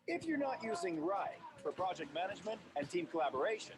If you're not using Write for project management and team collaboration,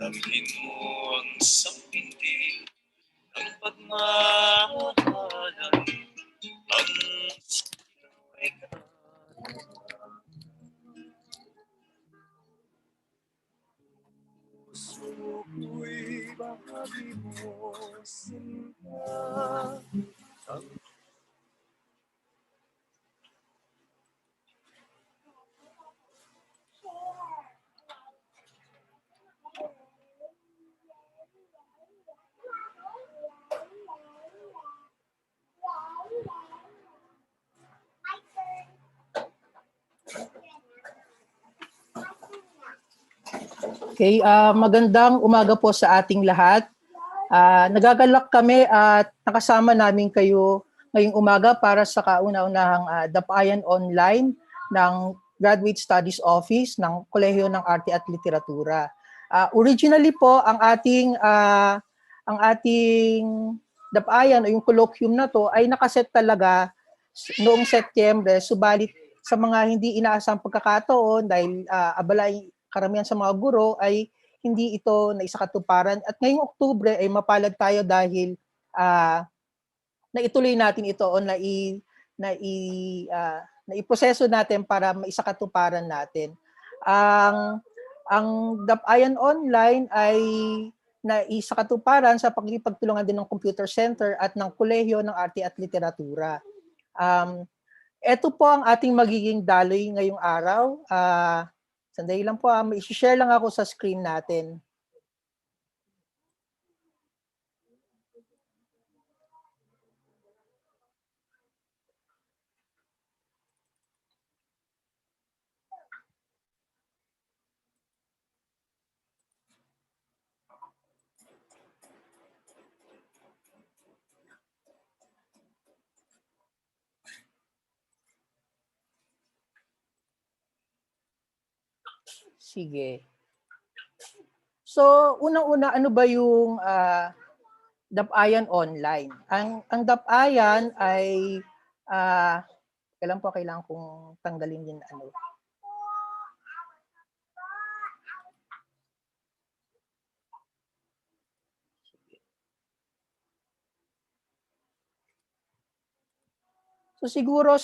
damhin mo ang sampindi ng pagmamahalan, ang sila'y puso ko'y bahagi mo, sinta. Okay, magandang umaga po sa ating lahat. Nagagalak kami at nakasama namin kayo ngayong umaga para sa kauna-unahang dapayan online ng Graduate Studies Office ng Kolehiyo ng Arte at Literatura. Originally po ang ating dapayan o yung colloquium na to ay nakaset talaga noong Setyembre, subalit sa mga hindi inaasang pagkakataon dahil abalay karamihan sa mga guro ay hindi ito naisakatuparan. At ngayong Oktubre ay mapalad tayo dahil naituloy natin ito o naiproseso natin para maisakatuparan natin. Ang dapayan online ay naisakatuparan sa pagkikipagtulungan din ng Computer Center at ng Kolehiyo ng Arte at Literatura. Ito po ang ating magiging daloy ngayong araw. Sandali lang po, i-share lang ako sa screen natin. Sige. So, unang-una, ano ba yung dapayan online? Ang dapayan ay, kailangan kong tanggalin din ano. So, siguro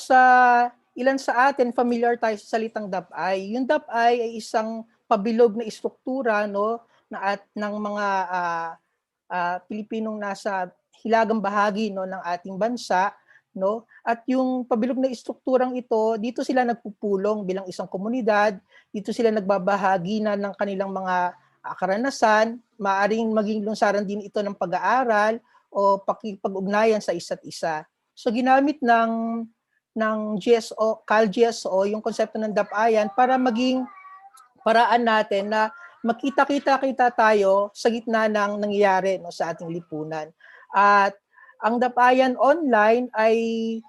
ilan sa atin familiar tayo sa salitang dapay. Yung dapay ay isang pabilog na istruktura, no, ng mga Pilipinong nasa hilagang bahagi, no, ng ating bansa, no. At yung pabilog na istrukturang ito, dito sila nagpupulong bilang isang komunidad, dito sila nagbabahagi na ng kanilang mga karanasan, maaaring maging lunsaran din ito ng pag-aaral o pakikipag-ugnayan sa isa't isa. So ginamit ng GSO, CalGSO, yung konsepto ng dapayan para maging paraan natin na makita-kita tayo sa gitna ng nangyayari no, sa ating lipunan. At ang dapayan online ay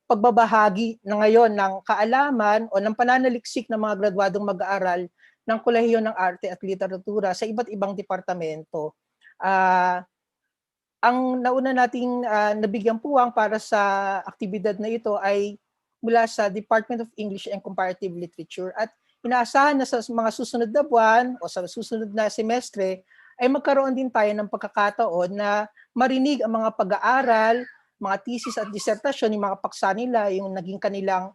pagbabahagi na ngayon ng kaalaman o ng pananaliksik ng mga graduadong mag-aaral ng Kolehiyo ng Arte at Literatura sa iba't ibang departamento. Ang nauna nating nabigyan puwang para sa aktibidad na ito ay mula sa Department of English and Comparative Literature at inaasahan na sa mga susunod na buwan o sa susunod na semestre ay magkaroon din tayo ng pagkakataon na marinig ang mga pag-aaral, mga thesis at disertasyon, yung mga paksa nila, yung naging kanilang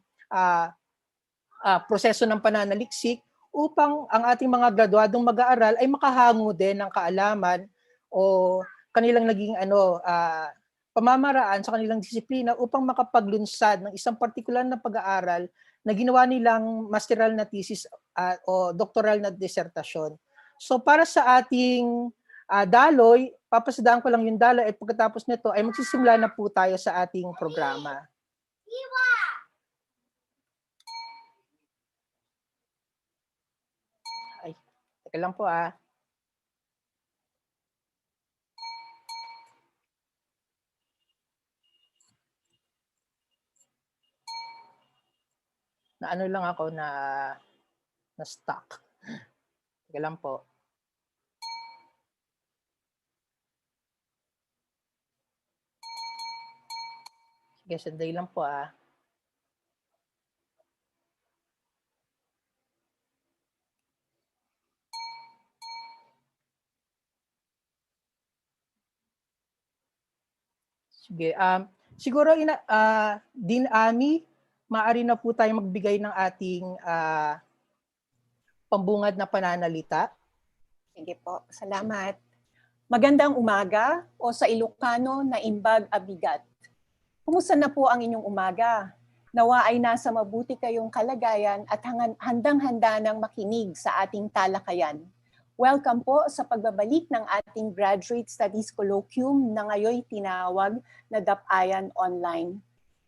proseso ng pananaliksik upang ang ating mga graduadong mag-aaral ay makahango din ng kaalaman o kanilang naging pamamaraan sa kanilang disiplina upang makapaglunsad ng isang partikular na pag-aaral na ginawa nilang masteral na thesis o doctoral na disertasyon. So para sa ating daloy, papasadaan ko lang yung daloy at pagkatapos nito ay magsisimula na po tayo sa ating programa. Ay, teka lang po . Na ano lang ako na stuck. Teka lang po. Sige, sandali lang po . Sige, siguro Din Ami, maaari na po tayo magbigay ng ating pambungad na pananalita. Sige po, salamat. Magandang umaga o sa Ilocano na imbag abigat. Kumusta na po ang inyong umaga? Nawa ay nasa mabuti kayong kalagayan at handang-handa ng makinig sa ating talakayan. Welcome po sa pagbabalik ng ating Graduate Studies Colloquium na ngayon tinawag na Dapayan Online.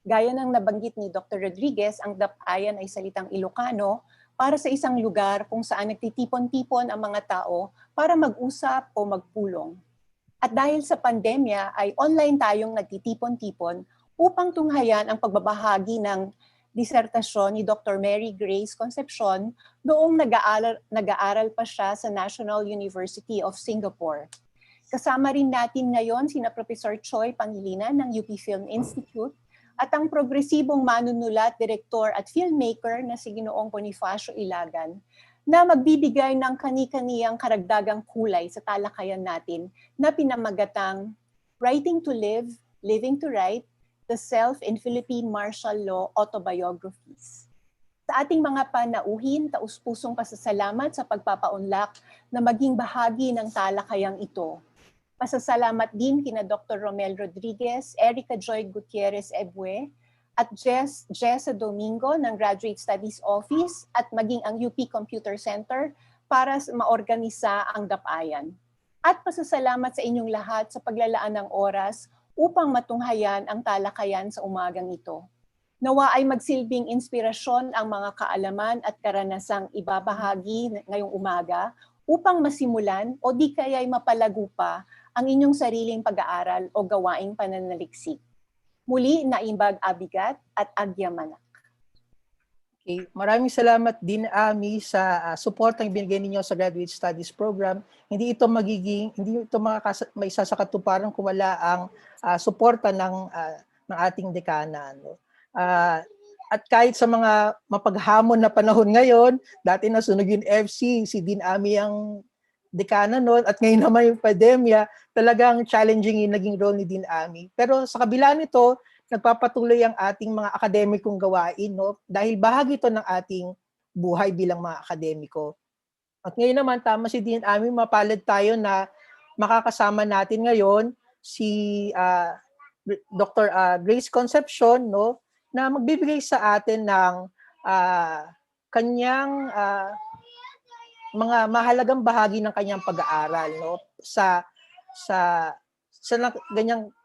Gaya ng nabanggit ni Dr. Rodriguez, ang Dapayan ay salitang Ilocano para sa isang lugar kung saan nagtitipon-tipon ang mga tao para mag-usap o magpulong. At dahil sa pandemya ay online tayong nagtitipon-tipon upang tunghayan ang pagbabahagi ng disertasyon ni Dr. Mary Grace Concepcion noong nag-aaral pa siya sa National University of Singapore. Kasama rin natin ngayon sina Professor Choi Pangilinan ng UP Film Institute at ang progresibong manunulat, direktor at filmmaker na si Ginoong Bonifacio Ilagan na magbibigay ng kani-kaniyang karagdagang kulay sa talakayan natin na pinamagatang Writing to Live, Living to Write, The Self in Philippine Martial Law Autobiographies. Sa ating mga panauhin, taus-pusong pasasalamat sa pagpapaunlak na maging bahagi ng talakayang ito. Pasasalamat din kina Dr. Romel Rodriguez, Erica Joy Gutierrez Ebue, at Jessa Domingo ng Graduate Studies Office at maging ang UP Computer Center para maorganisa ang Dapayan. At pasasalamat sa inyong lahat sa paglalaan ng oras upang matunghayan ang talakayan sa umagang ito. Nawa ay magsilbing inspirasyon ang mga kaalaman at karanasang ibabahagi ngayong umaga upang masimulan o di kaya'y mapalago pa ang inyong sariling pag-aaral o gawaing pananaliksik. Muli, naimbag abigat at agyamanak. Okay. Maraming salamat din, Ami, sa support ang binigay ninyo sa Graduate Studies Program. Hindi ito may isa sa katuparan kung wala ang suporta ng ating dekana. No? At kahit sa mga mapaghamon na panahon ngayon, dati nasunog yung FC, si Din Ami ang dekana noon, at ngayon naman yung pandemya, talagang challenging yung naging role ni Din Ami. Pero sa kabila nito, nagpapatuloy ang ating mga akademikong gawain, no? Dahil bahagi ito ng ating buhay bilang mga akademiko. At ngayon naman, tama si Din Ami, mapalad tayo na makakasama natin ngayon si Dr. Grace Concepcion, no? Na magbibigay sa atin ng kanyang mga mahalagang bahagi ng kanyang pag-aaral, no? Sa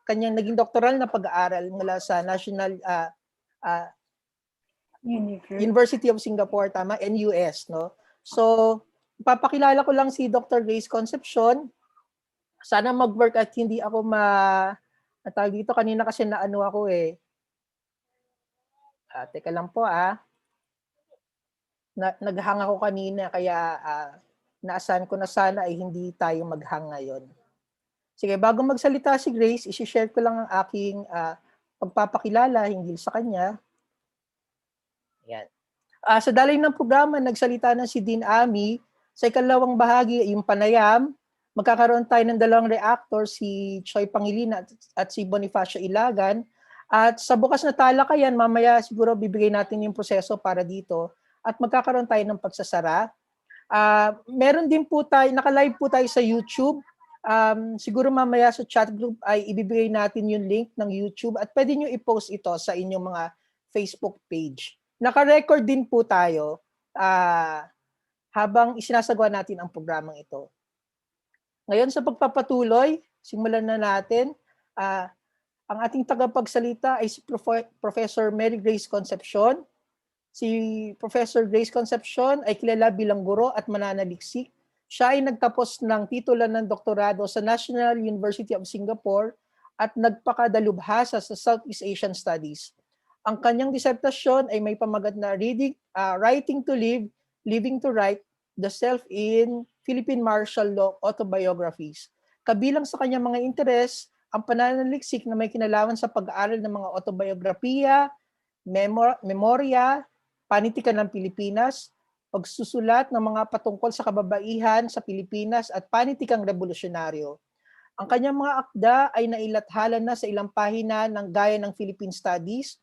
kanyang naging doktoral na pag-aaral mula sa ah, Universe. University of Singapore, tama, NUS, no? So, papakilala ko lang si Dr. Grace Concepcion. Sana mag-work at hindi ako tawag dito, kanina kasi naano ako eh. Teka lang po naghang ako kanina kaya naasahan ko na sana ay hindi tayo maghang ngayon. Sige, bago magsalita si Grace, isi-share ko lang ang aking pagpapakilala hinggil sa kanya. Yan. Sa daloy ng programa, nagsalita na si Dean Ami. Sa ikalawang bahagi, yung panayam, magkakaroon tayo ng dalawang reactor, si Choi Pangilinan at si Bonifacio Ilagan. At sa bukas na talakayan, mamaya siguro bibigay natin yung proseso para dito. At magkakaroon tayo ng pagsasara. Meron din po tayo, naka-live po tayo sa YouTube. Siguro mamaya sa chat group ay ibibigay natin yung link ng YouTube at pwede nyo i-post ito sa inyong mga Facebook page. Naka-record din po tayo habang isinasagawa natin ang programang ito. Ngayon sa pagpapatuloy, simulan na natin. Ang ating tagapagsalita ay si Professor Mary Grace Concepcion. Si Professor Grace Concepcion ay kilala bilang guro at mananaliksik. Siya ay nagtapos ng titulo ng doktorado sa National University of Singapore at nagpakadalubhasa sa Southeast Asian Studies. Ang kanyang disertasyon ay may pamagat na Writing to Live, Living to Write, The Self in Philippine Martial Law Autobiographies. Kabilang sa kanyang mga interes, ang pananaliksik na may kinalaman sa pag-aaral ng mga autobiografiya, memorya, panitikan ng Pilipinas, pagsusulat ng mga patungkol sa kababaihan sa Pilipinas at panitikang revolusyonaryo. Ang kanyang mga akda ay nailathala na sa ilang pahina ng gaya ng Philippine Studies,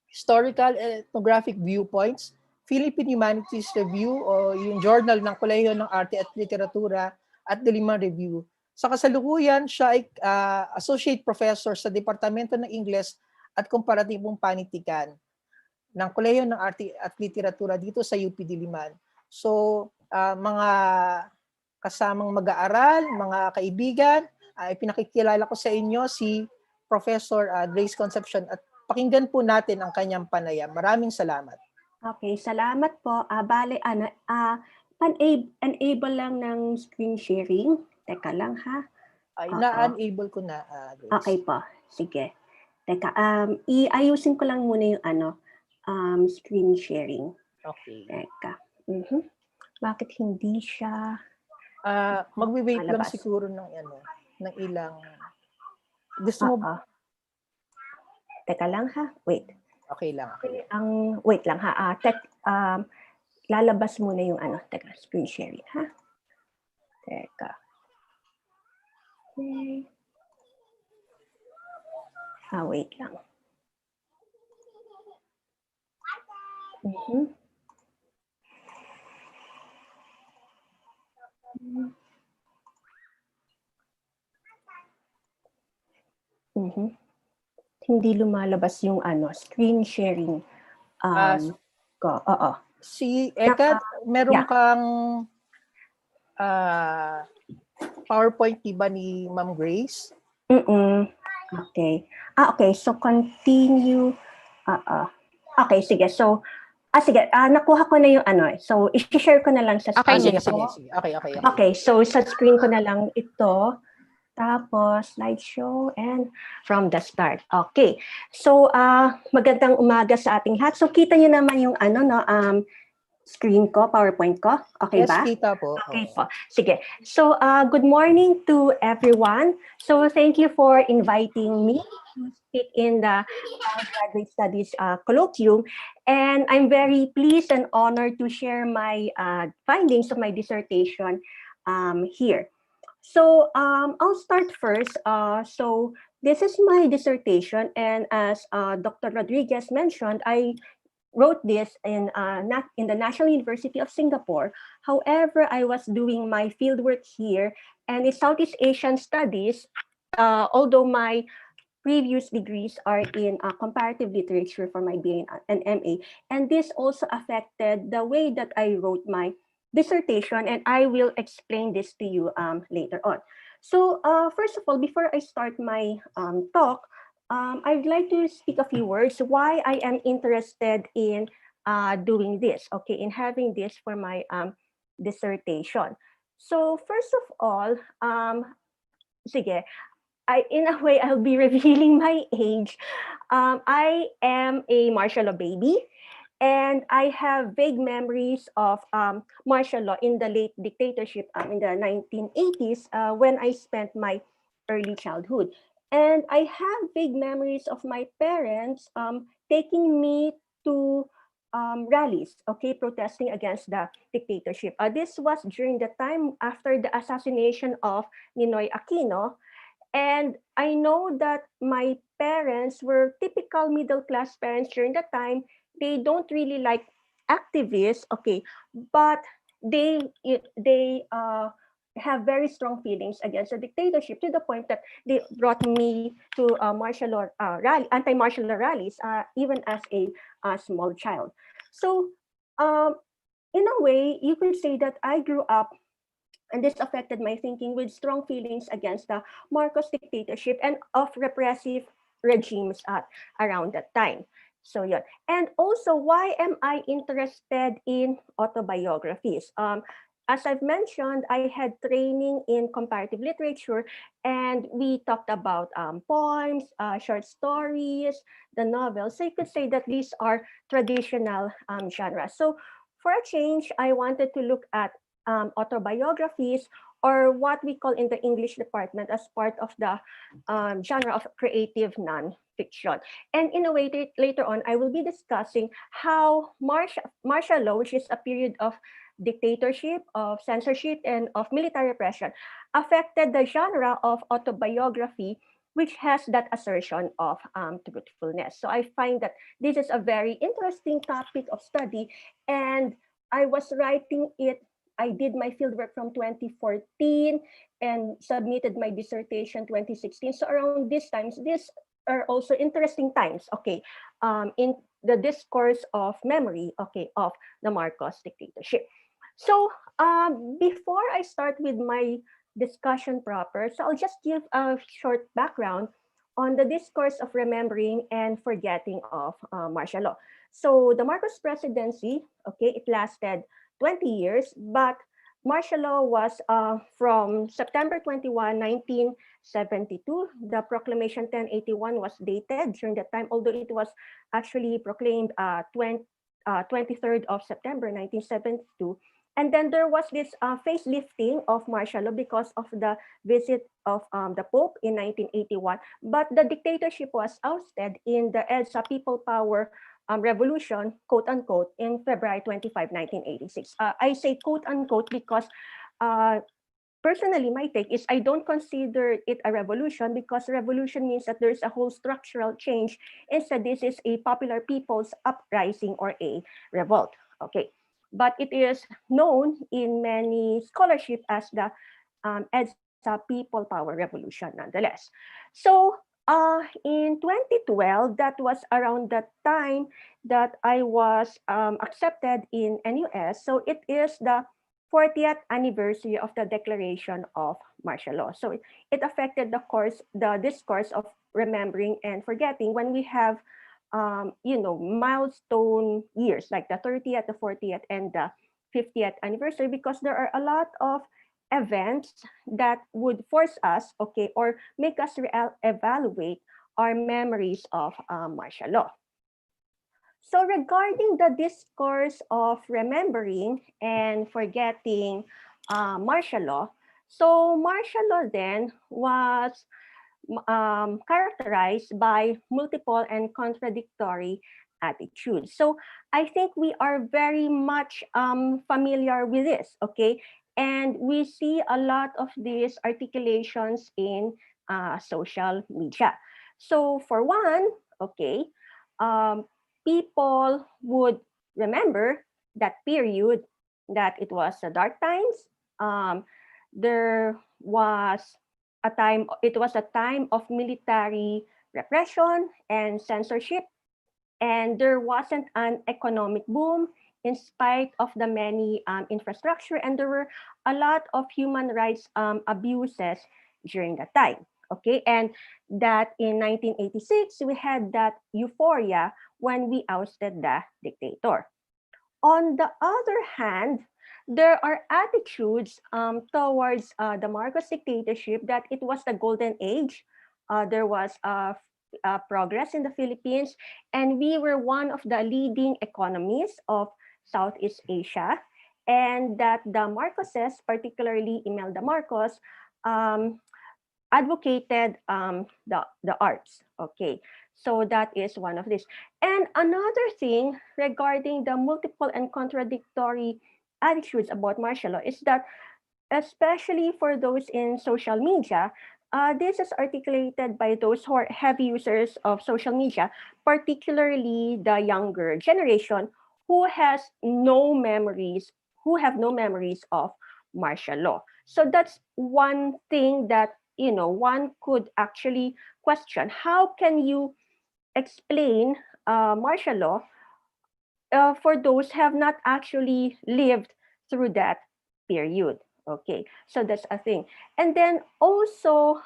Historical and Ethnographic Viewpoints, Philippine Humanities Review o yung journal ng Kolehiyo ng Arte at Literatura at Diliman Review. Sa kasalukuyan, siya ay Associate Professor sa Departamento ng Ingles at Komparatibong Panitikan ng Kolehiyo ng Arte at Literatura dito sa UP Diliman. So, mga kasamang mag-aaral, mga kaibigan, pinakikilala ko sa inyo si Professor Grace Concepcion at pakinggan po natin ang kanyang panayam. Maraming salamat. Okay, salamat po. Enable lang ng screen sharing. Teka lang ha. Na-enable ko na, Grace. Okay po, sige. Teka, iayusin ko lang muna yung screen sharing. Okay. Teka. Bakit hindi siya Magwi-wait lang malabas? siguro ng ilang. Gusto mo? Teka lang ha. Wait. Okay lang. Wait lang ha. Lalabas muna yung teka, screen sharing ha. Teka. Okay. Wait lang. Hindi lumalabas yung screen sharing ko. Oo. Si Eka, meron kang PowerPoint diba ni Ma'am Grace? Okay. Okay, so continue. Okay, sige. So sige, nakuha ko na yung So i-share ko na lang sa screen. Sige. Okay. Okay, so sa screen ko na lang ito. Tapos, slideshow and from the start. Okay. So, magandang umaga sa ating lahat. So, kita nyo naman yung screen ko, PowerPoint ko. Okay ba? Yes, kita po. Okay po. Sige. So, good morning to everyone. So, thank you for inviting me to speak in the Graduate Studies Colloquium. And I'm very pleased and honored to share my findings of my dissertation here. So I'll start first. So this is my dissertation, and as Dr. Rodriguez mentioned, I wrote this in the National University of Singapore. However, I was doing my fieldwork here, and in Southeast Asian Studies, although my previous degrees are in comparative literature for my BA and MA, and this also affected the way that I wrote my dissertation, and I will explain this to you later on. So first of all, before I start my talk, I'd like to speak a few words why I am interested in doing this, okay, in having this for my dissertation. So first of all, sige, in a way, I'll be revealing my age. I am a martial law baby, and I have vague memories of martial law in the late dictatorship in the 1980s when I spent my early childhood. And I have vague memories of my parents taking me to rallies, okay, protesting against the dictatorship. This was during the time after the assassination of Ninoy Aquino, and I know that my parents were typical middle class parents during that time. They don't really like activists, okay, but they have very strong feelings against the dictatorship to the point that they brought me to martial law anti-martial law rallies, even as a small child. So, in a way, you could say that I grew up, and this affected my thinking with strong feelings against the Marcos dictatorship and of repressive regimes around that time. So yeah. And also, why am I interested in autobiographies? As I've mentioned, I had training in comparative literature, and we talked about poems, short stories, the novels. So you could say that these are traditional genres. So for a change, I wanted to look at autobiographies, or what we call in the English department as part of the genre of creative nonfiction. And in a way, later on, I will be discussing how martial law, which is a period of dictatorship, of censorship, and of military repression, affected the genre of autobiography, which has that assertion of truthfulness. So I find that this is a very interesting topic of study, and I was writing it. I did my fieldwork from 2014 and submitted my dissertation 2016. So around these times, these are also interesting times, okay, in the discourse of memory, okay, of the Marcos dictatorship. So before I start with my discussion proper, so I'll just give a short background on the discourse of remembering and forgetting of martial law. So the Marcos presidency, okay, it lasted 20 years, but martial law was from September 21, 1972. The Proclamation 1081 was dated during that time, although it was actually proclaimed 23rd of September 1972. And then there was this facelifting of martial law because of the visit of the Pope in 1981. But the dictatorship was ousted in the EDSA People Power revolution, quote unquote, in February 25, 1986. I say quote unquote because personally, my take is I don't consider it a revolution, because revolution means that there's a whole structural change. Instead, this is a popular people's uprising or a revolt. Okay, but it is known in many scholarship as the EDSA People Power Revolution nonetheless. So in 2012, that was around the time that I was accepted in NUS. So it is the 40th anniversary of the Declaration of Martial Law. So it affected the discourse of remembering and forgetting when we have, milestone years like the 30th, the 40th, and the 50th anniversary, because there are a lot of events that would force us, okay, or make us evaluate our memories of martial law. So regarding the discourse of remembering and forgetting martial law, so martial law then was characterized by multiple and contradictory attitudes. So I think we are very much familiar with this, okay? And we see a lot of these articulations in social media. So for one, okay, people would remember that period, that it was the dark times. There was it was a time of military repression and censorship, and there wasn't an economic boom in spite of the many infrastructure, and there were a lot of human rights abuses during that time. Okay, and that in 1986, we had that euphoria when we ousted the dictator. On the other hand, there are attitudes towards the Marcos dictatorship that it was the golden age. There was progress in the Philippines, and we were one of the leading economies of Southeast Asia, and that the Marcoses, particularly Imelda Marcos, um, advocated the arts. Okay, so that is one of this. And another thing regarding the multiple and contradictory attitudes about martial law is that, especially for those in social media, this is articulated by those who are heavy users of social media, particularly the younger generation who has no memories, who have no memories of martial law. So that's one thing that, you know, one could actually question. How can you explain martial law for those have not actually lived through that period? Okay, so that's a thing. And then also,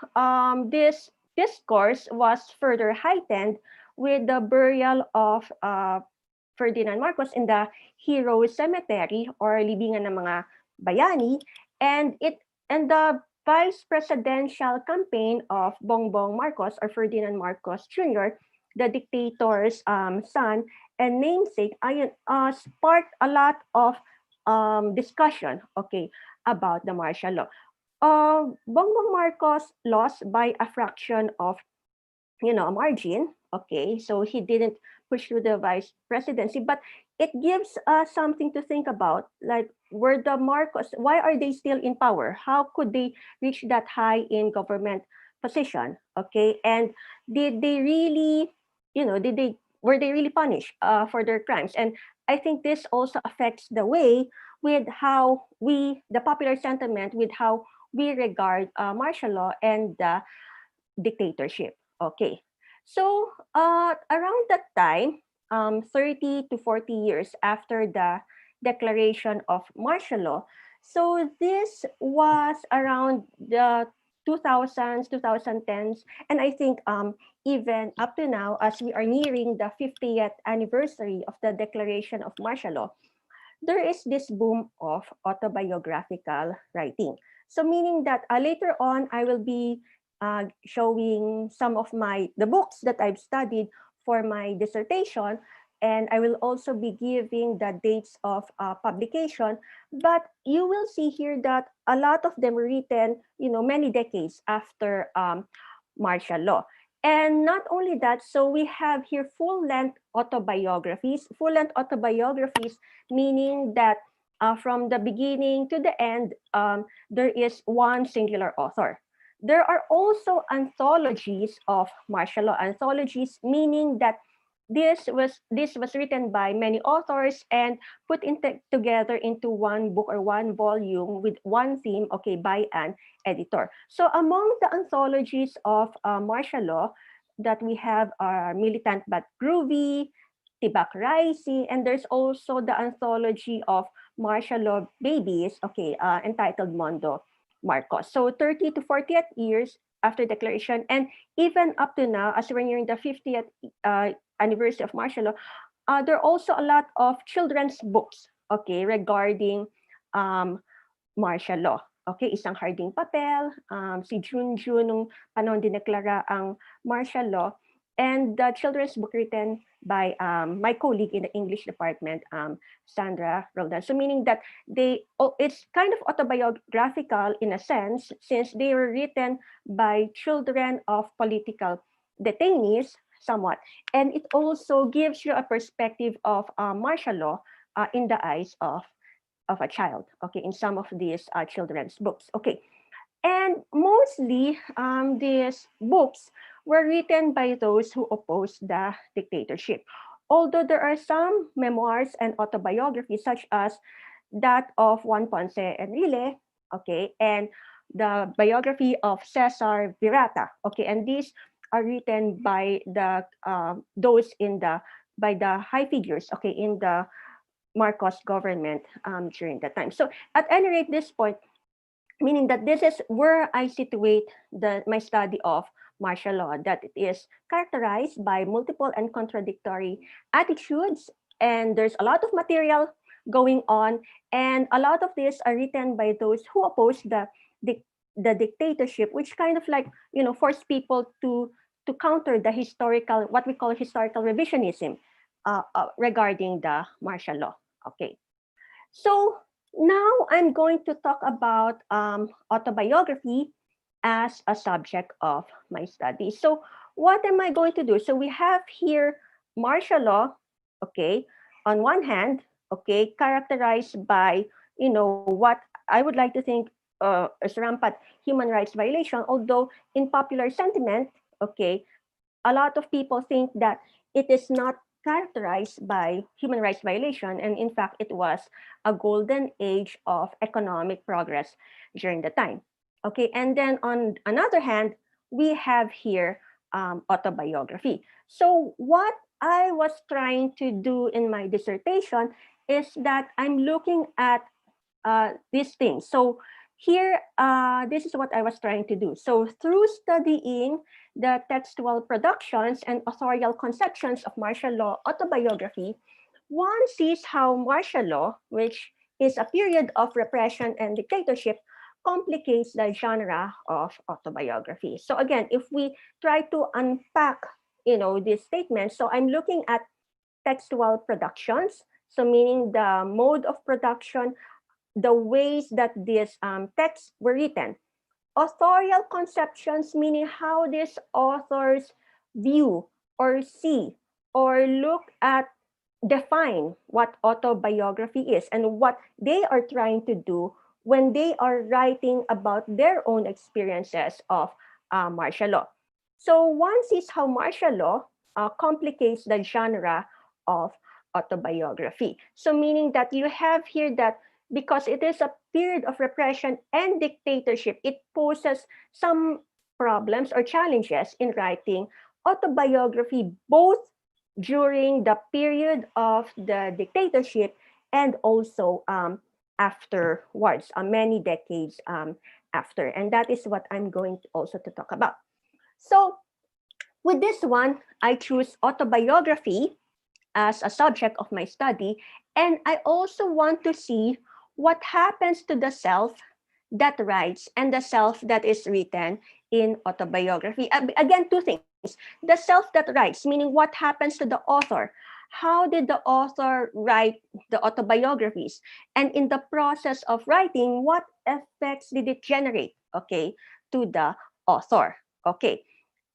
this discourse was further heightened with the burial of Ferdinand Marcos in the Heroes Cemetery or Libingan ng mga Bayani, and the vice presidential campaign of Bongbong Marcos or Ferdinand Marcos Jr., the dictator's son and namesake, sparked a lot of discussion, okay, about the martial law. Bongbong Marcos lost by a fraction of, you know, a margin. Okay, so he didn't pursue the vice presidency, but it gives us something to think about. Like, were the Marcos, why are they still in power? How could they reach that high in government position? Okay, and did they really, you know, were they really punished for their crimes? And I think this also affects the way with how the popular sentiment with how we regard martial law and the dictatorship. Okay, so around that time, 30 to 40 years after the declaration of martial law, so this was around the 2000s, 2010s, and I think even up to now, as we are nearing the 50th anniversary of the declaration of martial law, there is this boom of autobiographical writing. So meaning that later on, I will be showing some of the books that I've studied for my dissertation, and I will also be giving the dates of publication. But you will see here that a lot of them were written, you know, many decades after martial law. And not only that, so we have here full-length autobiographies. Full-length autobiographies meaning that from the beginning to the end, there is one singular author. There are also anthologies of martial law. Anthologies meaning that this was written by many authors and put together into one book or one volume with one theme, okay, by an editor. So among the anthologies of martial law that we have are Militant But Groovy, Tibak Raisi, and there's also the anthology of martial law babies, okay, entitled Mondo Marcos. So 30 to 40th years after declaration, and even up to now, as we're nearing the 50th anniversary of martial law, there are also a lot of children's books, okay, regarding martial law. Okay, Isang Harding Papel, si Junjun nung panahon dineklara ang martial law, and the children's book written by my colleague in the English department, Sandra Roldan. So meaning that it's kind of autobiographical in a sense, since they were written by children of political detainees, somewhat. And it also gives you a perspective of martial law in the eyes of a child, okay, in some of these children's books. Okay, and mostly these books were written by those who opposed the dictatorship. Although there are some memoirs and autobiographies, such as that of Juan Ponce Enrile, okay, and the biography of Cesar Virata, okay, and these are written by those by the high figures, okay, in the Marcos government during that time. So at any rate, this point, meaning that this is where I situate my study of martial law, that it is characterized by multiple and contradictory attitudes, and there's a lot of material going on, and a lot of these are written by those who oppose the dictatorship, which kind of like, force people to counter the historical, what we call historical revisionism, regarding the martial law. Okay, so now I'm going to talk about autobiography as a subject of my study. So what am I going to do? So we have here martial law, okay, on one hand, okay, characterized by, what I would like to think as rampant human rights violation, although in popular sentiment, okay, a lot of people think that it is not characterized by human rights violation, and in fact it was a golden age of economic progress during the time. Okay, and then on another hand, we have here autobiography. So what I was trying to do in my dissertation is that I'm looking at these things. So here, this is what I was trying to do. So through studying the textual productions and authorial conceptions of martial law autobiography, one sees how martial law, which is a period of repression and dictatorship, complicates the genre of autobiography. So again, if we try to unpack, these statements, so I'm looking at textual productions, so meaning the mode of production, the ways that these texts were written. Authorial conceptions, meaning how these authors view or see or look at, define what autobiography is and what they are trying to do when they are writing about their own experiences of martial law. So one sees how martial law complicates the genre of autobiography. So meaning that you have here that because it is a period of repression and dictatorship, it poses some problems or challenges in writing autobiography, both during the period of the dictatorship and also afterwards, many decades after. And that is what I'm going to also to talk about. So with this one, I choose autobiography as a subject of my study. And I also want to see what happens to the self that writes and the self that is written in autobiography. Again, two things. The self that writes, meaning what happens to the author. How did the author write the autobiographies? And in the process of writing, what effects did it generate, okay, to the author? Okay.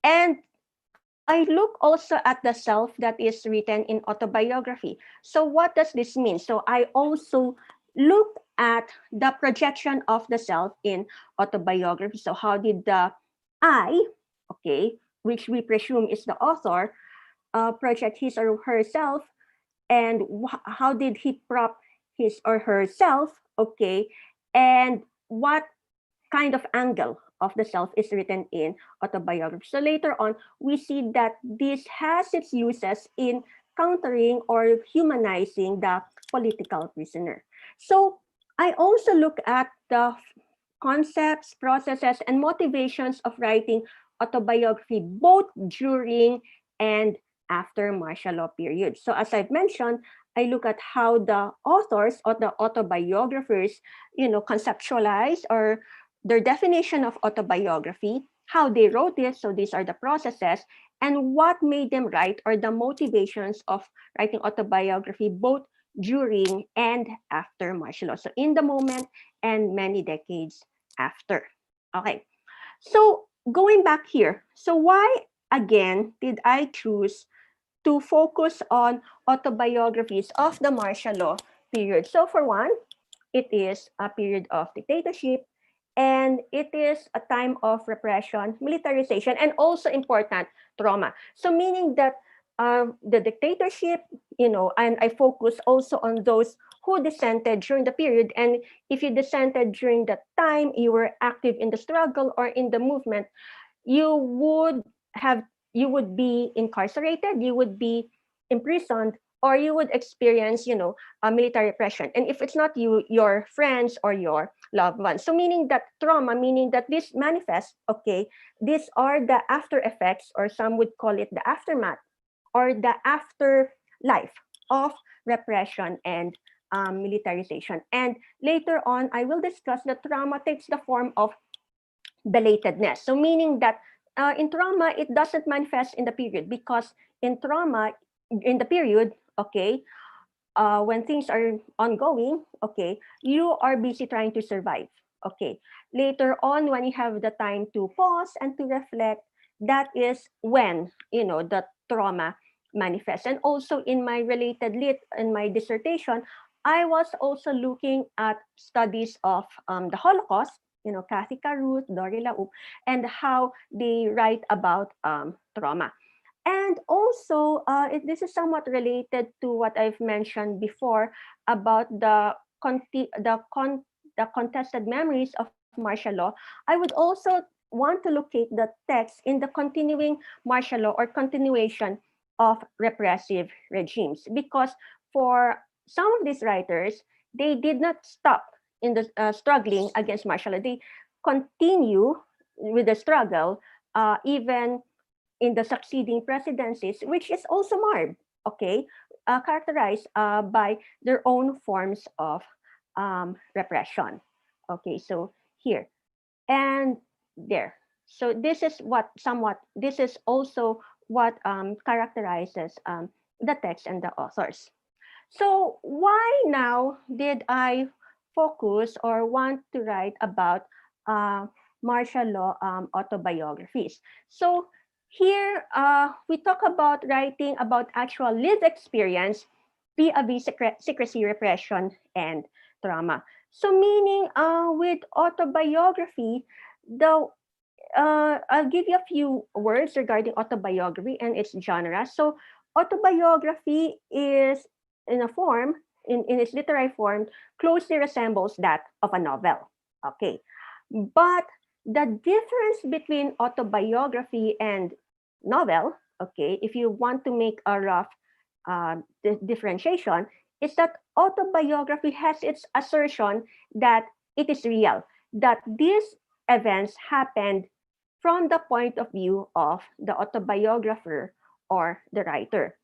And I look also at the self that is written in autobiography. So what does this mean? So I also look at the projection of the self in autobiography. So how did the I, okay, which we presume is the author, project his or herself, and how did he prop his or herself, okay, and what kind of angle of the self is written in autobiography. So later on, we see that this has its uses in countering or humanizing the political prisoner. So I also look at the concepts, processes, and motivations of writing autobiography, both during and after martial law period. So as I've mentioned, I look at how the authors or the autobiographers, conceptualize or their definition of autobiography, how they wrote it, so these are the processes, and what made them write or the motivations of writing autobiography both during and after martial law. So in the moment and many decades after. Okay, so going back here, so why again did I choose to focus on autobiographies of the martial law period? So for one, it is a period of dictatorship, and it is a time of repression, militarization, and also important trauma. So meaning that the dictatorship, and I focus also on those who dissented during the period. And if you dissented during that time, you were active in the struggle or in the movement, you would be incarcerated, you would be imprisoned, or you would experience, a military repression. And if it's not you, your friends or your loved ones. So meaning that trauma, meaning that this manifests, okay, these are the after effects, or some would call it the aftermath, or the afterlife of repression and militarization. And later on, I will discuss that trauma takes the form of belatedness. So meaning that in trauma, it doesn't manifest in the period, because in trauma, in the period, okay, when things are ongoing, okay, you are busy trying to survive. Okay. Later on, when you have the time to pause and to reflect, that is when, the trauma manifests. And also in my related lit, in my dissertation, I was also looking at studies of the Holocaust, Kathy Caruth, Dori Laup, and how they write about trauma. And also, this is somewhat related to what I've mentioned before about the contested memories of martial law. I would also want to locate the text in the continuing martial law or continuation of repressive regimes, because for some of these writers, they did not stop in the struggling against martial law. They continue with the struggle even in the succeeding presidencies, which is also marred, okay, characterized by their own forms of repression. Okay, so here and there. So this is this is also what characterizes the text and the authors. So why now did I focus or want to write about martial law autobiographies? So here we talk about writing about actual lived experience vis-a-vis secrecy, repression, and trauma. So meaning with autobiography, the I'll give you a few words regarding autobiography and its genre. So autobiography is in a form, in its literary form, closely resembles that of a novel. Okay. But the difference between autobiography and novel, okay, if you want to make a rough differentiation, is that autobiography has its assertion that it is real, that these events happened from the point of view of the autobiographer or the writer.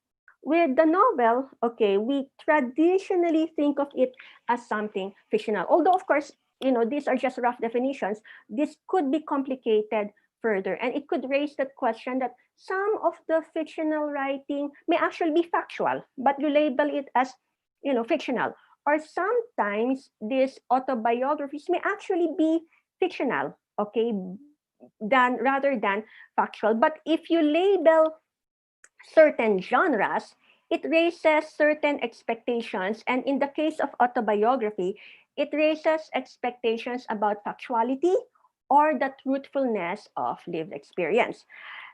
With the novel, okay, we traditionally think of it as something fictional. Although, of course, these are just rough definitions. This could be complicated further, and it could raise that question that some of the fictional writing may actually be factual, but you label it as, fictional. Or sometimes these autobiographies may actually be fictional, okay, rather than factual. But if you label certain genres, it raises certain expectations. And in the case of autobiography, it raises expectations about factuality or the truthfulness of lived experience.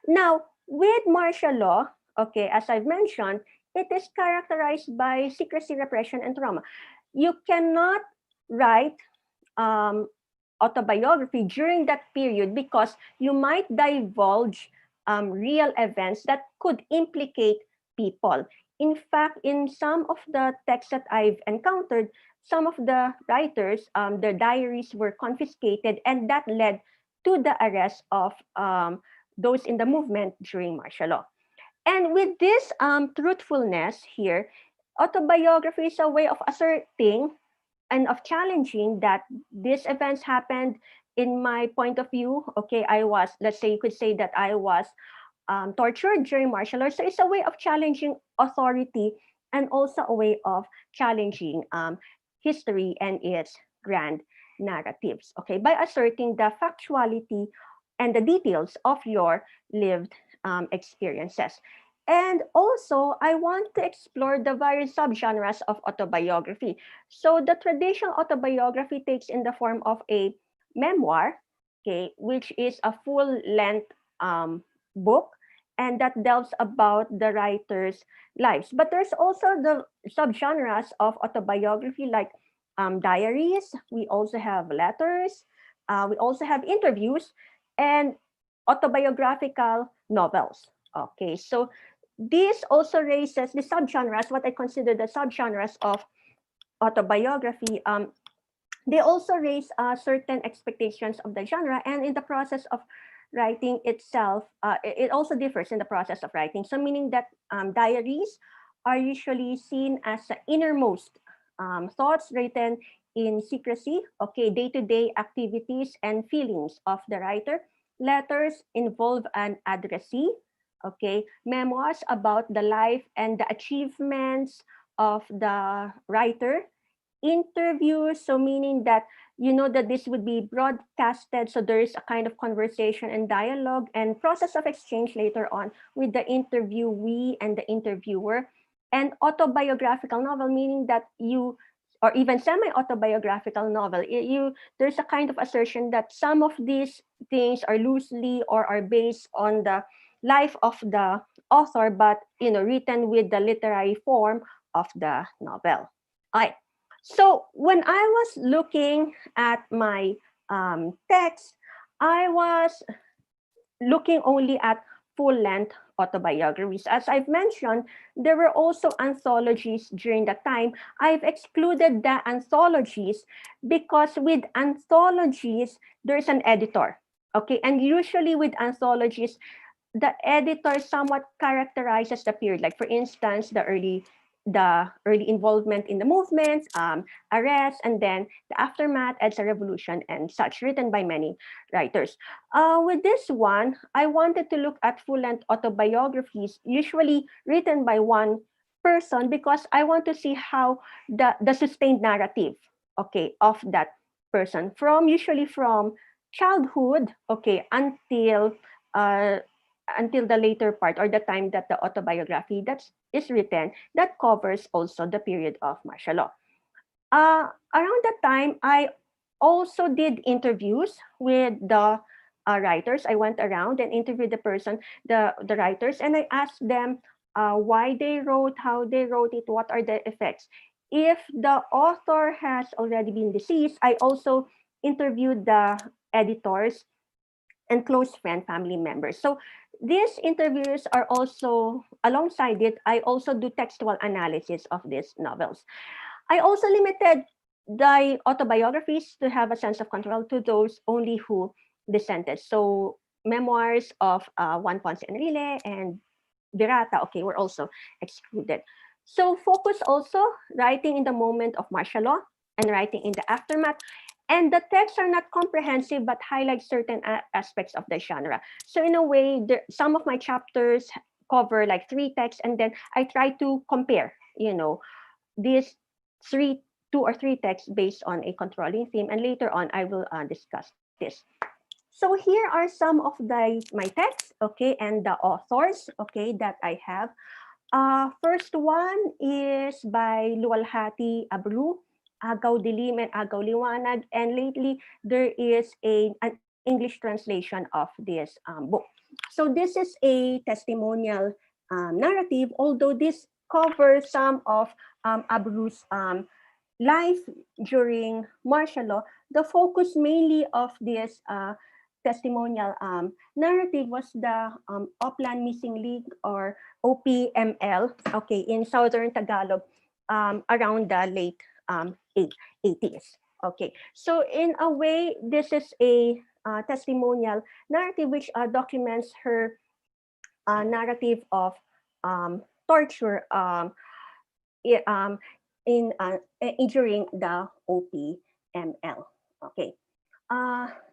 Now, with martial law, okay, as I've mentioned, it is characterized by secrecy, repression, and trauma. You cannot write autobiography during that period because you might divulge real events that could implicate people. In fact, in some of the texts that I've encountered, some of the writers, their diaries were confiscated, and that led to the arrest of those in the movement during martial law. And with this truthfulness here, autobiography is a way of asserting and of challenging that these events happened in my point of view. Okay, let's say you could say that I was tortured during martial law. So it's a way of challenging authority and also a way of challenging history and its grand narratives, okay, by asserting the factuality and the details of your lived experiences. And also, I want to explore the various subgenres of autobiography. So the traditional autobiography takes in the form of a memoir, okay, which is a full-length book, and that delves about the writer's lives. But there's also the subgenres of autobiography like diaries. We also have letters. We also have interviews and autobiographical novels. Okay, so this also raises the subgenres, what I consider the subgenres of autobiography, they also raise certain expectations of the genre, and in the process of writing itself, it also differs in the process of writing. So meaning that diaries are usually seen as the innermost thoughts written in secrecy, okay, day-to-day activities and feelings of the writer. Letters involve an addressee, okay, memoirs about the life and the achievements of the writer, interviews, so meaning that you know that this would be broadcasted, so there is a kind of conversation and dialogue and process of exchange later on with the interviewee and the interviewer. And autobiographical novel, meaning that you, or even semi-autobiographical novel, there's a kind of assertion that some of these things are loosely or are based on the life of the author, but written with the literary form of the novel. All right. So when I was looking at my text, I was looking only at full-length autobiographies. As I've mentioned, there were also anthologies during that time. I've excluded the anthologies because with anthologies, there's an editor. Okay, and usually with anthologies, the editor somewhat characterizes the period. Like for instance, the early involvement in the movement, arrest, and then the aftermath as a revolution and such, written by many writers. With this one, I wanted to look at full-length autobiographies, usually written by one person, because I want to see how the sustained narrative, okay, of that person, usually from childhood, okay, until the later part, or the time that the autobiography is written, that covers also the period of martial law. Around that time, I also did interviews with the writers. I went around and interviewed the writers, and I asked them why they wrote, how they wrote it, what are the effects. If the author has already been deceased, I also interviewed the editors and close family members. So these interviews are also, alongside it, I also do textual analysis of these novels. I also limited the autobiographies to have a sense of control to those only who dissented. So memoirs of Juan Ponce Enrile and Virata, okay, were also excluded. So focus also writing in the moment of martial law and writing in the aftermath. And the texts are not comprehensive, but highlight certain aspects of the genre. So in a way, some of my chapters cover like 3 texts, and then I try to compare, these 2 or 3 texts based on a controlling theme. And later on, I will discuss this. So here are some of my texts, okay, and the authors, okay, that I have. First one is by Luwalhati Abreu, Agaw Dilim and Agaw Liwanag, and lately there is an English translation of this book. So this is a testimonial narrative, although this covers some of Abreu's life during martial law. The focus mainly of this testimonial narrative was the Oplan Missing League, or OPML, okay, in Southern Tagalog, around the late 80s. Okay, so in a way, this is a testimonial narrative which documents her narrative of torture during the OPML. Okay.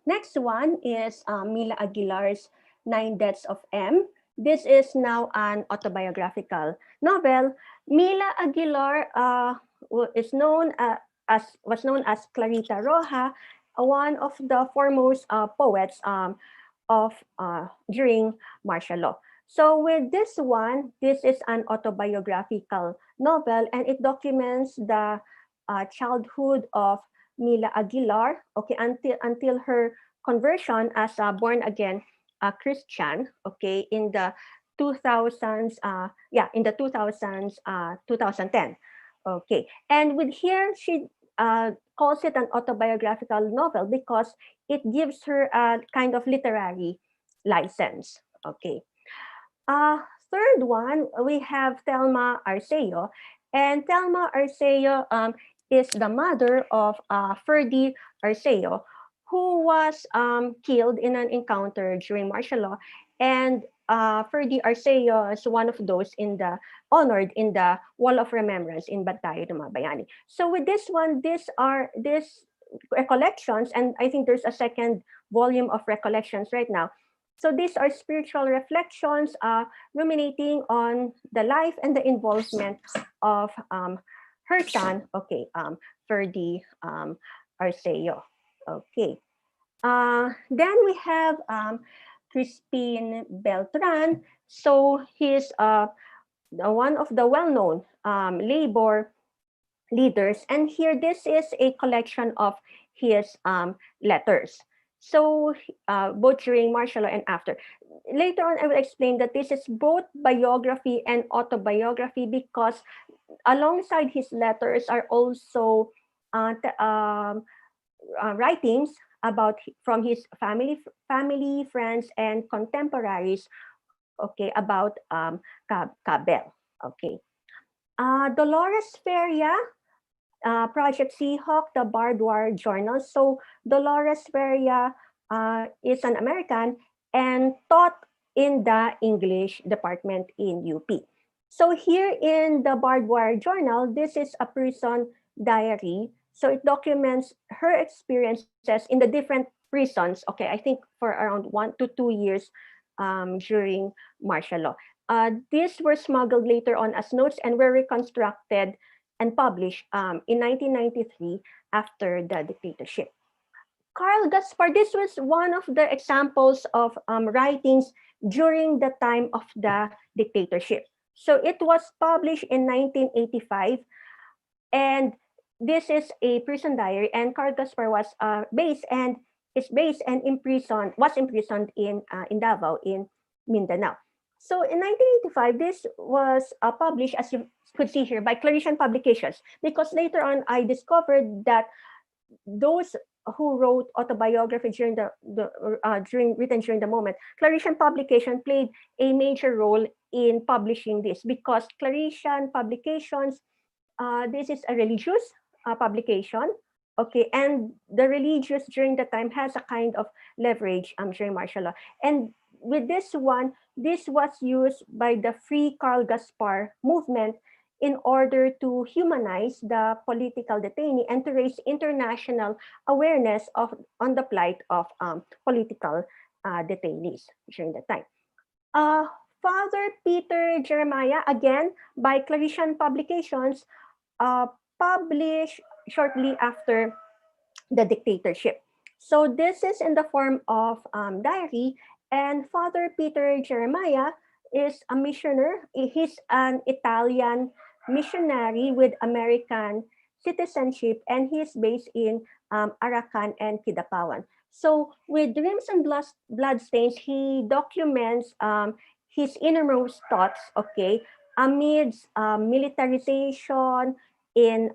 Next one is Mila Aguilar's 9 Deaths of M. This is now an autobiographical novel. Mila Aguilar was known as Clarita Roja, one of the foremost poets during martial law. So with this one, this is an autobiographical novel, and it documents the childhood of Mila Aguilar, okay, until her conversion as a born again Christian, okay, in the 2000s, in the 2010, okay. And with here, she calls it an autobiographical novel because it gives her a kind of literary license, okay. Third one, we have Thelma Arceo. And Thelma Arceo is the mother of Ferdy Arceo, who was killed in an encounter during martial law. And Ferdy Arceo is one of those honored in the Wall of Remembrance in Bantayo ng mga Bayani. So with this one, these recollections, and I think there's a second volume of recollections right now. So these are spiritual reflections ruminating on the life and the involvement of her son, Ferdy Arceo. Okay. Then we have Crispin Beltran. So he's one of the well-known labor leaders. And here, this is a collection of his letters. So both during martial law and after. Later on, I will explain that this is both biography and autobiography, because alongside his letters are also writings from his family, friends, and contemporaries. Okay, about Cabell. Okay, Dolores Feria, Project Seahawk, the Barbed Wire Journal. So Dolores Feria is an American and taught in the English department in UP. So here in the Barbed Wire Journal, this is a prison diary. So it documents her experiences in the different prisons. Okay, I think for around 1 to 2 years during martial law. These were smuggled later on as notes and were reconstructed and published in 1993 after the dictatorship. Carl Gaspar, this was one of the examples of writings during the time of the dictatorship. So it was published in 1985, and this is a prison diary, and Carl Gaspar was was imprisoned in Davao in Mindanao. So in 1985, this was published, as you could see here, by Claretian Publications, because later on I discovered that those who wrote autobiography written during the moment, Claretian Publication played a major role in publishing this, because Claretian Publications, this is a religious publication, okay, and the religious during the time has a kind of leverage during martial law. And with this one, this was used by the Free Carl Gaspar movement in order to humanize the political detainee and to raise international awareness on the plight of political detainees during that time. Father Peter Jeremiah, again by Claretian Publications, published shortly after the dictatorship. So this is in the form of diary, and Father Peter Jeremiah is a missioner. He's an Italian missionary with American citizenship, and he's based in Arakan and Kidapawan. So with Dreams and Bloodstains, he documents his innermost thoughts, okay, amidst militarization in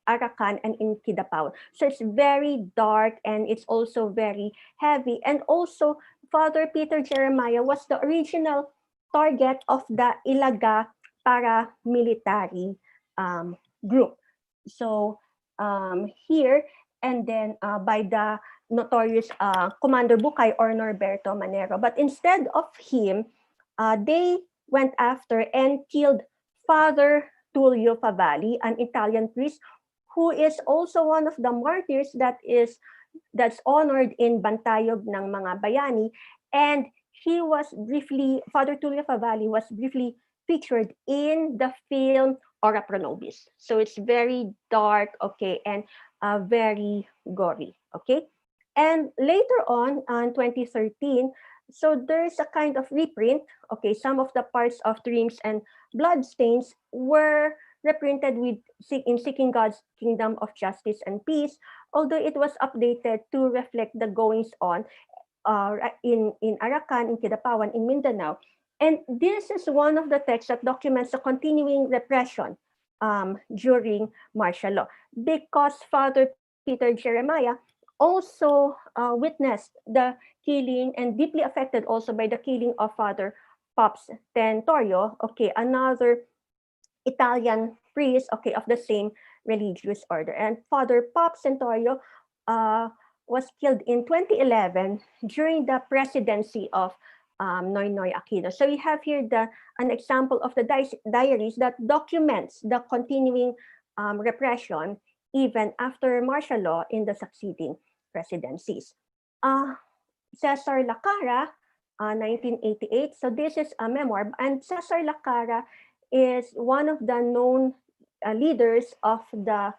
Arakan and in Kidapawan. So it's very dark, and it's also very heavy. And also, Father Peter Jeremiah was the original target of the Ilaga paramilitary group. So here, and then by the notorious Commander Bucay or Norberto Manero. But instead of him, they went after and killed Father Tullio Favalli, an Italian priest who is also one of the martyrs that's honored in Bantayog ng mga Bayani. And he was Father Tullio Favalli was briefly featured in the film Ora Pro Nobis. So it's very dark, okay, and very gory, okay? And later on, in 2013, so there's a kind of reprint, okay, some of the parts of Dreams and Bloodstains were reprinted in Seeking God's Kingdom of Justice and Peace, although it was updated to reflect the goings on in Arakan, in Kidapawan, in Mindanao. And this is one of the texts that documents the continuing repression during martial law, because Father Peter Jeremiah also witnessed the killing and deeply affected also by the killing of Father Pops Tentorio, okay, another Italian priest, okay, of the same religious order. And Father Pop Centorio was killed in 2011 during the presidency of Noynoy Aquino. So you have here an example of the diaries that documents the continuing repression even after martial law in the succeeding presidencies. Cesar Lacara, 1988. So this is a memoir, and Cesar Lacara is one of the known leaders of the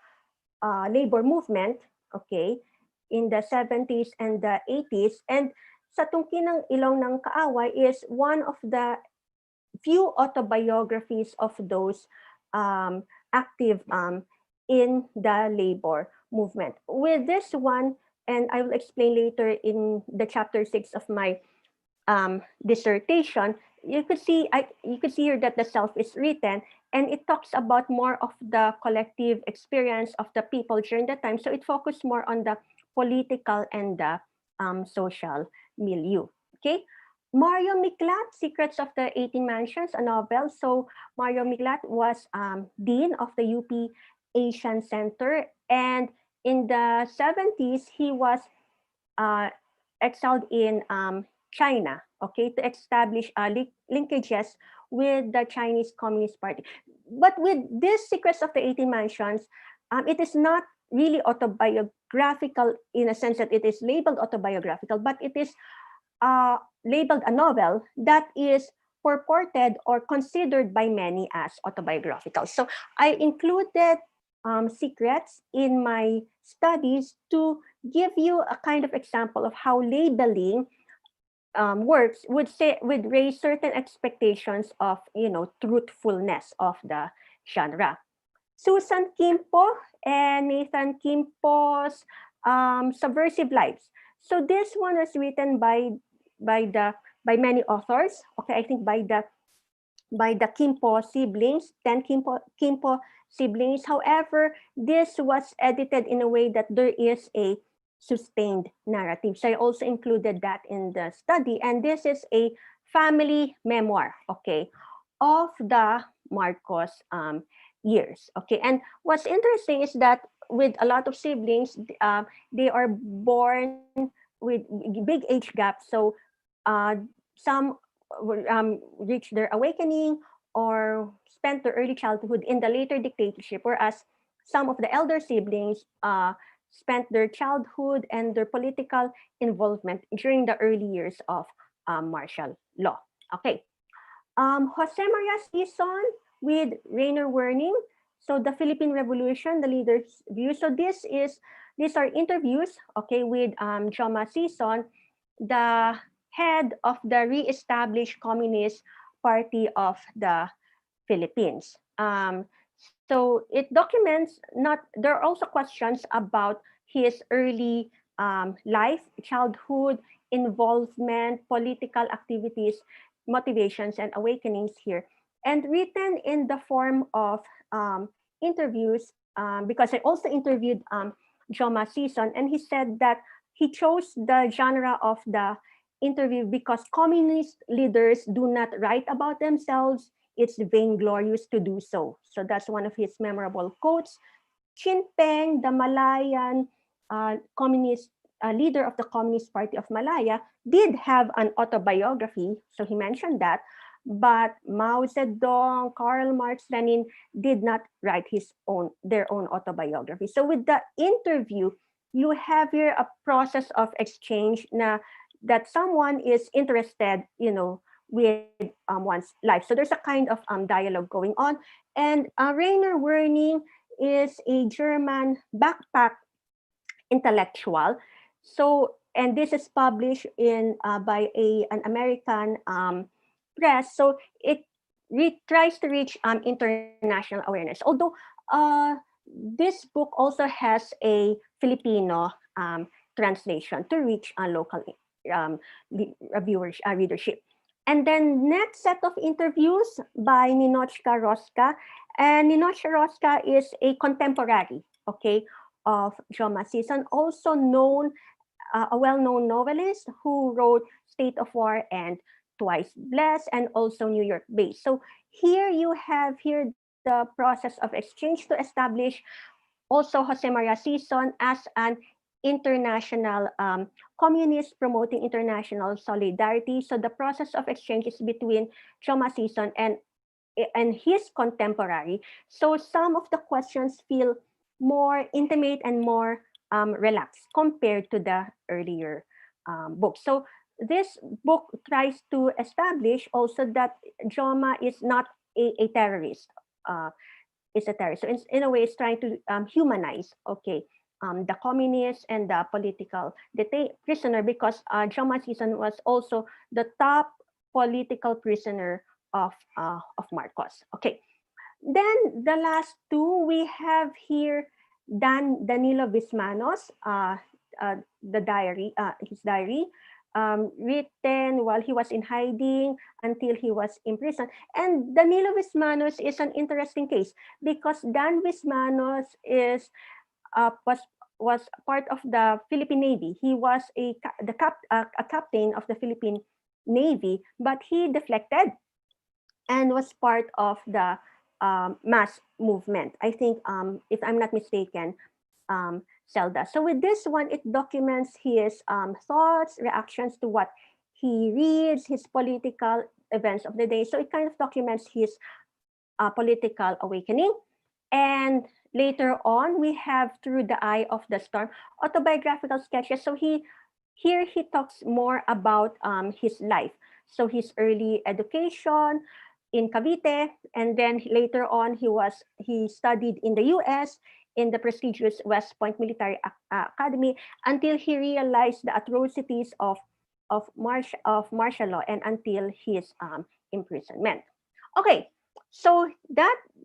labor movement, okay, in the 70s and the 80s. And Sa Tungki ng Ilaw ng Kaaway is one of the few autobiographies of those active in the labor movement. With this one, and I will explain later in the chapter 6 of my dissertation, you could see here that the self is written, and it talks about more of the collective experience of the people during that time. So it focused more on the political and the social milieu. Okay, Mario Miklat, Secrets of the 18 Mansions, a novel. So Mario Miklat was dean of the UP Asian Center, and in the 70s he was exiled in China, okay, to establish linkages with the Chinese Communist Party. But with this Secrets of the 18 Mansions, it is not really autobiographical in a sense that it is labeled autobiographical, but it is labeled a novel that is purported or considered by many as autobiographical. So I included secrets in my studies to give you a kind of example of how labeling works would raise certain expectations of truthfulness of the genre. Susan Kimpo and Nathan Kimpo's Subversive Lives. So this one was written by many authors. Okay, I think by the Kimpo siblings, 10 Kimpo siblings. However, this was edited in a way that there is a sustained narrative. So I also included that in the study. And this is a family memoir, okay, of the Marcos years. Okay, and what's interesting is that with a lot of siblings, they are born with big age gaps. So some reach their awakening or spent their early childhood in the later dictatorship, whereas some of the elder siblings spent their childhood and their political involvement during the early years of martial law. Okay. Jose Maria Sison with Rainer Werning. So the Philippine Revolution, the leader's view. So these are interviews, okay, with Joma Sison, the head of the re-established Communist Party of the Philippines. So it documents there are also questions about his early life, childhood, involvement, political activities, motivations, and awakenings here. And written in the form of interviews, because I also interviewed Joma Sison, and he said that he chose the genre of the interview because communist leaders do not write about themselves. It's vainglorious to do so. So that's one of his memorable quotes. Chin Peng, the Malayan communist leader of the Communist Party of Malaya, did have an autobiography. So he mentioned that. But Mao Zedong, Karl Marx, Lenin did not write their own autobiography. So with the interview, you have here a process of exchange that someone is interested, with one's life. So there's a kind of dialogue going on. And Rainer Werning is a German backpack intellectual. So, and this is published by an American press. So it tries to reach international awareness. Although this book also has a Filipino translation to reach local readership. And then next set of interviews by Ninochka Rosca. And Ninochka Rosca is a contemporary, okay, of Joma Sison, also known, a well-known novelist who wrote State of War and Twice Blessed, and also New York based. So here you have the process of exchange to establish also Jose Maria Sison as an international communist promoting international solidarity. So the process of exchange is between Joma Sison and his contemporary. So some of the questions feel more intimate and more relaxed compared to the earlier book. So this book tries to establish also that Joma is not a terrorist. Is a terrorist. So in a way, it's trying to humanize, the communists and the political prisoner, because Joma Sison was also the top political prisoner of Marcos. Okay. Then the last two we have here, Danilo Bismanos, the diary, his diary, written while he was in hiding until he was imprisoned. And Danilo Bismanos is an interesting case because Dan Bismanos was part of the Philippine Navy. He was a captain of the Philippine Navy, but he deflected and was part of the mass movement. I think, if I'm not mistaken, Zelda. So with this one, it documents his thoughts, reactions to what he reads, his political events of the day. So it kind of documents his political awakening. And later on, we have Through the Eye of the Storm, autobiographical sketches. So here he talks more about his life. So his early education in Cavite, and then later on he studied in the US in the prestigious West Point Military Academy until he realized the atrocities of martial law and until his imprisonment. Okay, so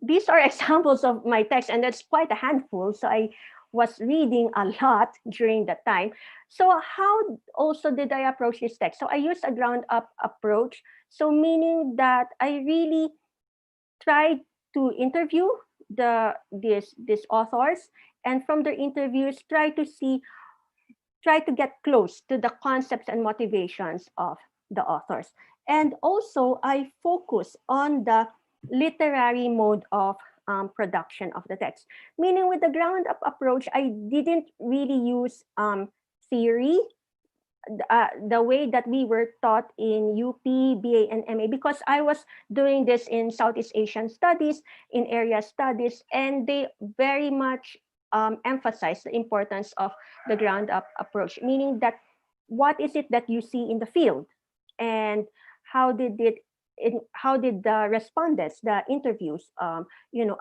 these are examples of my text, and that's quite a handful. So I was reading a lot during that time. So how also did I approach this text? So I used a ground up approach. So meaning that I really tried to interview these authors, and from their interviews try to get close to the concepts and motivations of the authors. And also I focus on the literary mode of production of the text. Meaning with the ground up approach, I didn't really use theory the way that we were taught in UP, BA, and MA, because I was doing this in Southeast Asian studies, in area studies, and they very much emphasize the importance of the ground up approach, meaning that what is it that you see in the field, and how did the respondents, the interviews,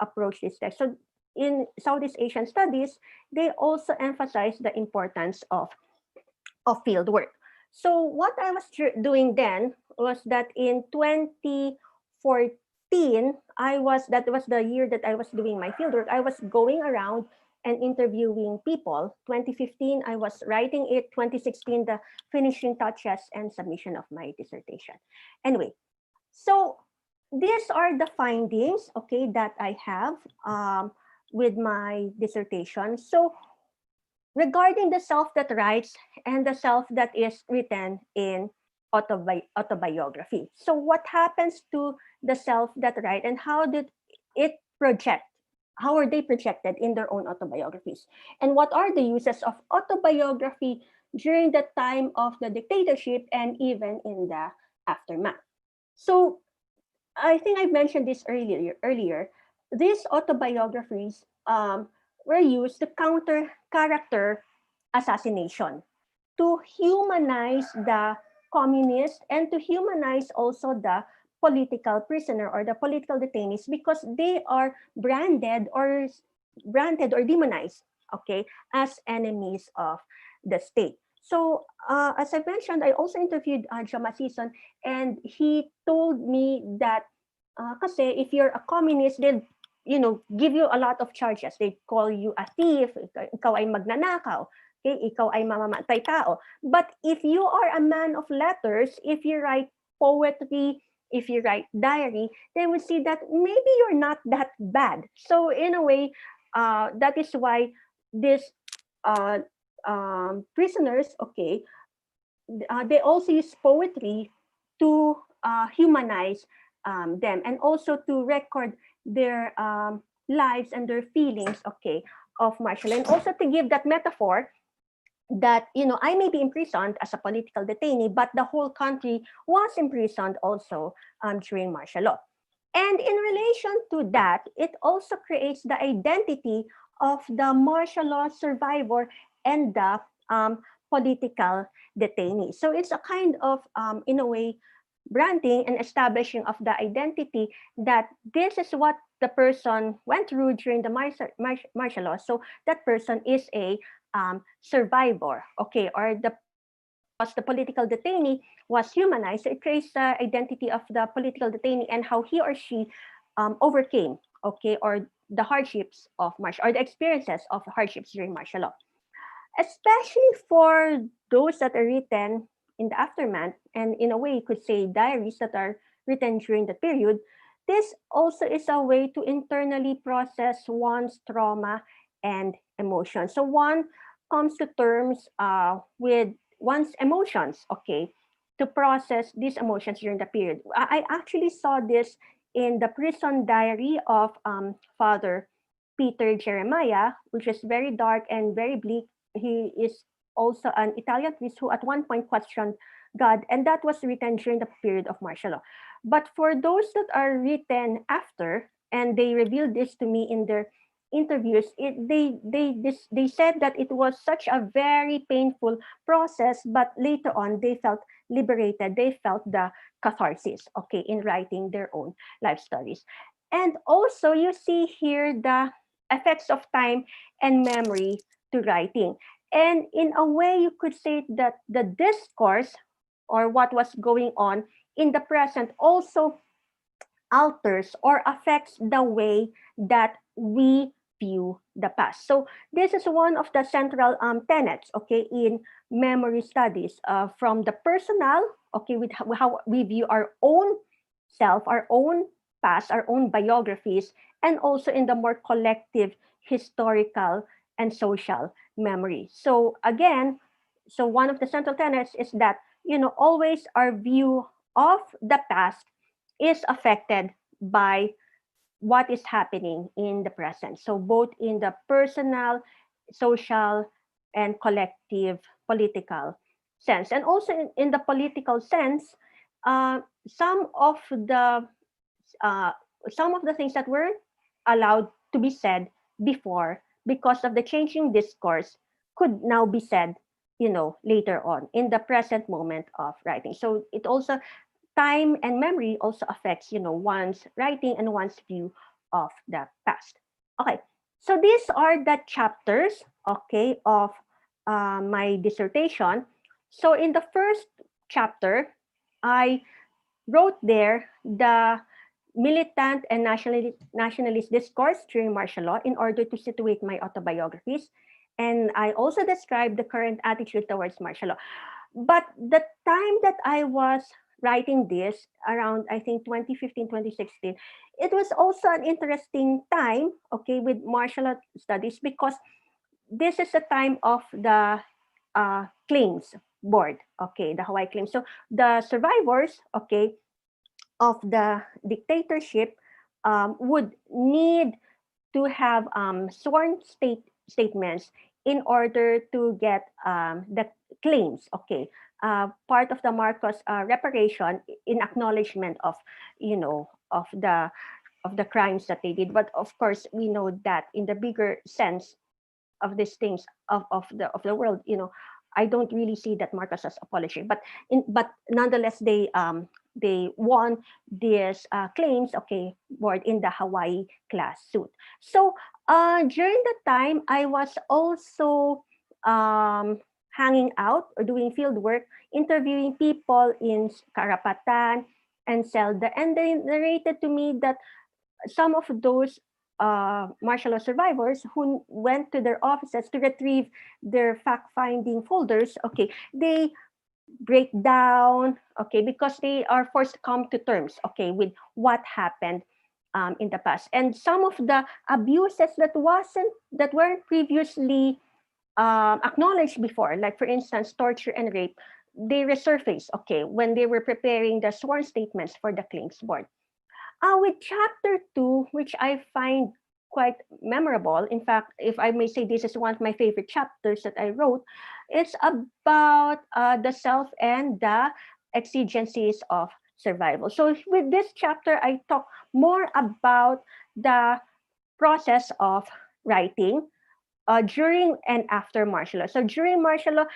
approach this text. So in Southeast Asian studies, they also emphasize the importance of field work. So what I was doing then was that in 2014, that was the year that I was doing my field work. I was going around and interviewing people. 2015, I was writing it. 2016, the finishing touches and submission of my dissertation. Anyway, so these are the findings, that I have with my dissertation. So regarding the self that writes and the self that is written in autobiography. So what happens to the self that write, and how did it project? How are they projected in their own autobiographies? And what are the uses of autobiography during the time of the dictatorship and even in the aftermath? So I think I mentioned this earlier. These autobiographies were used to counter character assassination, to humanize the communists and to humanize also the political prisoner or the political detainees, because they are branded or demonized, as enemies of the state. So as I mentioned, I also interviewed Joma Sison, and he told me that kasi if you're a communist, they'll give you a lot of charges. They call you a thief, ikaw ay magnanakaw, ikaw ay mamamatay tao. But if you are a man of letters, if you write poetry, if you write diary, they will see that maybe you're not that bad. So in a way, that is why these prisoners, they also use poetry to humanize them, and also to record their lives and their feelings, okay, of martial law. And also to give that metaphor that, I may be imprisoned as a political detainee, but the whole country was imprisoned also during martial law. And in relation to that, it also creates the identity of the martial law survivor and the political detainee. So it's a kind of, in a way, branding and establishing of the identity that this is what the person went through during the martial law. So that person is a survivor, okay, or because the political detainee was humanized, so it creates the identity of the political detainee and how he or she overcame, okay, or the hardships of martial, or the experiences of hardships during martial law. Especially for those that are written in the aftermath, and in a way you could say diaries that are written during the period, this also is a way to internally process one's trauma and emotion. So one comes to terms with one's emotions, okay, to process these emotions during the period. I actually saw this in the prison diary of Father Peter Jeremiah, which is very dark and very bleak. He is also an Italian priest who at one point questioned God, and that was written during the period of martial law. But for those that are written after, and they revealed this to me in their interviews, they said that it was such a very painful process, but later on they felt liberated. They felt the catharsis, okay, in writing their own life stories. And also you see here the effects of time and memory to writing. And in a way, you could say that the discourse, or what was going on in the present, also alters or affects the way that we view the past. So this is one of the central tenets, okay, in memory studies, from the personal, okay, with how we view our own self, our own past, our own biographies, and also in the more collective historical and social memory. So again, so one of the central tenets is that, always our view of the past is affected by what is happening in the present. So both in the personal, social, and collective political sense. And also in the political sense, some of the things that were allowed to be said before because of the changing discourse could now be said, later on in the present moment of writing. So it also, time and memory also affects, one's writing and one's view of the past. Okay, so these are the chapters, okay, of my dissertation. So in the first chapter, I wrote there the militant and nationalist discourse during martial law in order to situate my autobiographies. And I also described the current attitude towards martial law. But the time that I was writing this, around, I think, 2015, 2016, it was also an interesting time, okay, with martial law studies, because this is the time of the claims board, okay, the Hawaii claims. So the survivors, okay, of the dictatorship would need to have sworn statements in order to get the claims, okay, part of the Marcos reparation in acknowledgement of, of the crimes that they did. But of course, we know that in the bigger sense of these things of the world, I don't really see that Marcos as apology. But nonetheless, they won these claims, okay, board in the Hawaii class suit. So during the time, I was also hanging out or doing field work, interviewing people in Karapatan and Selda, and they narrated to me that some of those martial law survivors who went to their offices to retrieve their fact-finding folders, okay, they break down, okay, because they are forced to come to terms, okay, with what happened in the past. And some of the abuses that weren't previously acknowledged before, like for instance, torture and rape, they resurfaced, okay, when they were preparing the sworn statements for the claims board. With chapter 2, which I find quite memorable, in fact, if I may say, this is one of my favorite chapters that I wrote, it's about the self and the exigencies of survival. So with this chapter, I talk more about the process of writing during and after martial law. So during martial law,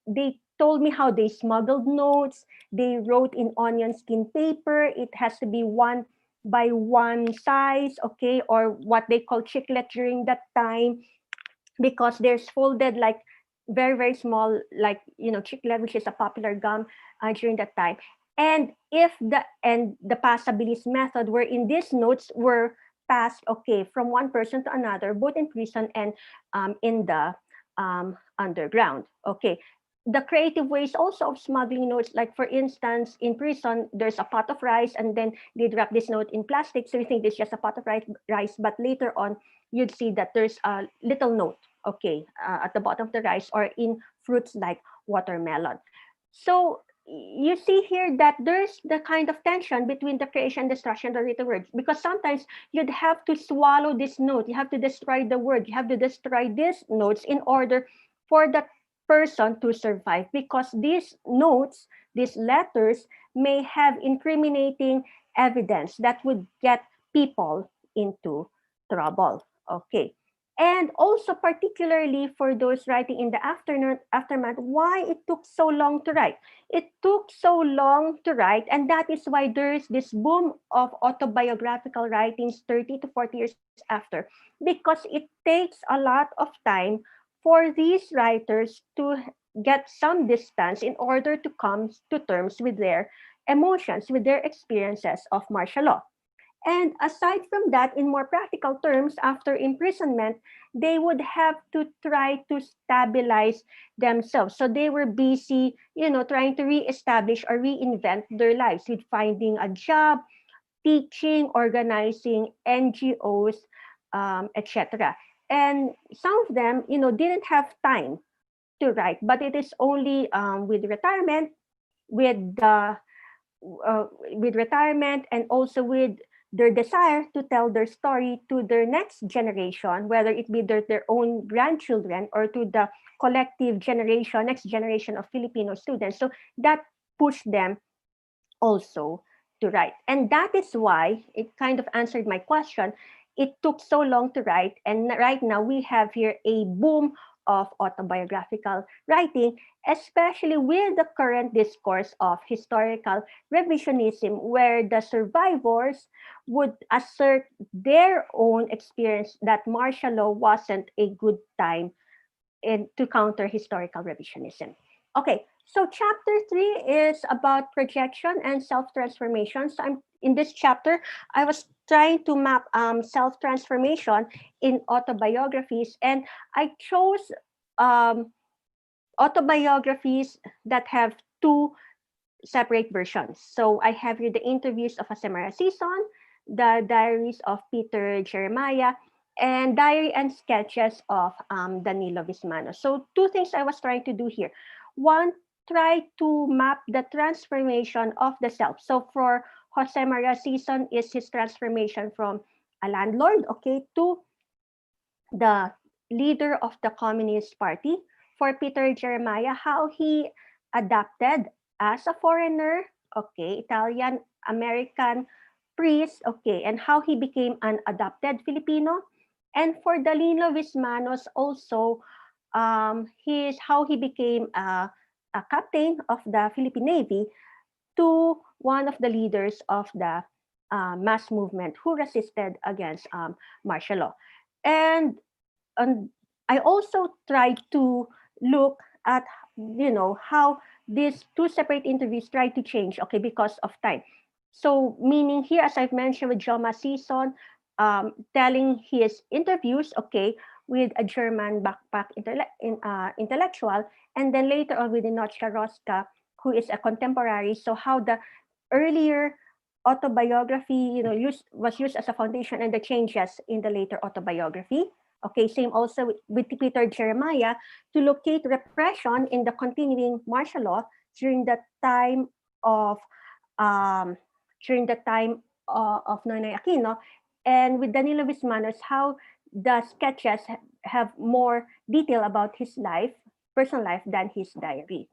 they told me how they smuggled notes. They wrote in onion skin paper. It has to be 1 by 1 size, okay, or what they call chiclet during that time, because there's folded like very very small, like chiclet, which is a popular gum during that time. And if the passabilis method, where in these notes were passed, okay, from one person to another, both in prison and in the underground, okay. The creative ways also of smuggling notes, like for instance, in prison, there's a pot of rice, and then they'd wrap this note in plastic, so you think it's just a pot of rice, but later on, you'd see that there's a little note, okay, at the bottom of the rice, or in fruits like watermelon. So you see here that there's the kind of tension between the creation and destruction of the written word, because sometimes you'd have to swallow this note, you have to destroy the word, you have to destroy these notes in order for the person to survive, because these notes, these letters, may have incriminating evidence that would get people into trouble. Okay. And also particularly for those writing in the aftermath, why it took so long to write. It took so long to write, and that is why there's this boom of autobiographical writings 30 to 40 years after, because it takes a lot of time for these writers to get some distance in order to come to terms with their emotions, with their experiences of martial law. And aside from that, in more practical terms, after imprisonment, they would have to try to stabilize themselves. So they were busy, trying to reestablish or reinvent their lives with finding a job, teaching, organizing NGOs, etc. And some of them, didn't have time to write, but it is only with retirement, with the with retirement, and also with their desire to tell their story to their next generation, whether it be their own grandchildren or to the collective generation, next generation of Filipino students. So that pushed them also to write. And that is why it kind of answered my question. It took so long to write. And right now we have here a boom of autobiographical writing, especially with the current discourse of historical revisionism, where the survivors would assert their own experience that martial law wasn't a good time to counter historical revisionism. Okay, so chapter 3 is about projection and self-transformation. So in this chapter, I was trying to map self-transformation in autobiographies, and I chose autobiographies that have 2 separate versions. So I have here the interviews of Asemara Season, the diaries of Peter Jeremiah, and diary and sketches of Danilo Vismano. So 2 things I was trying to do here. One, try to map the transformation of the self. So for Jose Maria Season is his transformation from a landlord, okay, to the leader of the Communist Party. For Peter Jeremiah, how he adapted as a foreigner, okay, Italian American priest, okay, and how he became an adopted Filipino. And for Danilo Vismanos also, how he became a captain of the Philippine Navy, to one of the leaders of the mass movement who resisted against martial law. And I also tried to look at, how these 2 separate interviews try to change, okay, because of time. So meaning here, as I've mentioned with Joma Season, telling his interviews, okay, with a German backpack intellectual, and then later on with Inochka Rosca, who is a contemporary. So how the earlier autobiography, was used as a foundation, and the changes in the later autobiography. Okay, same also with Peter Jeremiah, to locate repression in the continuing martial law during the time of of Noynoy Aquino, and with Danilo Vismanos, how the sketches have more detail about his life, personal life, than his diary.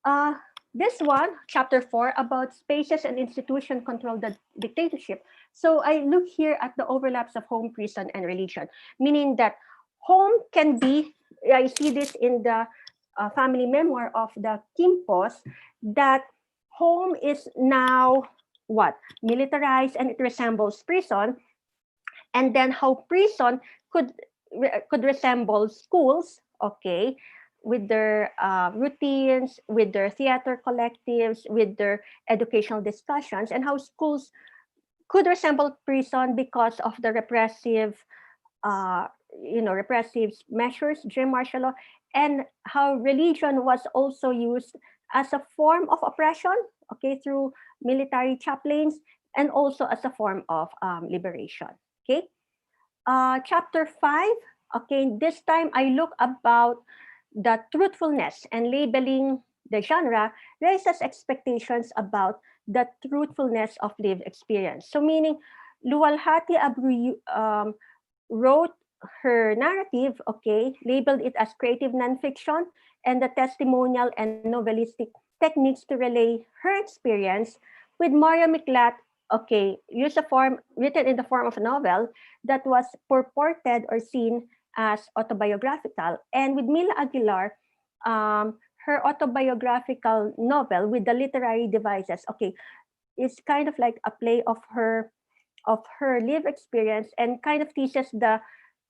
Uh, this one, chapter 4, about spaces and institution control the dictatorship. So I look here at the overlaps of home, prison, and religion, meaning that home can be, I see this in the family memoir of the Kimpos, that home is now what? Militarized, and it resembles prison. And then how prison could resemble schools, okay, with their routines, with their theater collectives, with their educational discussions, and how schools could resemble prison because of the repressive, uh, repressive measures during martial law, and how religion was also used as a form of oppression, okay, through military chaplains, and also as a form of liberation, okay. Chapter 5, okay, this time I look about the truthfulness, and labeling the genre raises expectations about the truthfulness of lived experience. So meaning, Luwalhati Abreu wrote her narrative, okay, labeled it as creative nonfiction, and the testimonial and novelistic techniques to relay her experience. With Maria Miklat, okay, use a form written in the form of a novel that was purported or seen as autobiographical. And with Mila Aguilar, her autobiographical novel with the literary devices, okay, is kind of like a play of her lived experience, and kind of teaches the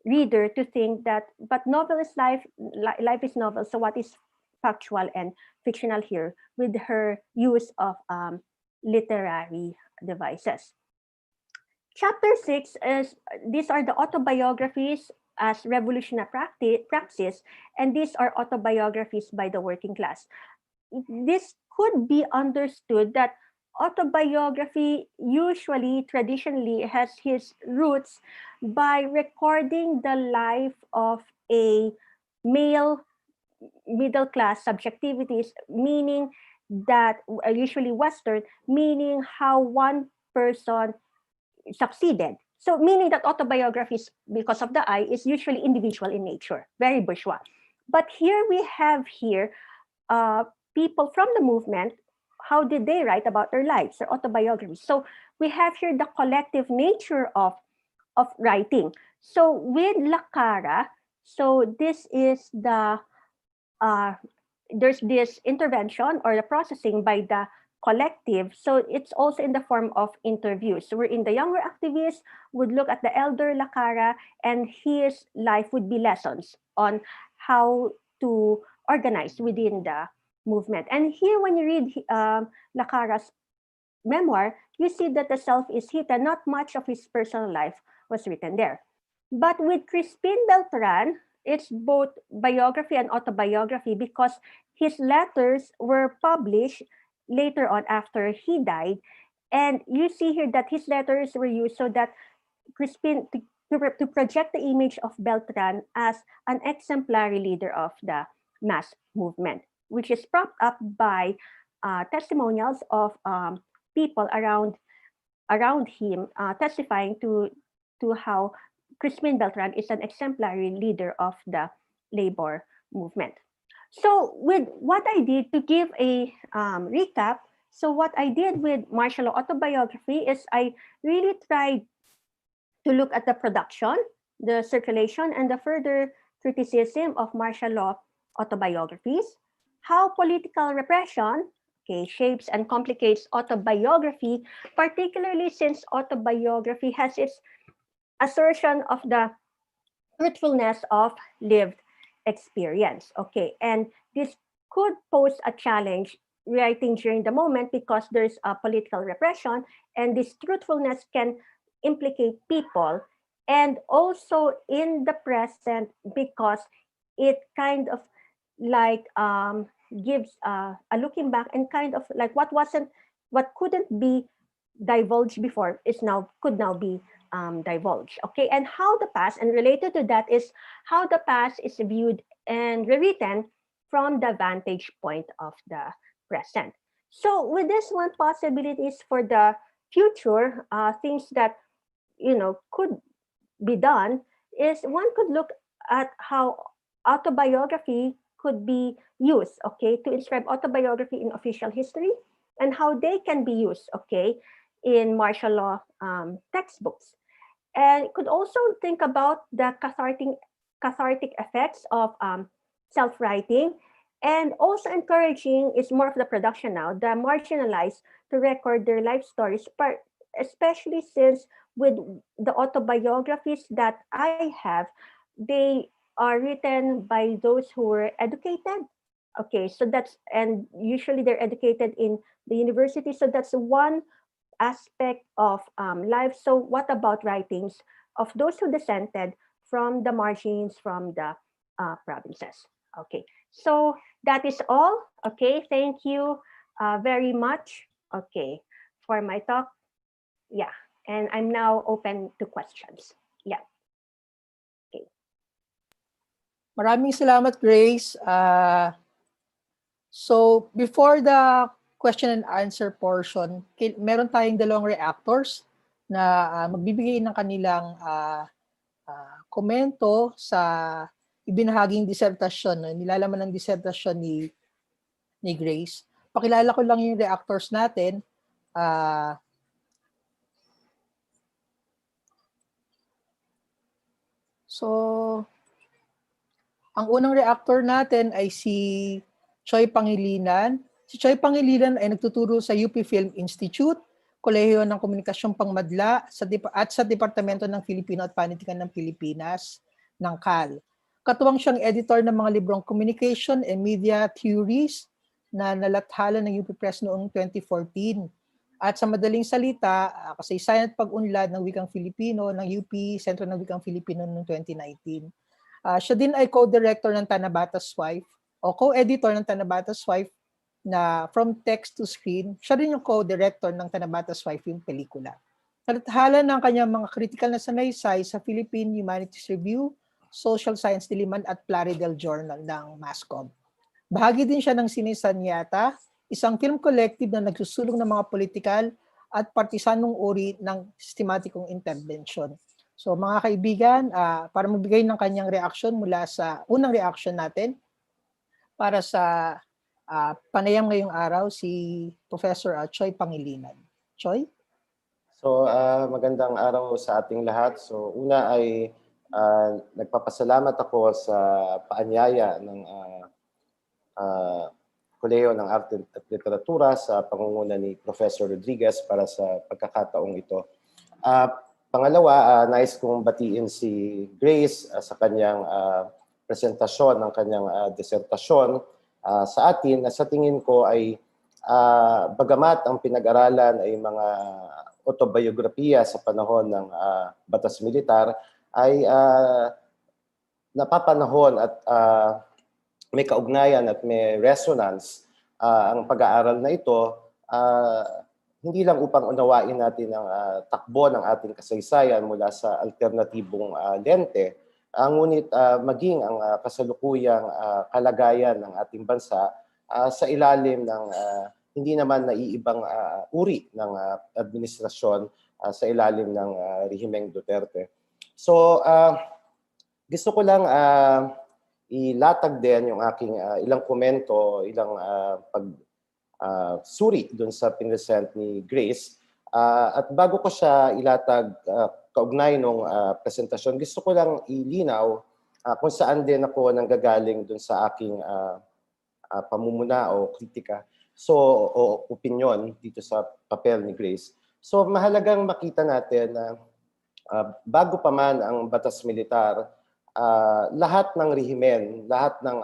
reader to think that, but novel is life, life is novel. So what is factual and fictional here, with her use of literary devices. Chapter 6 is, these are the autobiographies as revolutionary praxis, and these are autobiographies by the working class. This could be understood that autobiography usually, traditionally, has its roots by recording the life of a male middle class subjectivities, meaning that usually Western, meaning how one person succeeded. So meaning that autobiographies, because of the I, is usually individual in nature, very bourgeois. But here we have here people from the movement. How did they write about their lives, their autobiographies? So we have here the collective nature of writing. So with La Cara, so this is the there's this intervention or the processing by the collective. So it's also in the form of interviews. So we're in the younger activists would look at the elder La Cara, and his life would be lessons on how to organize within the movement. And here, when you read La Cara's memoir, you see that the self is hidden. Not much of his personal life was written there. But with Crispin Beltran, it's both biography and autobiography, because his letters were published later on after he died. And you see here that his letters were used so that Crispin, to project the image of Beltran as an exemplary leader of the mass movement, which is propped up by testimonials of people around him, testifying to how Crispin Beltran is an exemplary leader of the labor movement. So with what I did, to give a recap, so what I did with martial law autobiography is I really tried to look at the production, the circulation, and the further criticism of martial law autobiographies, how political repression, okay, shapes and complicates autobiography, particularly since autobiography has its assertion of the truthfulness of lived experience. Okay, and this could pose a challenge writing during the moment, because there's a political repression, and this truthfulness can implicate people, and also in the present, because it kind of like gives a looking back, and kind of like what couldn't be divulged before could now be divulged. Okay, and how the past, and related to that, is how the past is viewed and rewritten from the vantage point of the present. So with this one, possibilities for the future, things that could be done is one could look at how autobiography could be used, okay, to inscribe autobiography in official history, and how they can be used, okay, in martial law textbooks. And could also think about the cathartic effects of self-writing, and also encouraging is more of the production now, the marginalized to record their life stories, but especially since with the autobiographies that I have, they are written by those who were educated. Okay, so and usually they're educated in the university. So that's one aspect of life. So what about writings of those who dissented from the margins, from the provinces? Okay, so that is all. Okay, thank you very much. Okay, for my talk. Yeah, and I'm now open to questions. Yeah. Okay. Maraming salamat, Grace. So before the question and answer portion, meron tayong dalawang reactors na magbibigay ng kanilang komento sa ibinahaging disertasyon, nilalaman ng disertasyon ni Grace. Pakilala ko lang yung reactors natin. So, ang unang reactor natin ay si Choi Pangilinan. Si Choi Pangilinan ay nagtuturo sa UP Film Institute, Kolehiyo ng Komunikasyong Pangmadla at sa Departamento ng Filipino at Panitikan ng Pilipinas ng CAL. Katuwang siyang editor ng mga librong Communication and Media Theories na nalathala ng UP Press noong 2014. At sa madaling salita, kasaysayan at pag-unlad ng wikang Filipino ng UP Sentro ng Wikang Filipino noong 2019. Siya din ay co-director ng Tanabata's Wife o co-editor ng Tanabata's Wife na From Text to Screen. Siya rin yung co-director ng Tanabata's Wife, yung pelikula. Nalathala ng kanyang mga critical na sanaysay sa Philippine Humanities Review, Social Science Diliman at Plaridel Journal ng MASCOM. Bahagi din siya ng Sinisanyata, isang film collective na nagsusulong ng mga politikal at partisanong uri ng sistematikong intervention. So mga kaibigan, para magbigay ng kanyang reaksyon mula sa unang reaksyon natin para sa panayam ngayong araw, si Professor Choi Pangilinan. Choi? So magandang araw sa ating lahat. So una ay nagpapasalamat ako sa paanyaya ng Kolehiyo ng Arte at Literatura sa pangunguna ni Professor Rodriguez para sa pagkakataong ito. Pangalawa, nais kong batiin si Grace sa kanyang presentasyon ng kanyang disertasyon sa atin na sa tingin ko ay bagamat ang pinag-aralan ay mga autobiografiya sa panahon ng batas militar ay napapanahon at may kaugnayan at may resonance ang pag-aaral na ito, hindi lang upang unawain natin ang takbo ng ating kasaysayan mula sa alternatibong lente, ngunit maging ang kasalukuyang kalagayan ng ating bansa sa ilalim ng hindi naman naiibang uri ng administrasyon sa ilalim ng rehimeng Duterte. So, gusto ko lang ilatag din yung aking ilang komento, ilang suri doon sa pinresent ni Grace. At bago ko siya ilatag kaugnay ng presentasyon, gusto ko lang ilinaw kung saan din ako nanggagaling doon sa aking pamumuna o kritika. So, o opinion dito sa papel ni Grace. So, mahalagang makita natin na bago pa man ang batas militar, lahat ng rehimen, lahat ng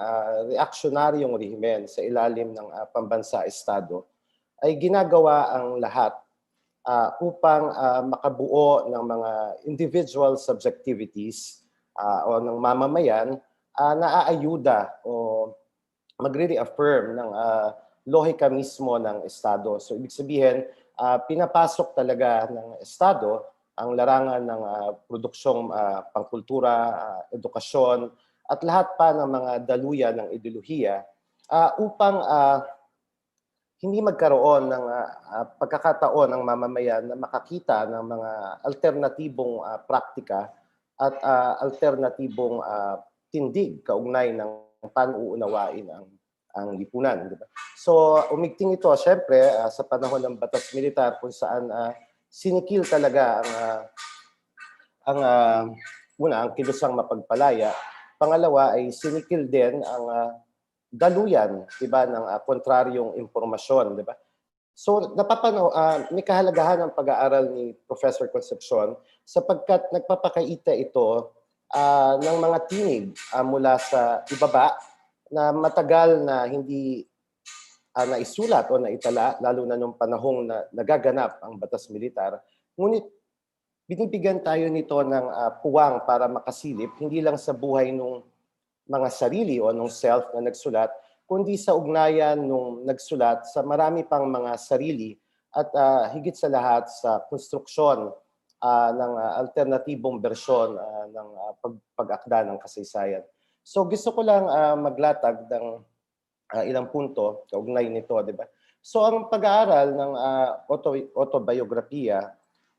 reaksionaryong rehimen sa ilalim ng pambansa-estado ay ginagawa ang lahat upang makabuo ng mga individual subjectivities o ng mamamayan na aayuda o magre-reaffirm ng lohika mismo ng estado. So ibig sabihin, pinapasok talaga ng estado ang larangan ng produksyong pangkultura, edukasyon, at lahat pa ng mga daluyan ng ideolohiya upang hindi magkaroon ng pagkakataon ng mamamayan na makakita ng mga alternatibong praktika at alternatibong tindig kaugnay ng paano uunawain ang lipunan. Diba? So umigting ito syempre sa panahon ng batas militar kung saan sinikil talaga ang kilusang mapagpalaya. Pangalawa ay sinikil din ang daluyan, diba, ng kontraryong impormasyon, diba? So may kahalagahan ng pag-aaral ni Professor Concepcion sapagkat nagpapakaita ito ng mga tinig mula sa ibaba na matagal na hindi naisulat o naitala, lalo na nung panahong na nagaganap ang batas militar. Ngunit binibigyan tayo nito ng puwang para makasilip, hindi lang sa buhay nung mga sarili o nung self na nagsulat, kundi sa ugnayan nung nagsulat sa marami pang mga sarili at higit sa lahat sa konstruksyon ng alternatibong bersyon ng pag-akda ng kasaysayan. So gusto ko lang maglatag ng ilang punto kaugnay nito, di ba? So ang pag-aaral ng autobiografiya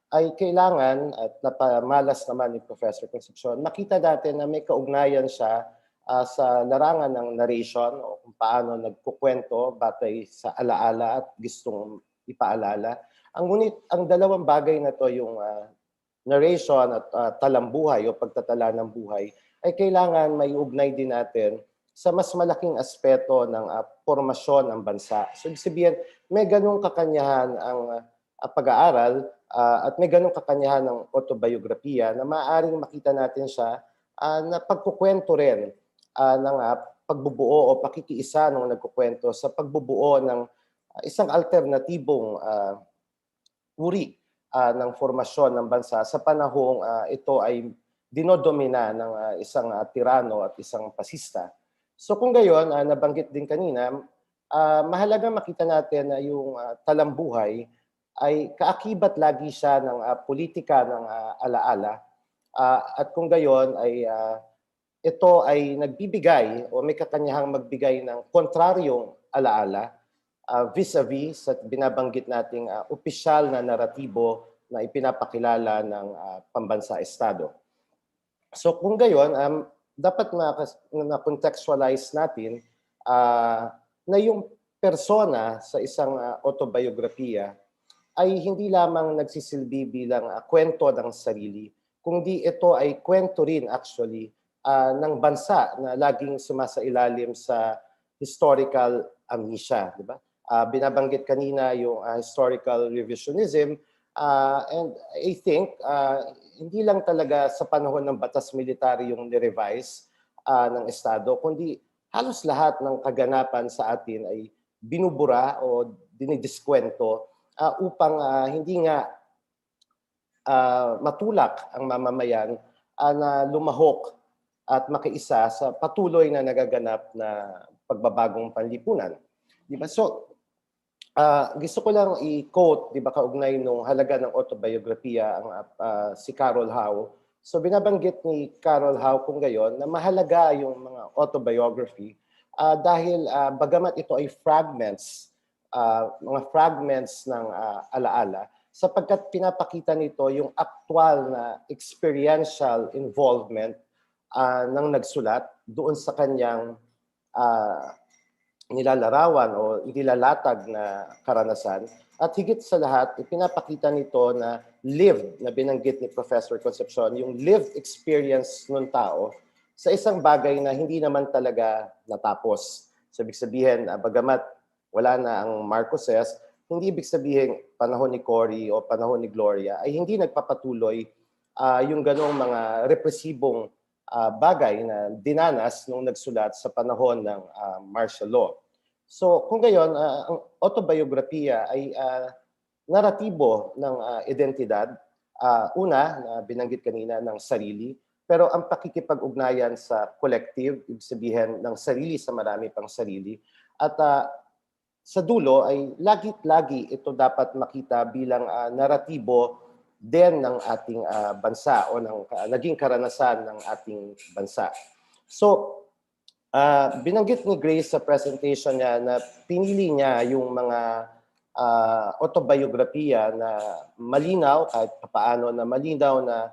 ay kailangan, at napamalas naman ni Professor Concepcion, makita natin na may kaugnayan siya sa larangan ng narration o kung paano nagkukwento batay sa alaala at gustong ipaalala. Ngunit ang dalawang bagay na to, yung narration at talambuhay o pagtatala ng buhay, ay kailangan may ugnay din natin sa mas malaking aspeto ng formasyon ng bansa. So ibig sabihin, may ganung kakanyahan ang pag-aaral at may ganung kakanyahan ng autobiografiya na maaaring makita natin siya na pagkukwento rin ng pagbubuo o pakikiisa ng nagkukwento sa pagbubuo ng isang alternatibong uri ng formasyon ng bansa sa panahong ito ay dinodomina ng isang tirano at isang pasista. So kung gayon, nabanggit din kanina, mahalaga makita natin na yung talambuhay ay kaakibat lagi siya ng politika ng alaala. At kung gayon ay ito ay nagbibigay o may kakanyahang magbigay ng kontraryong alaala vis-a-vis sa binabanggit nating opisyal na naratibo na ipinapakilala ng pambansa-estado. So kung gayon, dapat na-contextualize natin na yung persona sa isang autobiografiya ay hindi lamang nagsisilbi bilang kwento ng sarili, kundi ito ay kwento rin actually ng bansa na laging sumasailalim sa historical amnesia, di ba? Binabanggit kanina yung historical revisionism and I think hindi lang talaga sa panahon ng batas militar yung ni-revise ng Estado, kundi halos lahat ng kaganapan sa atin ay binubura o dinidiskwento upang hindi nga matulak ang mamamayan na lumahok at makiisa sa patuloy na nagaganap na pagbabagong panlipunan. Di ba? So, gusto ko lang i-quote, di ba, kaugnay nung halaga ng autobiografiya ang si Carol Howe. So, binabanggit ni Carol Howe kung gayon na mahalaga yung mga autobiography dahil bagamat ito ay fragments, mga fragments ng alaala, sapagkat pinapakita nito yung actual na experiential involvement ng nagsulat doon sa kanyang nilalarawan o inilalatag na karanasan. At higit sa lahat, ipinapakita nito na lived, na binanggit ni Professor Concepcion, yung lived experience ng tao sa isang bagay na hindi naman talaga natapos. So, ibig sabihin, bagamat wala na ang Marcoses, hindi ibig sabihin panahon ni Cory o panahon ni Gloria ay hindi nagpapatuloy yung ganong mga represibong bagay na dinanas nung nagsulat sa panahon ng martial law. So kung gayon, ang autobiografiya ay naratibo ng identidad, una, na binanggit kanina, ng sarili, pero ang pakikipag-ugnayan sa collective, ibig sabihin ng sarili sa marami pang sarili, at sa dulo ay lagi-lagi ito dapat makita bilang naratibo din ng ating bansa o ng naging karanasan ng ating bansa. So, Binanggit ni Grace sa presentation niya na pinili niya yung mga autobiografiya na malinaw, kahit paano na malinaw na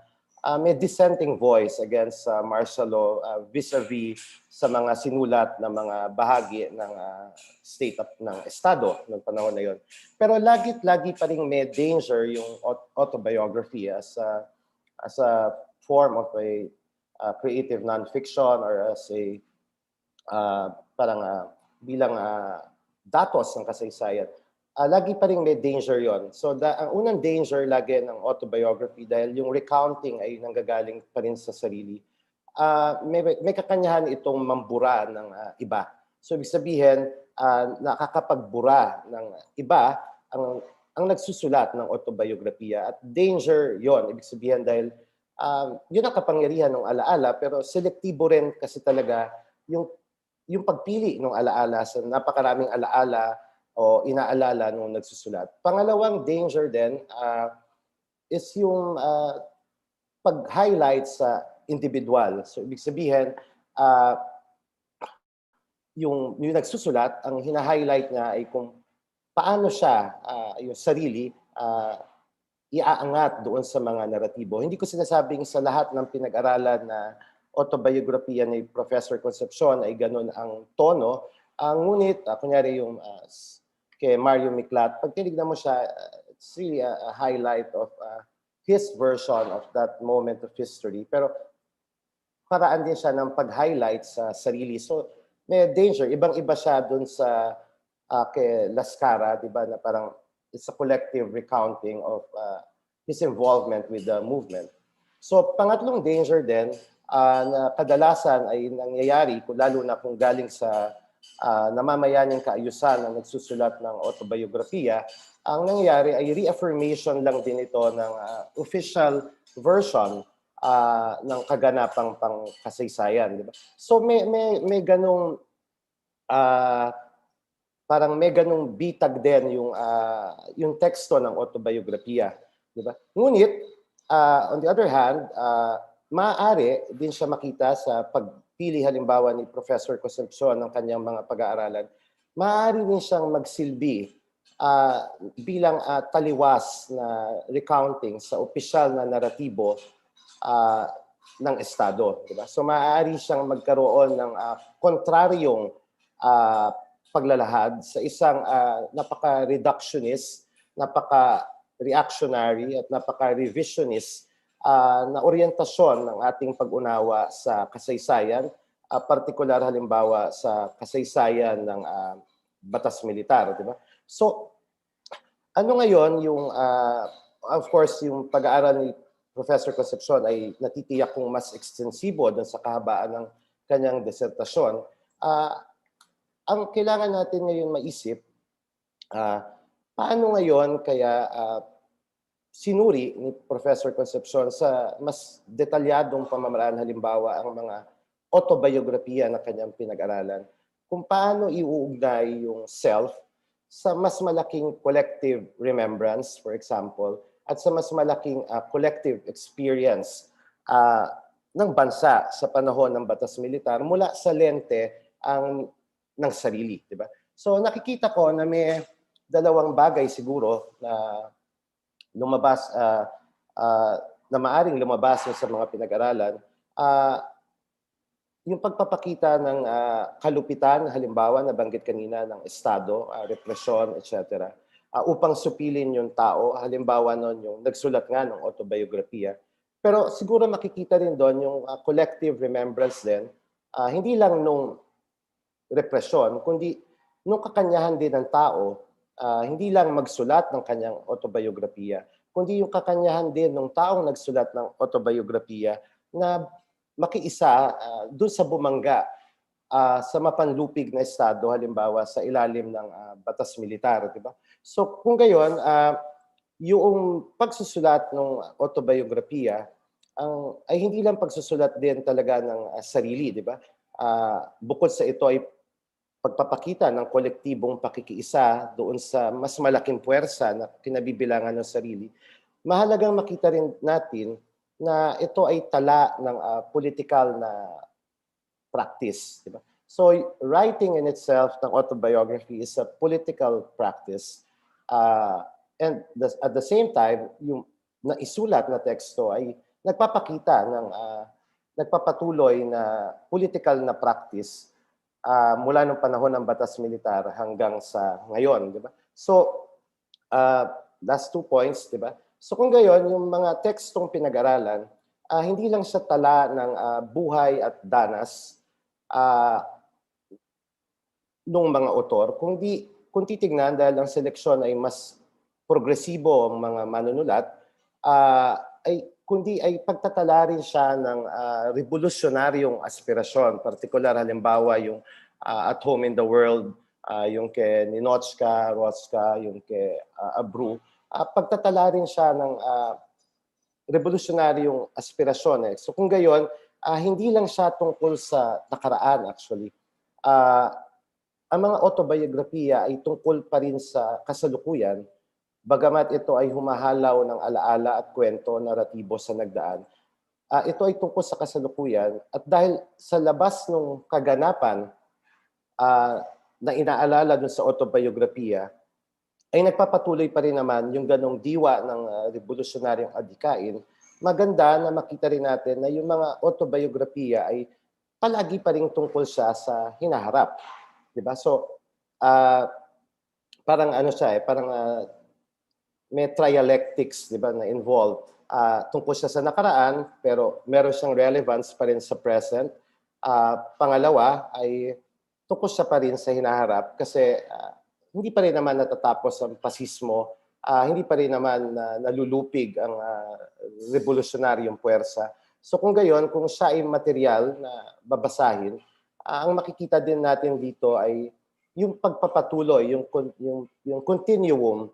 may dissenting voice against martial law vis-a-vis sa mga sinulat na mga bahagi ng state of ng estado ng panahon na yon. Pero lagi pa rin may danger yung autobiography as a form of a creative nonfiction or as a bilang datos ng kasaysayan. Lagi pa rin may danger yon. So ang unang danger lagi ng autobiography dahil yung recounting ay nanggagaling pa rin sa sarili. May kakanyahan itong mambura ng iba. So ibig sabihin, nakakapagbura ng iba ang nagsusulat ng autobiografiya at danger yon. Ibig sabihin dahil yun ang kapangyarihan ng alaala pero selektibo rin kasi talaga yung pagpili ng alaala sa napakaraming alaala o inaalala nung nagsusulat. Pangalawang danger din is yung pag-highlight sa individual. So ibig sabihin, yung nagsusulat, ang hina-highlight niya ay kung paano siya, yung sarili, iaangat doon sa mga naratibo. Hindi ko sinasabing sa lahat ng pinag-aralan na autobiografiya ni Professor Concepcion ay ganun ang tono. Ngunit, kunyari yung kay Mario Miklat, pag tinignan mo siya, it's really a highlight of his version of that moment of history. Pero paraan din siya ng pag-highlight sa sarili. So, may danger. Ibang-iba siya dun sa kay Lascara, di ba, na parang it's a collective recounting of his involvement with the movement. So, pangatlong danger din, na kadalasan ay nangyayari, lalo na kung galing sa namamayanang kaayusan na nagsusulat ng autobiografiya, ang nangyayari ay reaffirmation lang din ito ng official version ng kaganapang pangkasaysayan, di ba? So may ganung parang may ganung bitag din yung teksto ng autobiografiya, di ba? Ngunit on the other hand, maaari din siya makita sa pagpili halimbawa ni Professor Concepcion ng kanyang mga pag-aaralan, maaari din siyang magsilbi bilang taliwas na recounting sa opisyal na naratibo ng Estado. Diba? So maaari siyang magkaroon ng kontraryong paglalahad sa isang napaka-reductionist, napaka-reactionary at napaka-revisionist na orientasyon ng ating pag-unawa sa kasaysayan, partikular halimbawa sa kasaysayan ng batas militar, di ba? So, ano ngayon yung, of course, yung pag-aaral ni Professor Concepcion ay natitiyak kung mas ekstensibo doon sa kahabaan ng kanyang disertasyon. Ang kailangan natin ngayon maisip, paano ngayon kaya sinuri ni Professor Concepcion sa mas detalyadong pamamaraan halimbawa ang mga autobiografiya na kanyang pinag-aralan, kung paano iuugnay yung self sa mas malaking collective remembrance, for example, at sa mas malaking collective experience ng bansa sa panahon ng batas militar mula sa lente ng sarili, di ba? So nakikita ko na may dalawang bagay siguro na lumabas na maaring lumabas sa mga pinag-aralan, yung pagpapakita ng kalupitan, halimbawa, nabanggit kanina ng Estado, represyon, etc., upang supilin yung tao, halimbawa nun yung nagsulat nga ng autobiografiya. Pero siguro makikita rin doon yung collective remembrance din, hindi lang nung represyon, kundi nung kakanyahan din ng tao, hindi lang magsulat ng kanyang autobiografiya, kundi yung kakanyahan din ng taong nagsulat ng autobiografiya na makiisa doon sa bumangga sa mapanlupig na estado, halimbawa sa ilalim ng batas militar, di ba? So kung gayon, yung pagsusulat ng autobiografiya ay hindi lang pagsusulat din talaga ng sarili, di ba? Bukod sa ito ay pagpapakita ng kolektibong pakikiisa doon sa mas malaking puwersa na kinabibilangan ng sarili. Mahalagang makita rin natin na ito ay tala ng political na practice, di ba? So writing in itself ng autobiography is a political practice. And at the same time, yung naisulat na teksto ay nagpapakita ng nagpapatuloy na political na practice mula nung panahon ng batas militar hanggang sa ngayon, di ba? So last 2 points, di ba? So kung gayon, yung mga tekstong pinag-aralan, hindi lang siya tala ng buhay at danas ng mga autor, kung titignan dahil ang seleksyon ay mas progresibo ang mga manunulat, kundi ay pagtatala rin siya ng revolusyonaryong aspirasyon, partikular halimbawa yung At Home in the World, yung kay Ninochka, Roska, yung kay Abreu, pagtatala rin siya ng revolusyonaryong aspirasyon. So kung gayon, hindi lang siya tungkol sa nakaraan actually. Ang mga autobiografiya ay tungkol pa rin sa kasalukuyan, bagamat ito ay humahalaw ng alaala at kwento, naratibo sa nagdaan. Ito ay tungkol sa kasalukuyan at dahil sa labas ng kaganapan na inaalala dun sa autobiografiya, ay nagpapatuloy pa rin naman yung ganong diwa ng revolusyonaryong adhikain. Maganda na makita rin natin na yung mga autobiografiya ay palagi pa rin tungkol siya sa hinaharap. Diba? So, parang ano siya parang may trialectics, di ba, na involved. Tungkol siya sa nakaraan, pero meron siyang relevance pa rin sa present. Pangalawa ay tungkol siya pa rin sa hinaharap kasi hindi pa rin naman natatapos ang pasismo, hindi pa rin naman nalulupig ang revolusyonaryong puwersa. So kung gayon, kung siya ay material na babasahin, ang makikita din natin dito ay yung pagpapatuloy, yung continuum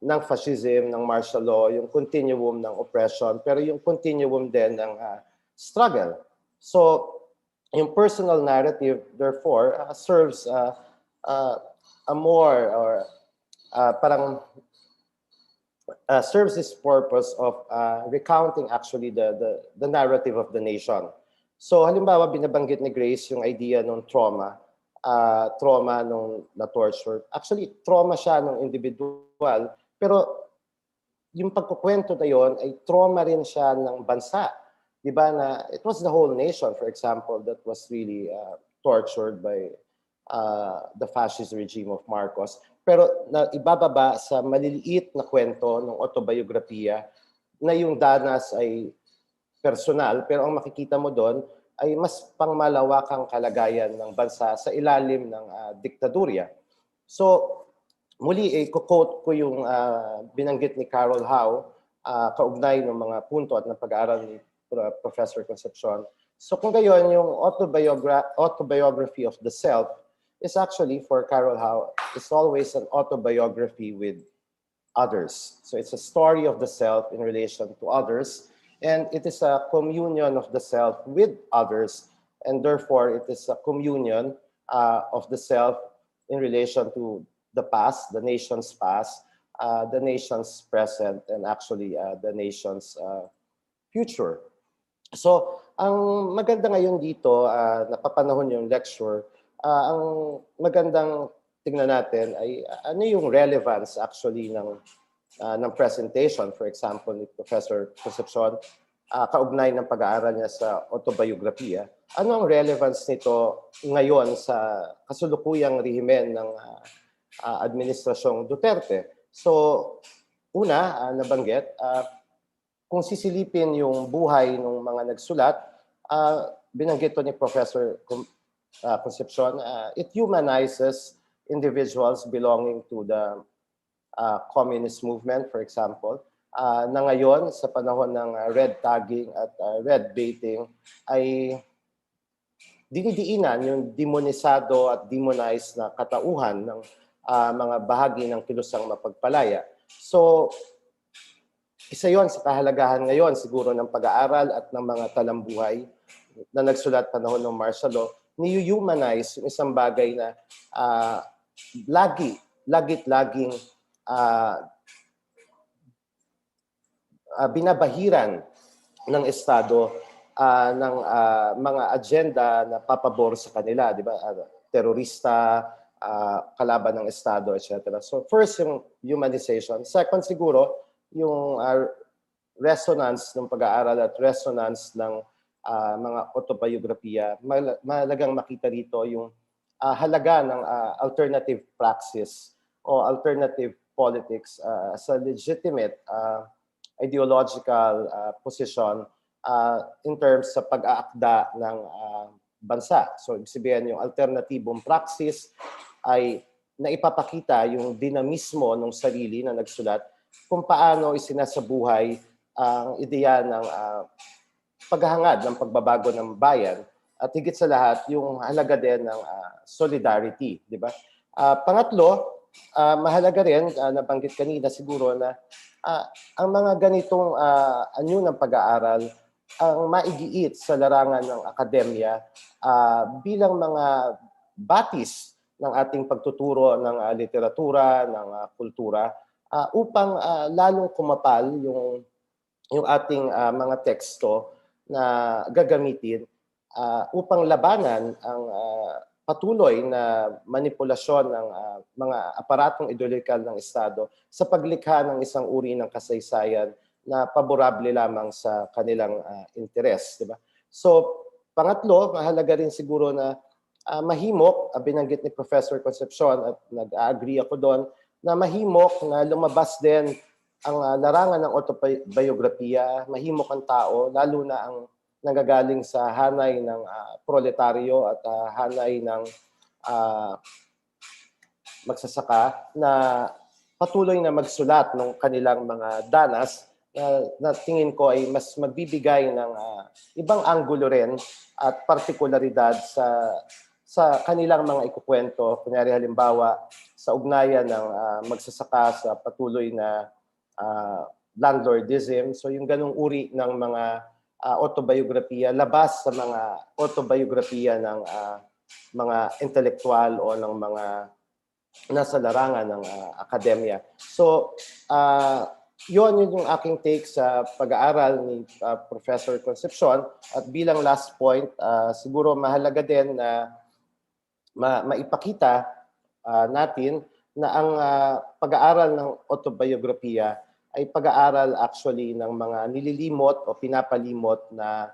ng fascism, ng martial law, yung continuum ng oppression, pero yung continuum din ng struggle. So, yung personal narrative, therefore, serves a more, or serves this purpose of recounting actually the narrative of the nation. So, halimbawa, binabanggit ni Grace yung idea ng trauma nung na-torture. Actually, trauma siya ng individual, pero yung pagkukwento na yon ay trauma rin siya ng bansa. Diba na it was the whole nation, for example, that was really tortured by the fascist regime of Marcos. Pero na ibababa sa maliliit na kwento ng autobiografiya na yung danas ay personal, pero ang makikita mo doon ay mas pangmalawakang kalagayan ng bansa sa ilalim ng diktadurya. So, muli, quote ko yung binanggit ni Carol Howe, kaugnay ng mga punto at ng pag-aaral ni Professor Concepcion. So kung gayon, yung autobiography of the self is actually, for Carol Howe, is always an autobiography with others. So it's a story of the self in relation to others, and it is a communion of the self with others, and therefore it is a communion of the self in relation to the past, the nation's past, the nation's present, and actually the nation's future. So, ang maganda ngayon dito, napapanahon yung lecture, ang magandang tingnan natin ay ano yung relevance actually ng presentation, for example, ni Professor Concepcion, kaugnay ng pag-aaral niya sa autobiografiya. Ano ang relevance nito ngayon sa kasulukuyang rehimen ng administrasyong Duterte? So, una, nabanggit, kung sisilipin yung buhay ng mga nagsulat, binanggit to ni Professor Concepcion, it humanizes individuals belonging to the communist movement, for example, na ngayon sa panahon ng red tagging at red baiting ay dinidiinan yung demonisado at demonized na katauhan ng mga bahagi ng kilusang mapagpalaya. So, isa yon sa kahalagahan ngayon siguro ng pag-aaral at ng mga talambuhay na nagsulat panahon ng martial law, ni-humanize yung isang bagay na laging binabahiran ng Estado ng mga agenda na papabor sa kanila, di ba? Terorista, kalaban ng Estado, etc. So first, yung humanization. Second, siguro, yung resonance ng pag-aaral at resonance ng mga autobiografiya. Mahalagang makita rito yung halaga ng alternative praxis o alternative politics as a legitimate ideological position in terms sa pag-aakda ng bansa. So, ibig sabihin, yung alternatibong praxis ay naipapakita yung dinamismo ng sarili na nagsulat kung paano isinasabuhay ang ideya ng paghahangad ng pagbabago ng bayan at higit sa lahat yung halaga din ng solidarity, di ba? Pangatlo, mahalaga rin, nabanggit kanina siguro na ang mga ganitong anyo ng pag-aaral ang maigiit sa larangan ng akademya bilang mga batis ng ating pagtuturo ng literatura, ng kultura upang lalong kumapal yung ating mga teksto na gagamitin upang labanan ang patuloy na manipulasyon ng mga aparatong ideolohikal ng Estado sa paglikha ng isang uri ng kasaysayan na paborable lamang sa kanilang interes, di ba? So, pangatlo, mahalaga rin siguro na mahimok, binanggit ni Professor Concepcion at nag-agree ako doon, na mahimok na lumabas din ang larangan ng autobiografiya, mahimok ang tao, lalo na ang nanggagaling sa hanay ng proletaryo at hanay ng magsasaka na patuloy na magsulat ng kanilang mga danas na tingin ko ay mas magbibigay ng ibang anggulo rin at partikularidad sa kanilang mga ikukwento. Kunyari halimbawa, sa ugnayan ng magsasaka sa patuloy na landlordism. So yung ganung uri ng mga autobiografiya, labas sa mga autobiografiya ng mga intelektual o ng mga nasa larangan ng akademya. So, yun yung aking take sa pag-aaral ni Professor Concepcion. At bilang last point, siguro mahalaga din na maipakita natin na ang pag-aaral ng autobiografiya ay pag-aaral actually ng mga nililimot o pinapalimot na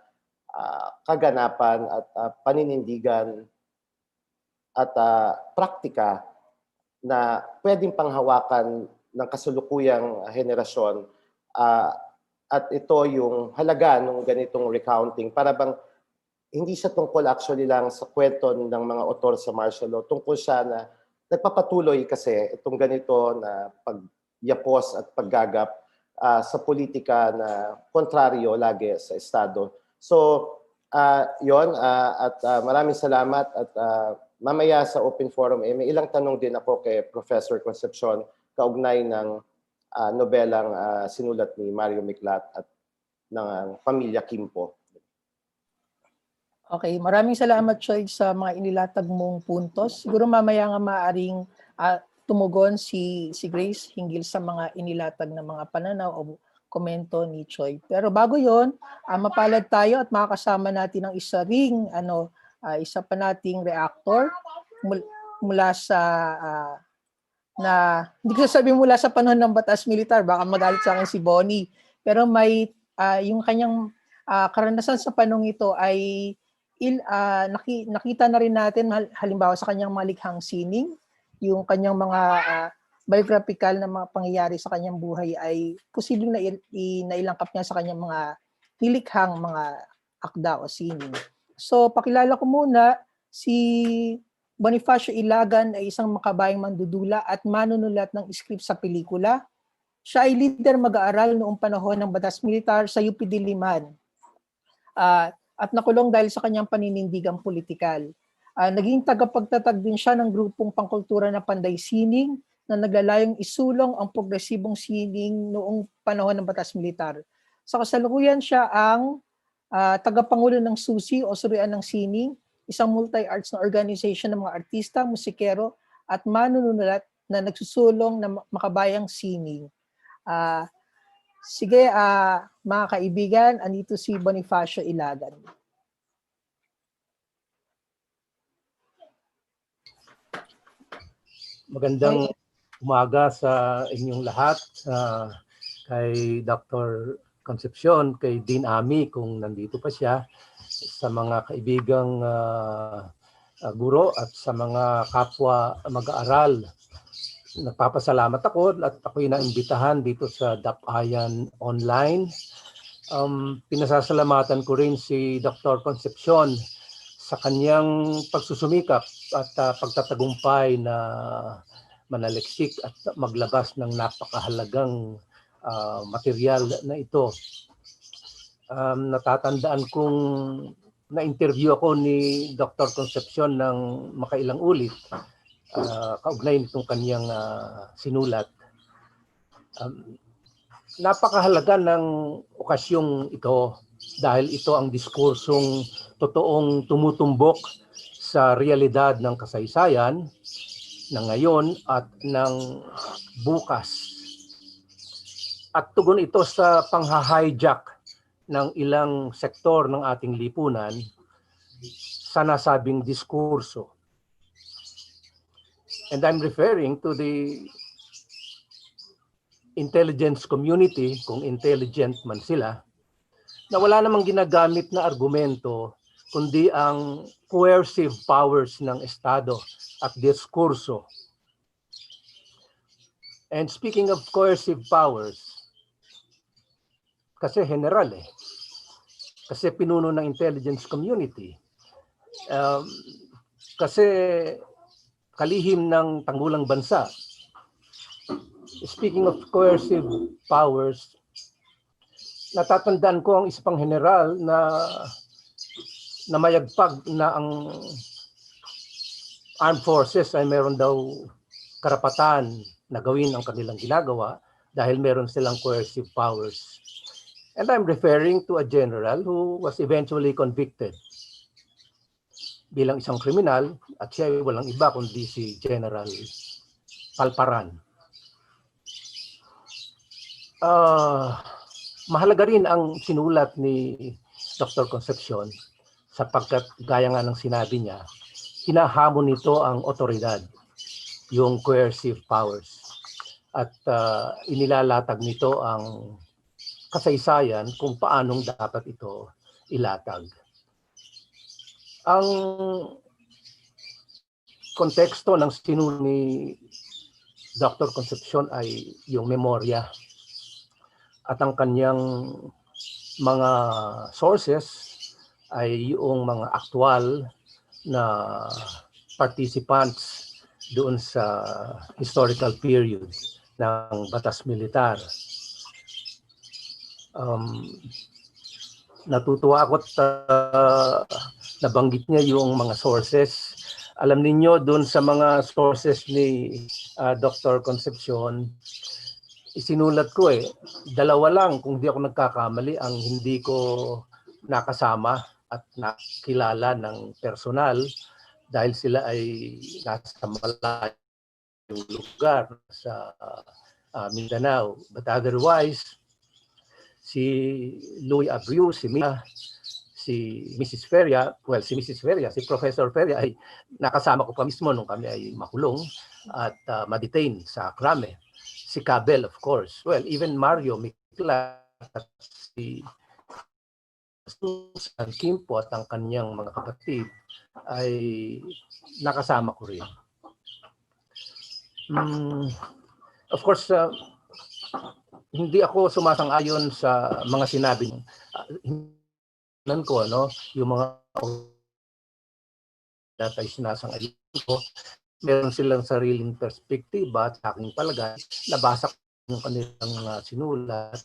kaganapan at paninindigan at praktika na pwedeng panghawakan ng kasulukuyang henerasyon at ito yung halaga ng ganitong recounting para bang hindi siya tungkol actually lang sa kwento ng mga author sa martial law, tungkol siya na nagpapatuloy kasi itong ganito na pagyapos at paggagap sa politika na kontraryo lagi sa Estado. So, yon at maraming salamat at mamaya sa open forum, may ilang tanong din ako kay Professor Concepcion kaugnay ng nobelang sinulat ni Mario Miclat at ng pamilya Kimpo. Okay, maraming salamat, Choy, sa mga inilatag mong puntos. Siguro mamaya nga maaring tumugon si Grace hinggil sa mga inilatag na mga pananaw o komento ni Choy. Pero bago yon, mapalad tayo at makakasama natin ang isa pa nating reactor mula sa hindi ko sabihin mula sa panahon ng batas militar, baka magalit sa akin si Bonnie. Pero may yung kanyang karanasan sa panahon ito ay nakita na rin natin halimbawa sa kanyang malikhang sining, yung kanyang mga biographical na mga pangyayari sa kanyang buhay ay posibleng nailangkap niya sa kanyang mga nilikhang mga akda o sining. So pakilala ko muna, si Bonifacio Ilagan ay isang makabayang mandudula at manunulat ng script sa pelikula. Siya ay leader mag-aaral noong panahon ng batas militar sa UP Diliman. At nakulong dahil sa kanyang paninindigang politikal. Naging tagapagtatag din siya ng grupong pangkultura na Panday Sining na naglalayong isulong ang progresibong sining noong panahon ng batas militar. Sa kasalukuyan siya ang tagapangulo ng SUSI o Surian ng Sining, isang multi-arts na organization ng mga artista, musikero at manunulat na nagsusulong ng makabayang sining. Sige, mga kaibigan, andito si Bonifacio Ilagan. Magandang umaga sa inyong lahat, kay Dr. Concepcion, kay Dean Ami kung nandito pa siya, sa mga kaibigang guro at sa mga kapwa mag-aaral. Nagpapasalamat ako at ako'y naimbitahan dito sa Dapayan Online. Pinasasalamatan ko rin si Dr. Concepcion sa kanyang pagsusumikap at pagtatagumpay na manaliksik at maglabas ng napakahalagang material na ito. Natatandaan kong na-interview ako ni Dr. Concepcion ng makailang ulit kaugnay nitong kanyang sinulat. Napakahalaga ng okasyong ito dahil ito ang diskursong totoong tumutumbok sa realidad ng kasaysayan ng ngayon at ng bukas. At tugon ito sa pangha-hijack ng ilang sektor ng ating lipunan sa nasabing diskurso. And I'm referring to the intelligence community, kung intelligent man sila, na wala namang ginagamit na argumento kundi ang coercive powers ng Estado at diskurso. And speaking of coercive powers, kasi general kasi pinuno ng intelligence community, kasi kalihim ng tanggulang bansa. Speaking of coercive powers, natatandaan ko ang isa pang general na mayagpag na ang armed forces ay meron daw karapatan na gawin ang kanilang ginagawa dahil meron silang coercive powers. And I'm referring to a general who was eventually convicted bilang isang kriminal, at siya ay walang iba kundi si General Palparan. Mahalaga rin ang sinulat ni Dr. Concepcion sapagkat gaya nga ng sinabi niya, hinahamon nito ang otoridad, yung coercive powers. At inilalatag nito ang kasaysayan kung paanong dapat ito ilatag. Ang konteksto ng sinulat ni Dr. Concepcion ay yung memorya at ang kanyang mga sources ay yung mga aktual na participants doon sa historical period ng batas militar. Natutuwa ako at nabanggit niya yung mga sources. Alam niyo doon sa mga sources ni Dr. Concepcion, isinulat ko dalawa lang kung di ako nagkakamali ang hindi ko nakasama at nakilala ng personal dahil sila ay nasa malayong lugar sa Mindanao. But otherwise, si Louis Abreu, si Mia, si Mrs. Feria, si Mrs. Feria, si Professor Feria ay nakasama ko pa mismo nung kami ay makulong at ma-detain sa Krame. Si Cabel, of course. Well, even Mario Mikla at si Susan Kimpo at ang kanyang mga kapatid ay nakasama ko rin. Of course, hindi ako sumasang-ayon sa mga sinabi ko, yung mga data ay sinasang-ayon ko. Meron silang sariling perspektiba at sa aking palagay, nabasa ko yung kanilang sinulat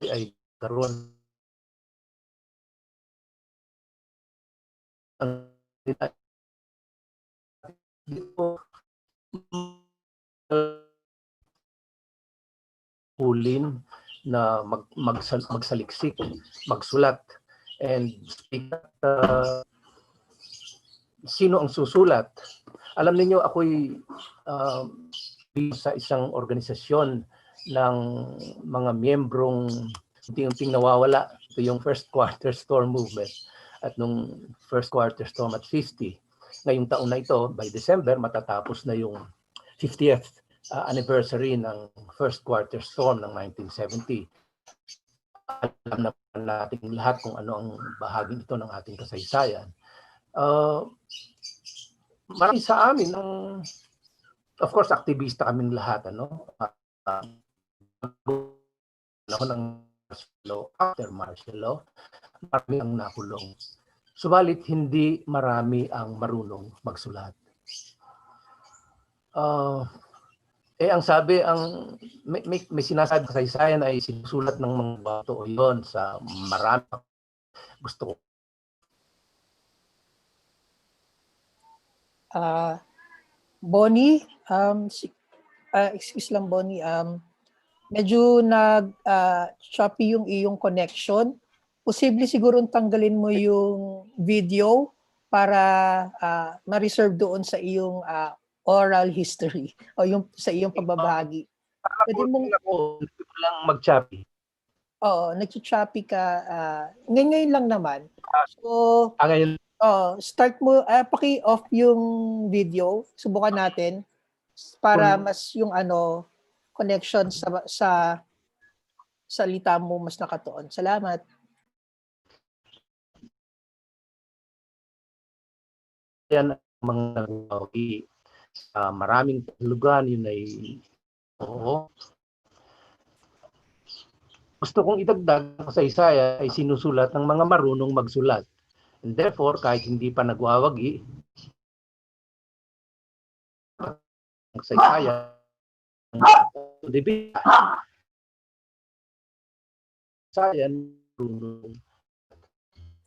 ay karoon hulin na magsaliksik, magsulat, and sino ang susulat. Alam niyo ako'y sa isang organisasyon ng mga miyembrong unti-unting nawawala. Ito yung first quarter storm movement at nung first quarter storm at 50. Ngayong taon na ito, by December, matatapos na yung 50th anniversary ng first quarter storm ng 1970. Alam na natin lahat kung ano ang bahagi ito ng ating kasaysayan. Marami sa amin, of course, aktivista kaming lahat. Ng law, after martial law, marami ang nakulong. Subalit hindi marami ang marunong magsulat. Ang sabi, may sinasabi sa kasaysayan ay sinusulat ng mga bato o yon sa marami. Gusto ko. Bonnie, excuse lang Bonnie, medyo choppy yung iyong connection. Posible siguro tanggalin mo yung video para ma-reserve doon sa iyong oral history o yung sa iyong pagbabahagi. Pwede mong lang mag-choppy. Oo, nag-choppy ka. Ngayon lang naman. So, ngayon. Start mo, paki-off yung video. Subukan natin para mas yung connection sa salita mo mas nakatuon. Salamat. Yan mga maraming lugar yun ay oo. Gusto kong idagdag sa isa ay sinusulat ng mga marunong magsulat. And therefore, kahit hindi pa nagwawagi, sa isa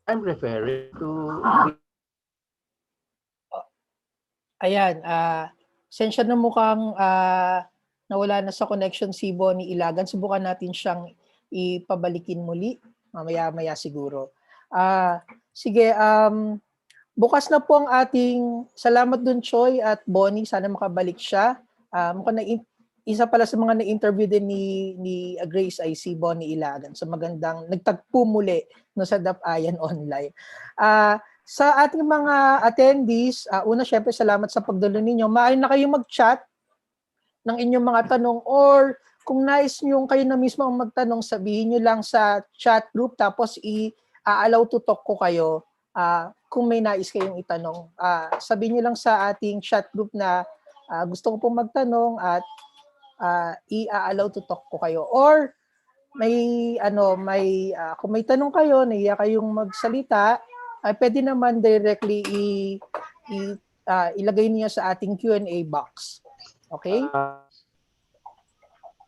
I'm referring to Ayan, sensya na mukhang nawala na sa connection si Bonnie Ilagan. Subukan natin siyang ipabalikin muli. Mamaya-maya siguro. Sige, bukas na po ang ating salamat dun Choi at Bonnie. Sana makabalik siya. Mukhang isa pala sa mga na-interview din ni Grace ay si Bonnie Ilagan. So magandang nagtagpo muli no, sa Dapayan Online. Sa ating mga attendees, una syempre salamat sa pagdalo ninyo. Maaari na kayong mag-chat ng inyong mga tanong or kung nais nyo kayo na mismo ang magtanong, sabihin nyo lang sa chat group tapos i-allow to talk ko kayo kung may nais kayong itanong. Sabihin nyo lang sa ating chat group na gusto ko pong magtanong at i-allow to talk ko kayo. Or kung may tanong kayo, naiya kayong magsalita, pwede naman directly ilagay niyo sa ating Q&A box. Okay?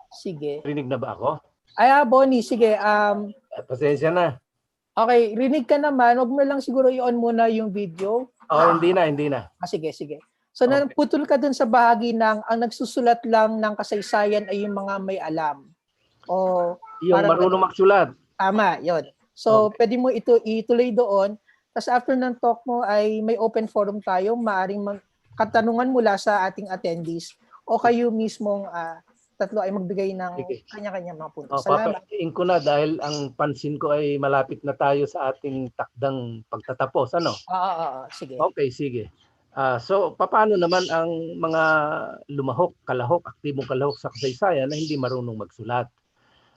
Sige. Rinig na ba ako? Bonnie, sige. Pasensya na. Okay, rinig ka naman. Huwag mo lang siguro i-on muna yung video. Hindi na. Sige. So, naputol ka dun sa bahagi ng ang nagsusulat lang ng kasaysayan ay yung mga may alam. Yung marunong magsulat. Tama, yun. So, pwede mo ituloy doon. Tapos after ng talk mo ay may open forum tayo, maaring katanungan mula sa ating attendees o kayo mismong tatlo ay magbigay ng kanya-kanya mga puntos. Salamat. Papatiin ko na dahil ang pansin ko ay malapit na tayo sa ating takdang pagtatapos. Ano? Sige. Okay, sige. So, paano naman ang mga aktibong kalahok sa kasaysayan na hindi marunong magsulat?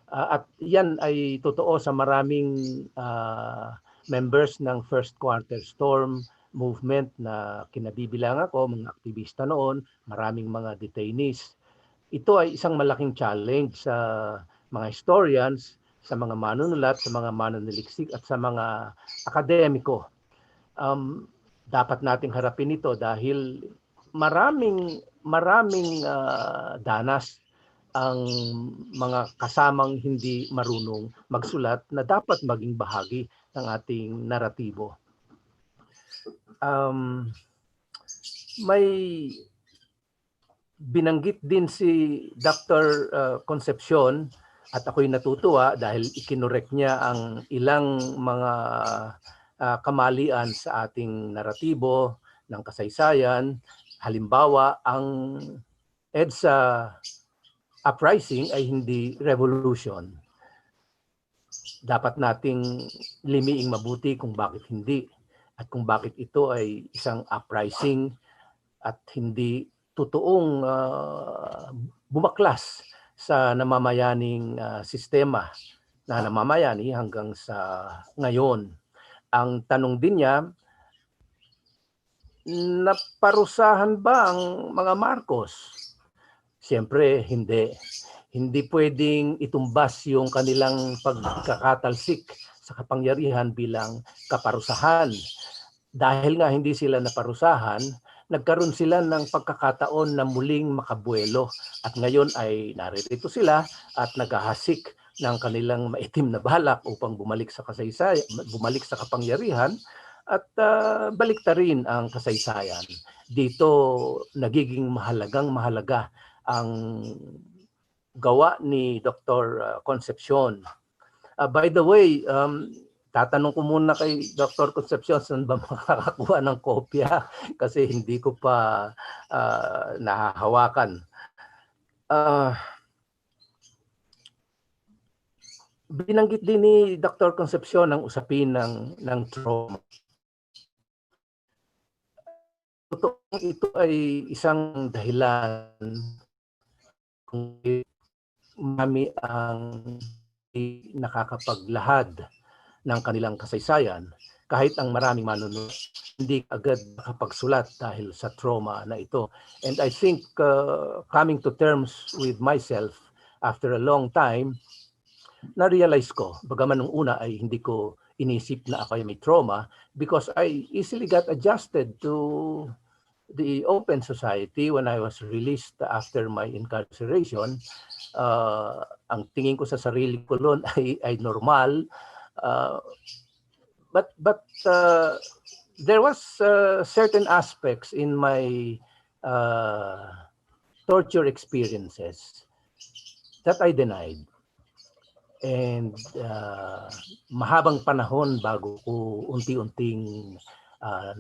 At yan ay totoo sa maraming members ng First Quarter Storm movement na kinabibilang ako, mga aktivista noon, maraming mga detainees. Ito ay isang malaking challenge sa mga historians, sa mga manunulat, sa mga manuniliksik at sa mga akademiko. Dapat nating harapin ito dahil maraming danas ang mga kasamang hindi marunong magsulat na dapat maging bahagi ng ating naratibo. May binanggit din si Dr. Concepcion at ako'y natutuwa dahil ikinorek niya ang ilang mga kamalian sa ating naratibo ng kasaysayan. Halimbawa, ang EDSA uprising ay hindi revolution. Dapat nating limiing mabuti kung bakit hindi at kung bakit ito ay isang uprising at hindi totoong bumaklas sa namamayaning sistema na namamayani hanggang sa ngayon. Ang tanong din niya, naparusahan ba ang mga Marcos? Siyempre, hindi. Hindi pwedeng itumbas yung kanilang pagkakatalsik sa kapangyarihan bilang kaparusahan. Dahil nga hindi sila naparusahan, nagkaroon sila ng pagkakataon na muling makabuelo. At ngayon ay narito sila at naghahasik ng kanilang maitim na balak upang bumalik sa kasaysayan, bumalik sa kapangyarihan at baliktarin ang kasaysayan. Dito nagiging mahalaga ang gawa ni Dr. Concepcion. By the way, tatanong ko muna kay Dr. Concepcion saan ba makakakuha ng kopya kasi hindi ko pa nahahawakan. Binanggit din ni Dr. Concepcion ang usapin ng trauma. Totoo, ito ay isang dahilan kung marami ang nakakapaglahad ng kanilang kasaysayan. Kahit ang maraming manunod, hindi agad nakapagsulat dahil sa trauma na ito. And I think coming to terms with myself after a long time, na-realize ko, bagaman nung una ay hindi ko inisip na ako ay may trauma because I easily got adjusted to the open society when I was released after my incarceration. Ang tingin ko sa sarili ko noon ay normal. But there was certain aspects in my torture experiences that I denied. And mahabang panahon bago ko unti-unting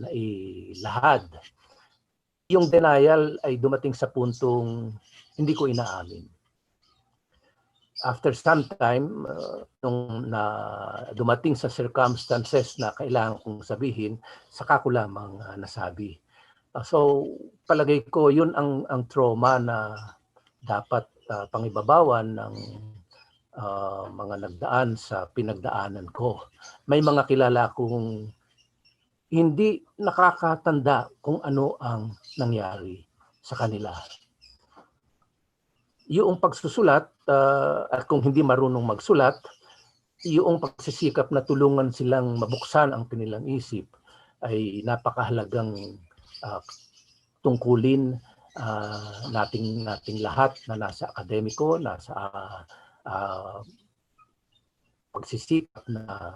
nailahad. Yung denial ay dumating sa puntong hindi ko inaamin. After some time, nung dumating sa circumstances na kailangan kong sabihin, saka ko lamang nasabi. So palagay ko yun ang trauma na dapat pangibabawan ng mga nagdaan sa pinagdaanan ko. May mga kilala akong hindi nakakatanda kung ano ang nangyari sa kanila. Yung pagsusulat at kung hindi marunong magsulat, yung pagsisikap na tulungan silang mabuksan ang kanilang isip ay napakahalagang tungkulin nating lahat na nasa akademiko, nasa pagsisikap na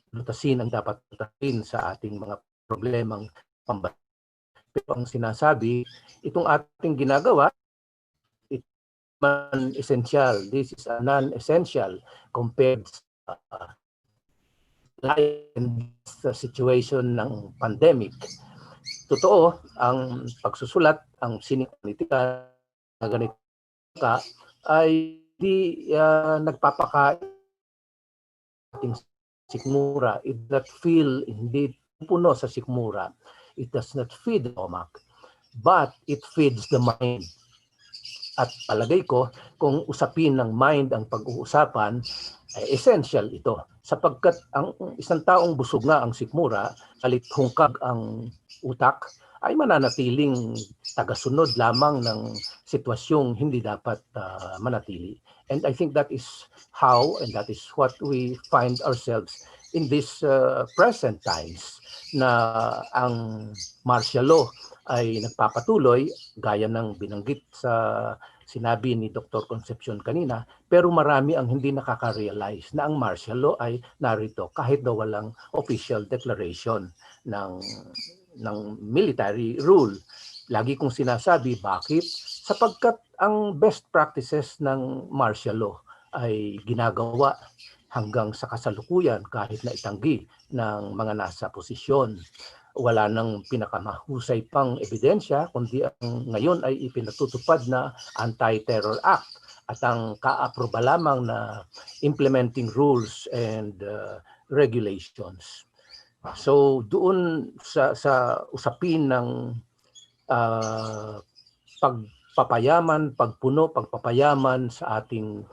lutasin ang dapat lutasin sa ating mga problemang pambansa. Pero ang sinasabi, itong ating ginagawa, ito man essential. This is a non-essential compared sa situation ng pandemic. Totoo, ang pagsusulat, ang sinipolitika na ganito ka, ay di nagpapakain ating sikmura. It does not feel, hindi puno sa sikmura. It does not feed the stomach, but it feeds the mind. At palagay ko, kung usapin ng mind ang pag-uusapan, ay essential ito. Sapagkat ang isang taong busog nga ang sikmura, kalit hungkag ang utak, ay mananatiling tagasunod lamang ng sitwasyong hindi dapat manatili. And I think that is how and that is what we find ourselves in these present times na ang martial law ay nagpapatuloy gaya ng binanggit sa sinabi ni Dr. Concepcion kanina, pero marami ang hindi nakaka-realize na ang martial law ay narito kahit daw walang official declaration ng military rule. Lagi kong sinasabi, bakit? Sapagkat ang best practices ng martial law ay ginagawa hanggang sa kasalukuyan kahit na itanggi ng mga nasa posisyon. Wala nang pinakamahusay pang ebidensya kundi ang ngayon ay ipinatutupad na Anti-Terror Act at ang kaaproba lamang na implementing rules and regulations. So doon sa usapin ng pagpapayaman sa ating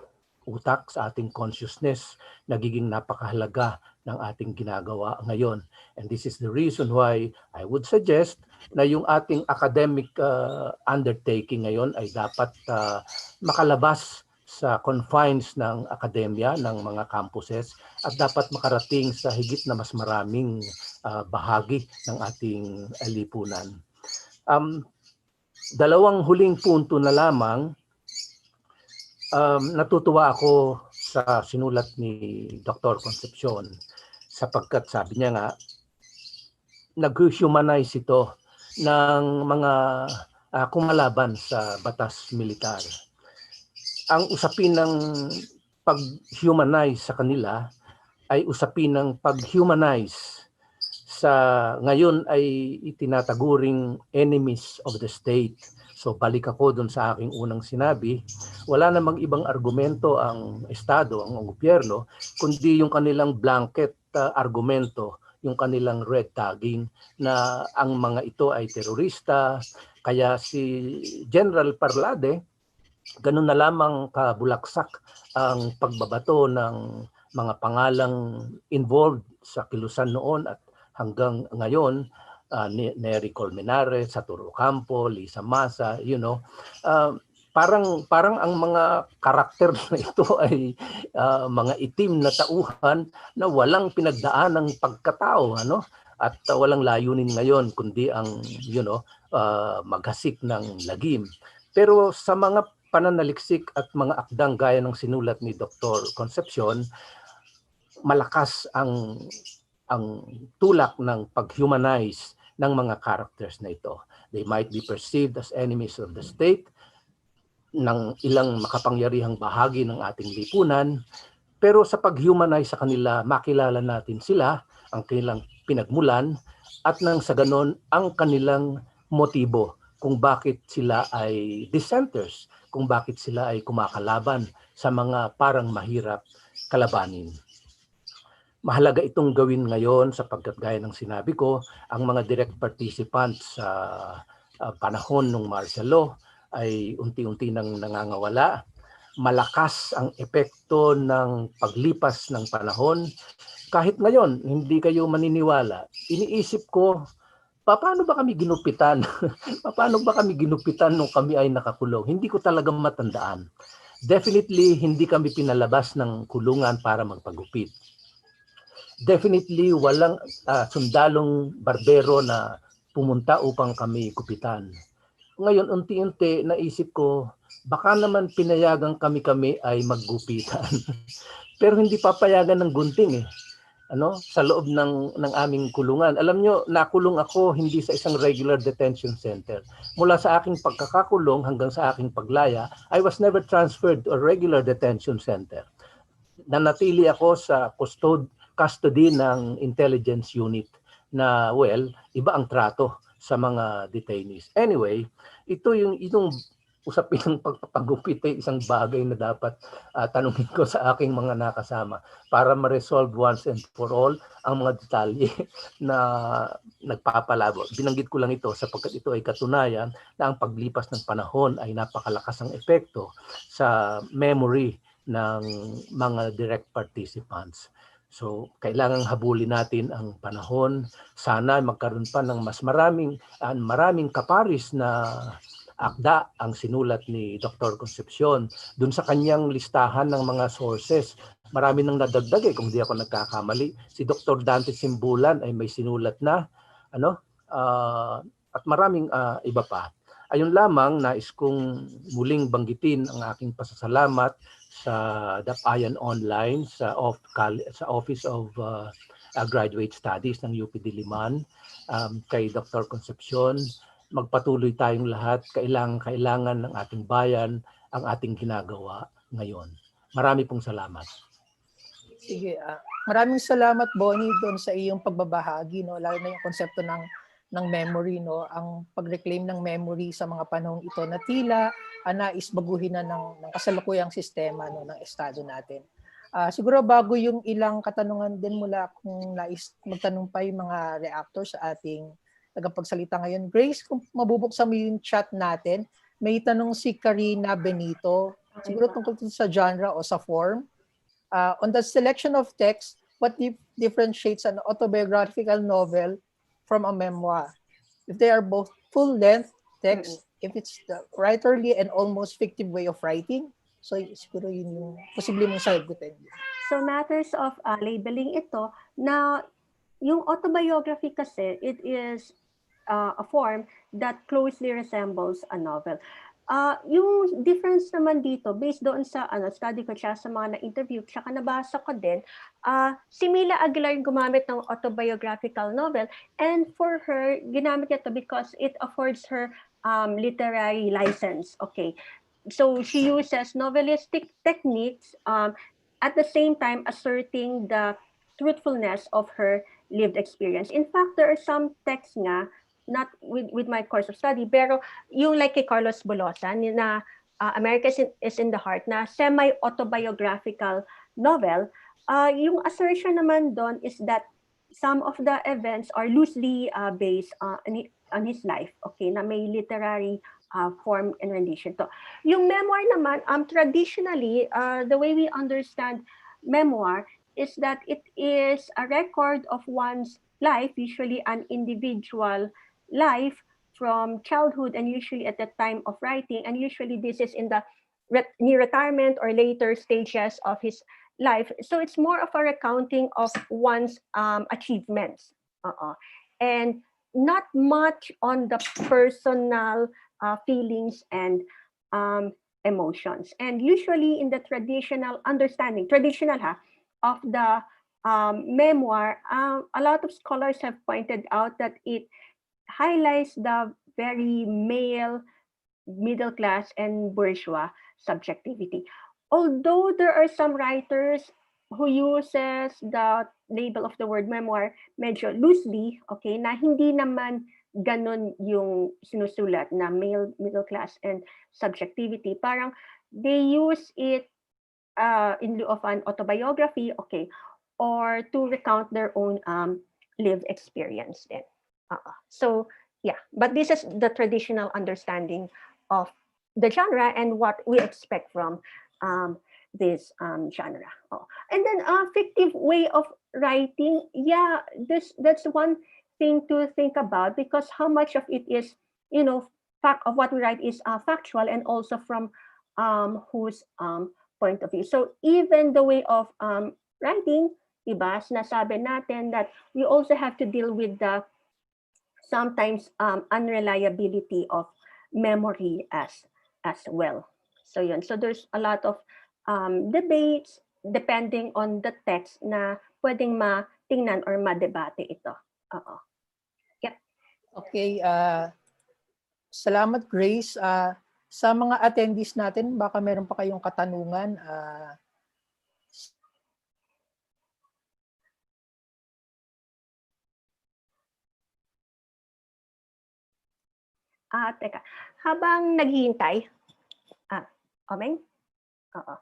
utak, sa ating consciousness, nagiging napakahalaga ng ating ginagawa ngayon. And this is the reason why I would suggest na yung ating academic undertaking ngayon ay dapat makalabas sa confines ng akademya, ng mga campuses, at dapat makarating sa higit na mas maraming bahagi ng ating lipunan. Dalawang huling punto na lamang. Natutuwa ako sa sinulat ni Dr. Concepcion sapagkat sabi niya nga, nag-humanize ito ng mga kumalaban sa batas militar. Ang usapin ng pag-humanize sa kanila ay usapin ng pag-humanize sa ngayon ay itinataguring enemies of the state. So balik ako dun sa aking unang sinabi, wala namang ibang argumento ang Estado, ang gobyerno, kundi yung kanilang blanket argumento, yung kanilang red tagging na ang mga ito ay terorista. Kaya si General Parlade, ganun na lamang kabulaksak ang pagbabato ng mga pangalang involved sa kilusan noon at hanggang ngayon, Nery Colmenares, Saturo Campo, Lisa Masa, parang ang mga karakter na ito ay mga itim na tauhan na walang pinagdaan ng pagkatao, at walang layunin ngayon kundi ang maghasik ng lagim. Pero sa mga pananaliksik at mga akdang gaya ng sinulat ni Dr. Concepcion, malakas ang tulak ng pag-humanize ng mga characters na ito. They might be perceived as enemies of the state ng ilang makapangyarihang bahagi ng ating lipunan, pero sa pag-humanize sa kanila, makilala natin sila, ang kanilang pinagmulan, at nang sa ganon, ang kanilang motibo kung bakit sila ay dissenters, kung bakit sila ay kumakalaban sa mga parang mahirap kalabanin. Mahalaga itong gawin ngayon sapagkat gaya ng sinabi ko, ang mga direct participants sa panahon ng martial law ay unti-unti nang nangangawala. Malakas ang epekto ng paglipas ng panahon. Kahit ngayon, hindi kayo maniniwala. Iniisip ko, paano ba kami ginupitan? Paano ba kami ginupitan nung kami ay nakakulong? Hindi ko talaga matandaan. Definitely, hindi kami pinalabas ng kulungan para magpagupit. Definitely walang sundalong barbero na pumunta upang kami gupitan. Ngayon, unti-unti naisip ko, baka naman pinayagan kami ay maggupitan. Pero hindi papayagan ng gunting sa loob ng aming kulungan. Alam nyo, nakulong ako hindi sa isang regular detention center. Mula sa aking pagkakakulong hanggang sa aking paglaya, I was never transferred to a regular detention center. Nanatili ako sa custody ng intelligence unit na, iba ang trato sa mga detainees. Anyway, itong usapin ng pagpapagupit ay isang bagay na dapat tanungin ko sa aking mga nakasama para ma-resolve once and for all ang mga detalye na nagpapalabo. Binanggit ko lang ito sapagkat ito ay katunayan na ang paglipas ng panahon ay napakalakas ang epekto sa memory ng mga direct participants. So, kailangang habulin natin ang panahon. Sana magkaroon pa ng mas maraming kaparis na akda ang sinulat ni Dr. Concepcion. Doon sa kanyang listahan ng mga sources, marami nang nadagdag kung di ako nagkakamali. Si Dr. Dante Simbulan ay may sinulat na, at maraming iba pa. Ayun lamang, nais kong muling banggitin ang aking pasasalamat sa Dapayan Online, sa Office of Graduate Studies ng UP Diliman, kay Dr. Concepcion. Magpatuloy tayong lahat, kailangan ng ating bayan ang ating ginagawa ngayon. Marami pong salamat. Sige, maraming salamat Bonnie doon sa iyong pagbabahagi, lalo na yung konsepto ng ng memory, no? Ang pag-reclaim ng memory sa mga panahong ito na tila nais baguhin na ng kasalukuyang sistema, no, ng estado natin. Siguro bago yung ilang katanungan din mula kung nais magtanong pa yung mga reactors sa ating tagapagsalita ngayon. Grace, kung mabubuksan mo yung chat natin, may tanong si Karina Benito, siguro tungkol sa genre o sa form. On the selection of text, what differentiates an autobiographical novel from a memoir? If they are both full-length text, if it's the writerly and almost fictive way of writing, so siguro yun yung posible mong sagutin. So matters of labeling ito, na yung autobiography kasi, it is a form that closely resembles a novel. Yung difference naman dito, based doon sa study ko siya, sa mga na-interview, tsaka nabasa ko din, si Mila Aguilar gumamit ng autobiographical novel, and for her, ginamit niya to because it affords her literary license. Okay. So she uses novelistic techniques at the same time asserting the truthfulness of her lived experience. In fact, there are some texts nga, not with my course of study, pero yung like kay Carlos Bolosa, na America is in the Heart, na semi-autobiographical novel, yung assertion naman doon is that some of the events are loosely based on his life, okay, na may literary form and rendition to. Yung memoir naman, traditionally, the way we understand memoir is that it is a record of one's life, usually an individual life from childhood and usually at the time of writing, and usually this is in the near retirement or later stages of his life. So it's more of a recounting of one's achievements. And not much on the personal feelings and emotions. And usually in the traditional understanding, of the memoir, a lot of scholars have pointed out that it highlights the very male, middle class, and bourgeois subjectivity. Although there are some writers who uses the label of the word memoir medyo loosely, okay, na hindi naman ganon yung sinusulat na male, middle class, and subjectivity. Parang they use it in lieu of an autobiography, okay, or to recount their own lived experience then. So yeah, but this is the traditional understanding of the genre and what we expect from this genre. And then fictive way of writing, yeah, that's one thing to think about, because how much of it is, fact of what we write is factual, and also from whose point of view. So even the way of writing, diba, sinasabi natin that we also have to deal with the sometimes unreliability of memory as well. So yun. So there's a lot of debates depending on the text na pwedeng matingnan or madebate ito. Yep. Okay. Salamat, Grace. Sa mga attendees natin, baka meron pa kayong katanungan. Teka. Habang naghihintay, Omeng? Oo.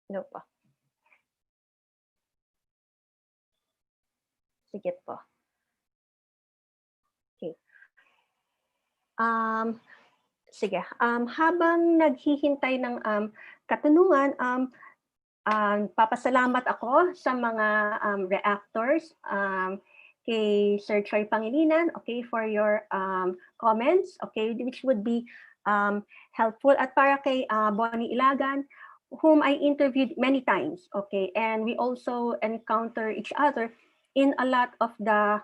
No po. Sige po. Okay. Sige. Habang naghihintay ng katanungan, papasalamat ako sa mga reactors, kay Sir Choi Pangilinan, okay, for your comments, okay, which would be helpful. At para kay Bonnie Ilagan, whom I interviewed many times, okay, and we also encounter each other in a lot of the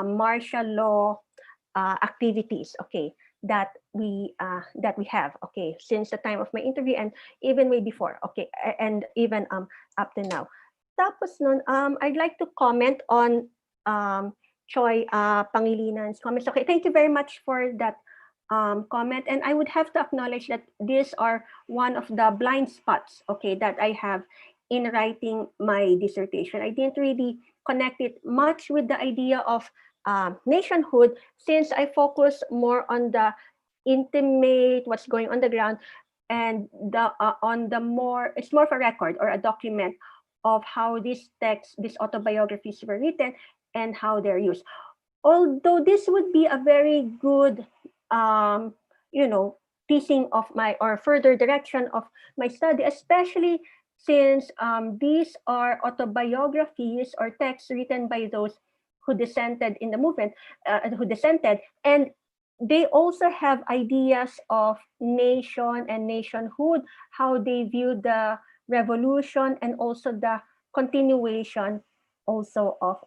martial law activities, okay, that we have, okay, since the time of my interview and even way before, okay, and even up to now. Tapos nun, I'd like to comment on Choi Pangilinan's comments. Okay, thank you very much for that comment, and I would have to acknowledge that these are one of the blind spots, okay, that I have in writing my dissertation. I didn't really connect it much with the idea of nationhood, since I focus more on the intimate, what's going on the ground, and it's more of a record or a document of how these texts, these autobiographies were written and how they're used. Although this would be a very good, piecing of my or further direction of my study, especially since these are autobiographies or texts written by those who dissented in the movement, and they also have ideas of nation and nationhood, how they view the revolution, and also the continuation also of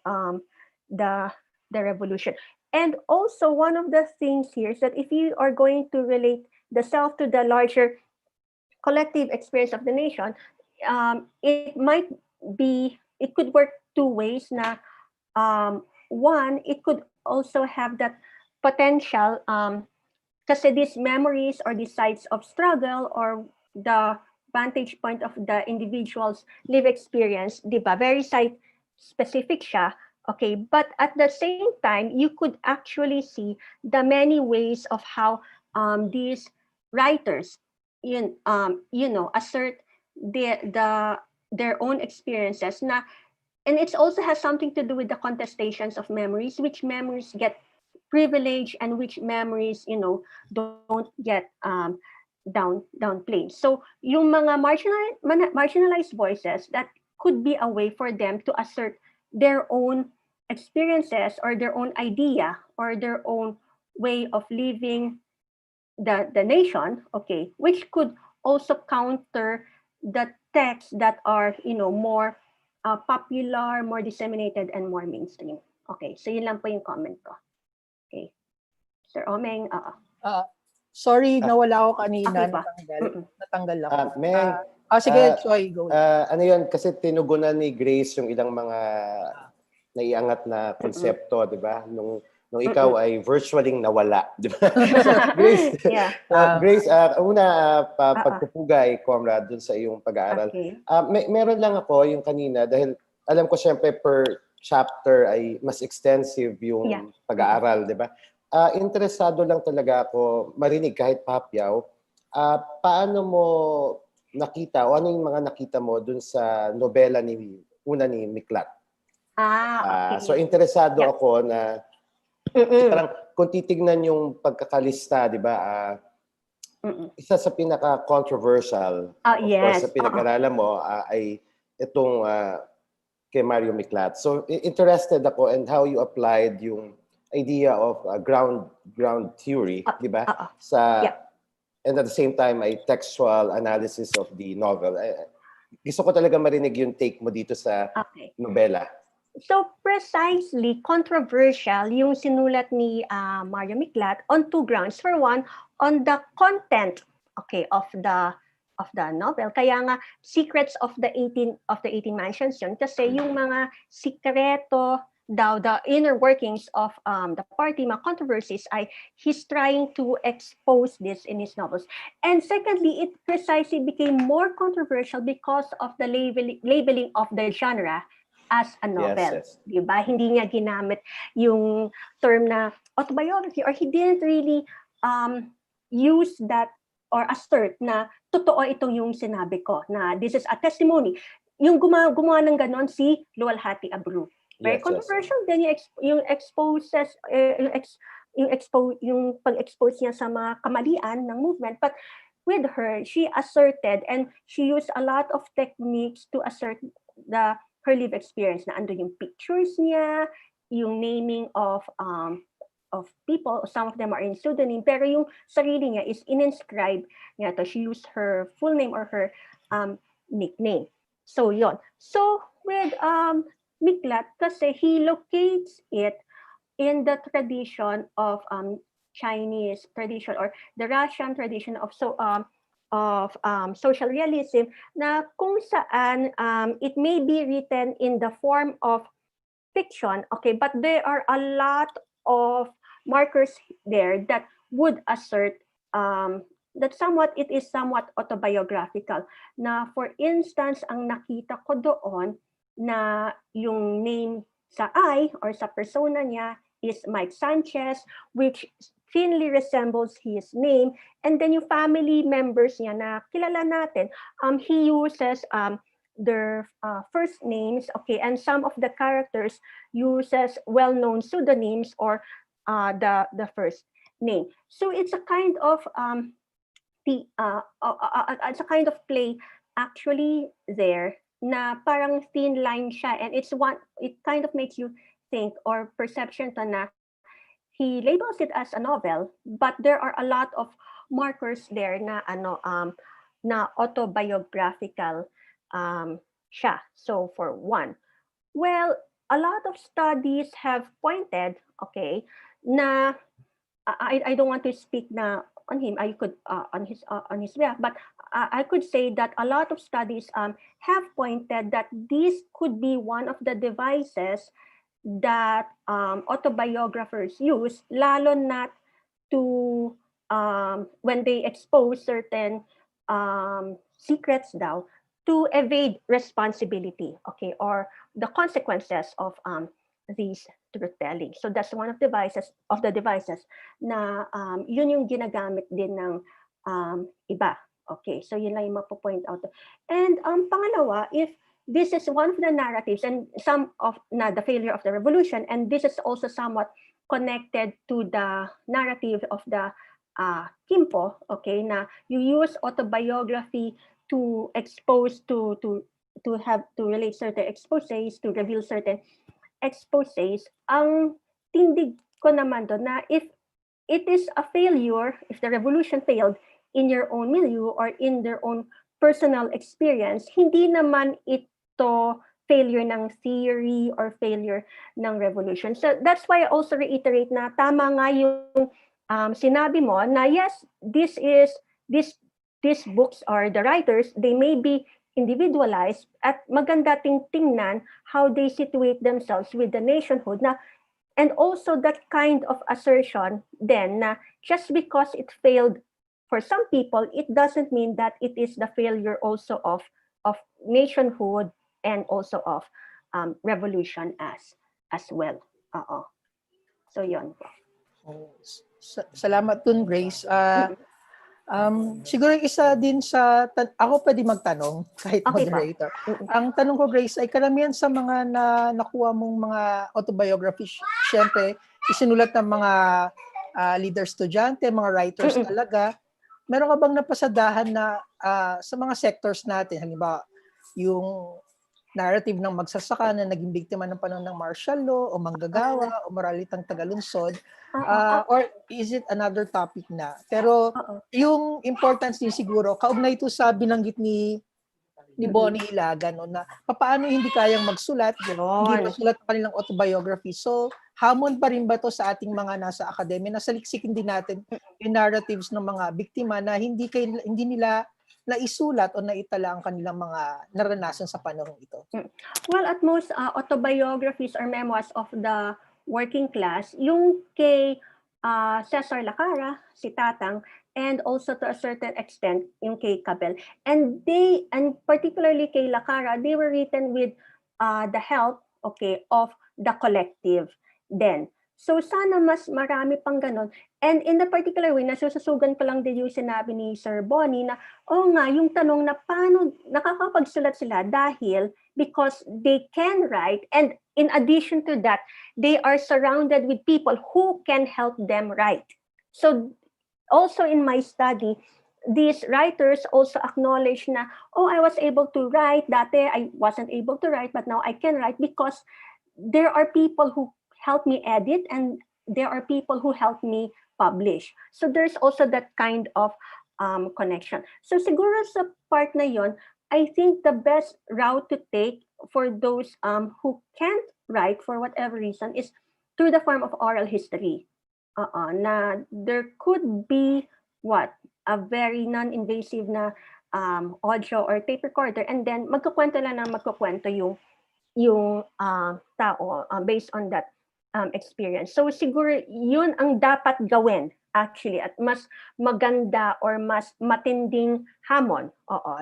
the revolution. And also one of the things here is that if you are going to relate the self to the larger collective experience of the nation, it could work two ways. Na one, it could also have that potential, kasi these memories or these sites of struggle or the vantage point of the individual's live experience, di ba? Very site specific siya. Okay, but at the same time, you could actually see the many ways of how these writers, assert their own experiences. And it also has something to do with the contestations of memories, which memories get privilege and which memories, don't get downplayed. So yung mga marginalized voices, that could be a way for them to assert their own experiences or their own idea or their own way of living the nation, okay, which could also counter the texts that are, more popular, more disseminated, and more mainstream. Okay, so yun lang po yung comment ko. Okay. Sir Omeng, Sorry, nawala ako kanina. Okay Natanggal ako. Meng, sige, Choi, go. Ano yun, kasi tinugunan ni Grace yung ilang mga naiangat na konsepto, di ba? Nung ikaw ay virtually nawala, di ba? So, Grace, Grace, pagpupugay, comrade, dun sa iyong pag-aaral. Okay. Meron lang ako yung kanina, dahil alam ko siyempre per chapter ay mas extensive yung pag-aaral, di ba? Interesado lang talaga ako marinig kahit papyaw, paano mo nakita o ano yung mga nakita mo dun sa nobela ni Miklat? Okay. So interesado ako na parang kung titignan yung pagkakalista, di ba? Isa sa pinaka-controversial, of course, sa pinag-aralan mo ay itong kay Mario Miklat. So interested ako in how you applied yung idea of ground theory, di ba? And at the same time ay textual analysis of the novel. Gusto ko talaga marinig yung take mo dito sa nobela. So precisely controversial yung sinulat ni Mario Miklat on two grounds. For one, on the content, of the novel. Kaya nga Secrets of the 18 Mansions yun, kasi yung mga sikreto daw, the inner workings of the party, mga controversies, ay he's trying to expose this in his novels. And secondly, it precisely became more controversial because of the labeling of the genre as a novel. Yes. Diba? Hindi niya ginamit yung term na autobiography, or he didn't really use that or assert na totoo itong yung sinabi ko, na this is a testimony. Yung gumawa ng ganon si Luwalhati Abreu. Very controversial. Then yung pag-expose niya sa mga kamalian ng movement. But with her, she asserted and she used a lot of techniques to assert her live experience, na ando yung pictures niya, yung naming of people. Some of them are in pseudonym, pero yung sarili niya is in-inscribe niya to. She used her full name or her nickname. So yon. So with Miklat, kasi he locates it in the tradition of Chinese tradition or the Russian tradition of social realism, na kung saan it may be written in the form of fiction, but there are a lot of markers there that would assert that it is somewhat autobiographical. Na for instance, ang nakita ko doon na yung name sa I or sa persona niya is Mike Sanchez, which thinly resembles his name. And then yung family members niya na kilala natin, he uses their first names, okay, and some of the characters uses well-known pseudonyms or the first name. So it's a kind of it's a kind of play actually there na parang thin line siya, and it kind of makes you think or perception to na he labels it as a novel, but there are a lot of markers there na na autobiographical siya. So for one, well, a lot of studies have pointed, okay, na I don't want to speak na on him. I could on his behalf, but I could say that a lot of studies have pointed that this could be one of the devices that autobiographers use, lalo na to when they expose certain secrets daw, to evade responsibility, okay, or the consequences of these truth telling. So that's one of the devices na yun yung ginagamit din ng iba. Okay, so yun lang yung mapo-point out. And pangalawa, if this is one of the narratives and some of the failure of the revolution, and this is also somewhat connected to the narrative of the Kimpo, okay, na you use autobiography to expose, to relate certain exposés, to reveal certain exposés. Ang tindig ko naman doon na if it is a failure, if the revolution failed in your own milieu or in their own personal experience, hindi naman ito failure ng theory or failure ng revolution. So that's why I also reiterate na tama nga yung sinabi mo na yes, these books or the writers, they may be individualized at maganda tingnan how they situate themselves with the nationhood na, and also that kind of assertion then na just because it failed for some people, it doesn't mean that it is the failure also of nationhood and also of revolution as well. So yun. Salamat dun, Grace. Siguro isa din sa, ako pwede magtanong kahit Okay, moderator. Ang tanong ko, Grace, ay karamihan sa mga nakuha mong mga autobiography, syempre, isinulat ng mga leader estudyante, mga writers talaga. Meron ka bang napasadahan na sa mga sectors natin, halimbawa, yung narrative ng magsasaka na naging biktima ng panahon ng martial law o manggagawa o moralitang tagalunsod, or is it another topic na? Pero yung importance din siguro, kaugnay ito sa binanggit ni Bonnie Ilaga, no, na paano hindi kayang magsulat, hindi masulat ang kanilang autobiography. So, hamon pa rin ba to sa ating mga nasa akademya na saliksikin din natin yung narratives ng mga biktima na hindi nila naisulat o naitala ang kanilang mga naranasan sa panahon ito? Well, at most autobiographies or memoirs of the working class, yung kay Cesar Lacara, si Tatang, and also to a certain extent yung kay Cabel. And particularly kay Lacara, they were written with the help, okay, of the collective then. So sana mas marami pang ganun. And in the particular way, nasususugan ko lang din yung sinabi ni Sir Bonnie na, nga, yung tanong na paano nakakapagsulat sila dahil because they can write, and in addition to that, they are surrounded with people who can help them write. So also in my study, these writers also acknowledge na, I was able to write, dati I wasn't able to write, but now I can write because there are people who help me edit and there are people who help me publish. So there's also that kind of connection. So siguro sa part na yon, I think the best route to take for those who can't write for whatever reason is through the form of oral history. Na there could be a very non-invasive na audio or tape recorder, and then magkukwento lang ng magkukwento yung tao based on that experience. So siguro yun ang dapat gawin actually, at mas maganda or mas matinding hamon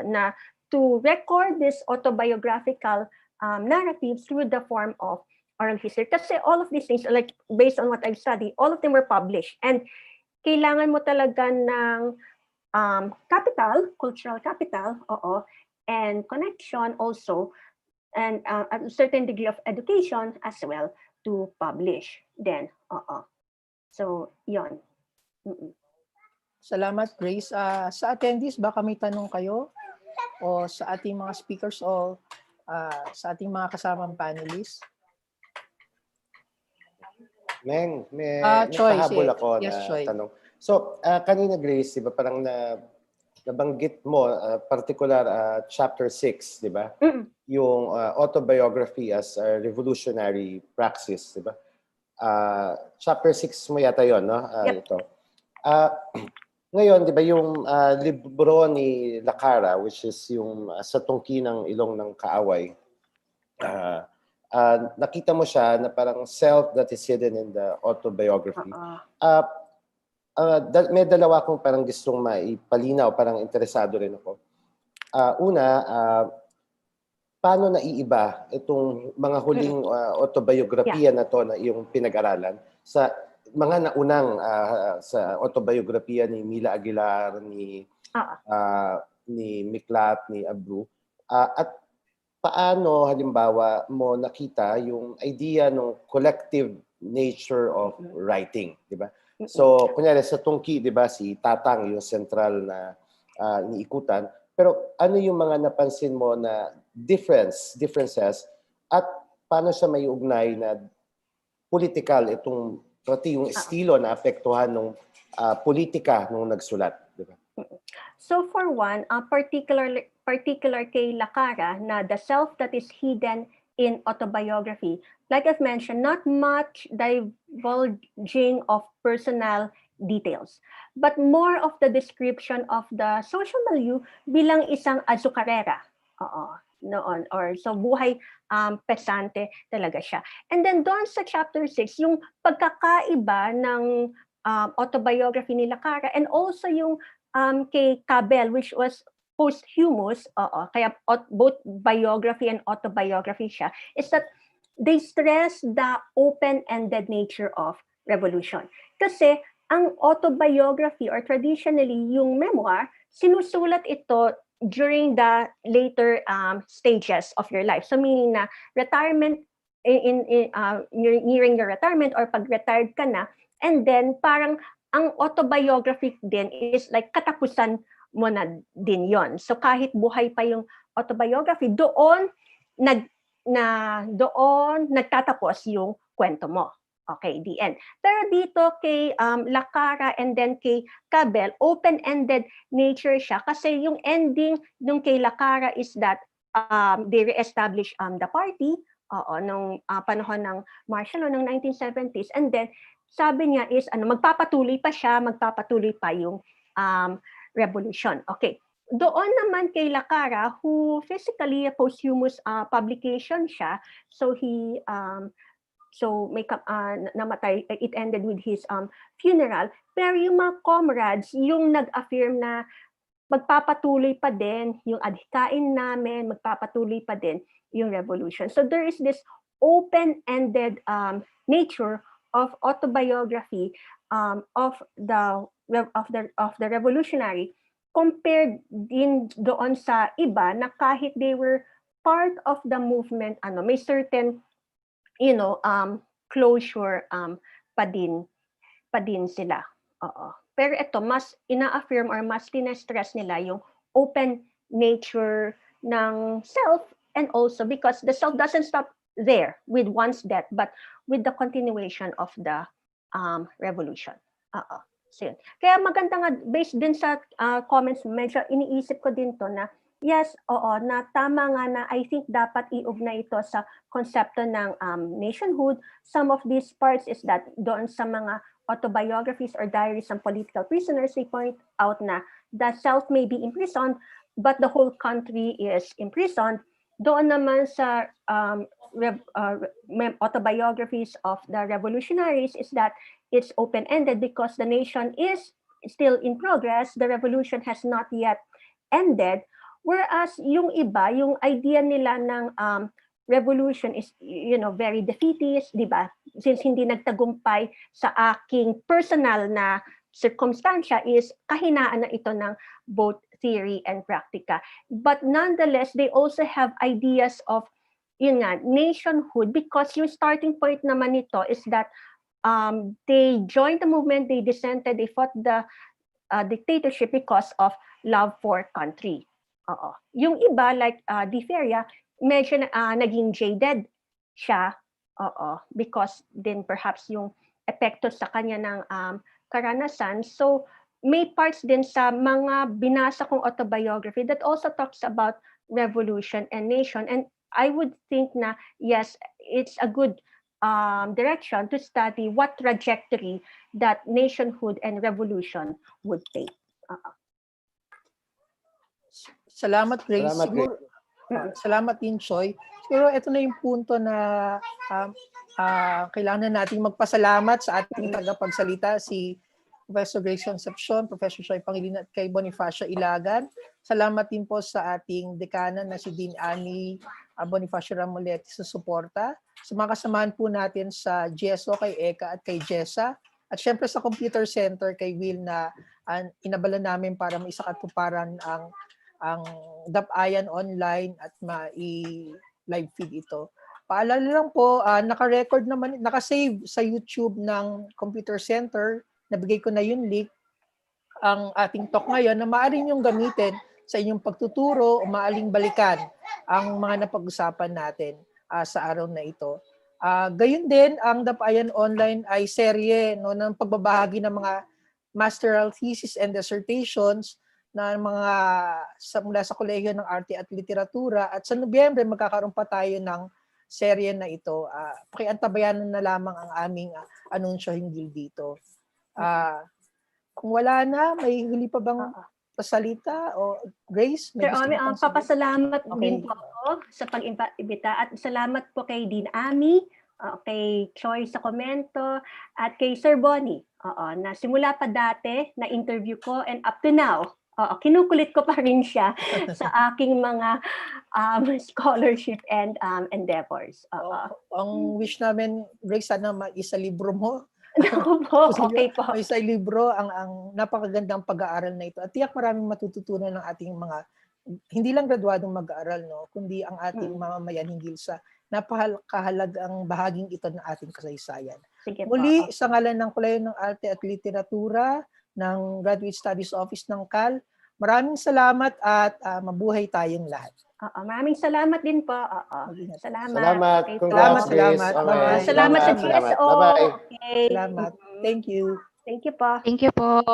na to record this autobiographical narrative through the form of oral history. Kasi all of these things, like based on what I've studied, all of them were published. And kailangan mo talaga ng capital, cultural capital, and connection also, and a certain degree of education as well to publish. Then, so, yon. Salamat, Grace. Sa attendees, baka may tanong kayo o sa ating mga speakers o sa ating mga kasamang panelists? May Choi, nakahabol ako yes, na Choi. tanong. So, kanina Grace, di ba parang nabanggit mo, particular chapter 6, di ba? Yung autobiography as a revolutionary praxis, di ba? Chapter 6 mo yata yon, no? Yep. Ito. Ngayon, di ba yung libro ni Lacara, which is yung Sa Tungki ng Ilong ng Kaaway, nakita mo siya na parang self that is hidden in the autobiography. May dalawa akong parang gustong maipalinaw, parang interesado rin ako. Una, paano naiiba itong mga huling autobiografiya na to na yung pinag-aralan sa mga naunang sa autobiografiya ni Mila Aguilar, ni Miklat, ni Abreu, at paano halimbawa mo nakita yung idea ng collective nature of writing, di ba? So, kunyari sa Tungki, di ba, si Tatang yung central na iniikutan, pero ano yung mga napansin mo na differences, at paano siya may ugnay na political itong pati yung estilo na apektuhan ng politika nung nagsulat, di ba? So for one, particular kay Lacara na the self that is hidden in autobiography, like I've mentioned, not much divulging of personal details, but more of the description of the social milieu bilang isang azucarera. Noon, or so buhay pesante talaga siya. And then doon sa chapter 6, yung pagkakaiba ng autobiography ni Lacara and also yung kay Cabell, which was posthumous, kaya both biography and autobiography siya, is that they stress the open-ended nature of revolution. Kasi ang autobiography or traditionally yung memoir, sinusulat ito during the later stages of your life. So meaning na retirement, nearing your retirement or pag-retired ka na, and then parang ang autobiography din is like katapusan mo na din yon. So kahit buhay pa yung autobiography, doon nagtatapos yung kwento mo. Okay, the end. Pero dito kay Lacara and then kay Cabell, open-ended nature siya kasi yung ending nung kay Lacara is that they re-establish the party nung panahon ng martial law ng 1970s, and then sabi niya is magpapatuloy pa yung revolution. Okay. Doon naman kay Lacara, who physically a posthumous publication siya, so he namatay, it ended with his funeral. Pero yung mga comrades, yung nag-affirm na magpapatuloy pa din yung adhikain namin, magpapatuloy pa din yung revolution. So there is this open-ended nature of autobiography of the revolutionary, compared din doon sa iba na kahit they were part of the movement, may certain closure pa din sila. Pero ito, mas ina-affirm or mas tina-stress nila yung open nature ng self, and also because the self doesn't stop there with one's death, but with the continuation of the revolution. So yun. Kaya maganda nga, based din sa comments, medyo iniisip ko din to na yes, na tama nga na I think dapat iugnay ito sa konsepto ng nationhood. Some of these parts is that doon sa mga autobiographies or diaries ng political prisoners, they point out na the self may be imprisoned, but the whole country is imprisoned. Doon naman sa autobiographies of the revolutionaries is that it's open-ended because the nation is still in progress. The revolution has not yet ended. Whereas yung iba, yung idea nila ng revolution is, very defeatist, di ba? Since hindi nagtagumpay sa aking personal na circumstansya, is kahinaan na ito ng both theory and practica. But nonetheless, they also have ideas of, nationhood, because yung starting point naman nito is that they joined the movement, they dissented, they fought the dictatorship because of love for country. Yung iba, like Di Feria, medyo naging jaded siya, because din perhaps yung epekto sa kanya ng karanasan. So may parts din sa mga binasa kong autobiography that also talks about revolution and nation. And I would think na, yes, it's a good direction to study what trajectory that nationhood and revolution would take. Salamat, Grace. Salamat, Siguro, salamat din, Choi. Siguro ito na yung punto na kailangan nating magpasalamat sa ating tagapagsalita, si Professor Grace Concepcion, Professor Choi Pangilinan at kay Bonifacio Ilagan. Salamat din po sa ating dekana na si Dean Annie Bonifacio Ramoletti sa suporta. Sa mga kasamahan po natin sa GSO, kay Eka at kay Jessa. At syempre sa Computer Center kay Will na inabala namin para maisakatuparan ang DAP-AYAN online at mai-live feed ito. Paalala lang po, naka-record naman, naka-save sa YouTube ng Computer Center. Nabigay ko na yung link, ang ating talk ngayon na maaari niyong gamitin sa inyong pagtuturo o maaaring balikan ang mga napag-usapan natin sa araw na ito. Gayon din, ang DAP-AYAN online ay serye ng pagbabahagi ng mga masteral thesis and dissertations na mga mula sa Kolehiyo ng Arte at Literatura. At sa Nobyembre, magkakaroon pa tayo ng serye na ito. Pakiantabayanan na lamang ang aming anunsyo hinggil dito. Kung wala na, may huli pa bang pasalita o Grace? Sir Omi, papasalamat din po ako sa pag-imbita at salamat po kay Dean Ami, kay Choi sa komento at kay Sir Bonnie. Na simula pa dati na interview ko and up to now, kinukulit ko pa rin siya sa aking mga scholarship and endeavors. Ang wish namin, Grace, sana isa libro mo. Okay po. Isa libro ang napakagandang pag-aaral na ito. At tiyak maraming matututunan ng ating mga, hindi lang graduadong mag-aaral, kundi ang ating mamamayan hinggil sa napakahalagang bahaging ito ng ating kasaysayan. Sige po. Muli, sa ngalan ng Kolehiyo ng Arte at Literatura ng Graduate Studies Office ng CAL, maraming salamat at mabuhay tayong lahat. Maraming salamat din po. Salamat. Salamat. Okay, Congrats, Grace. Salamat. Okay. Bye-bye. Salamat sa Salamat. GSO. Bye-bye. Okay. Salamat. Thank you. Thank you po. Thank you po.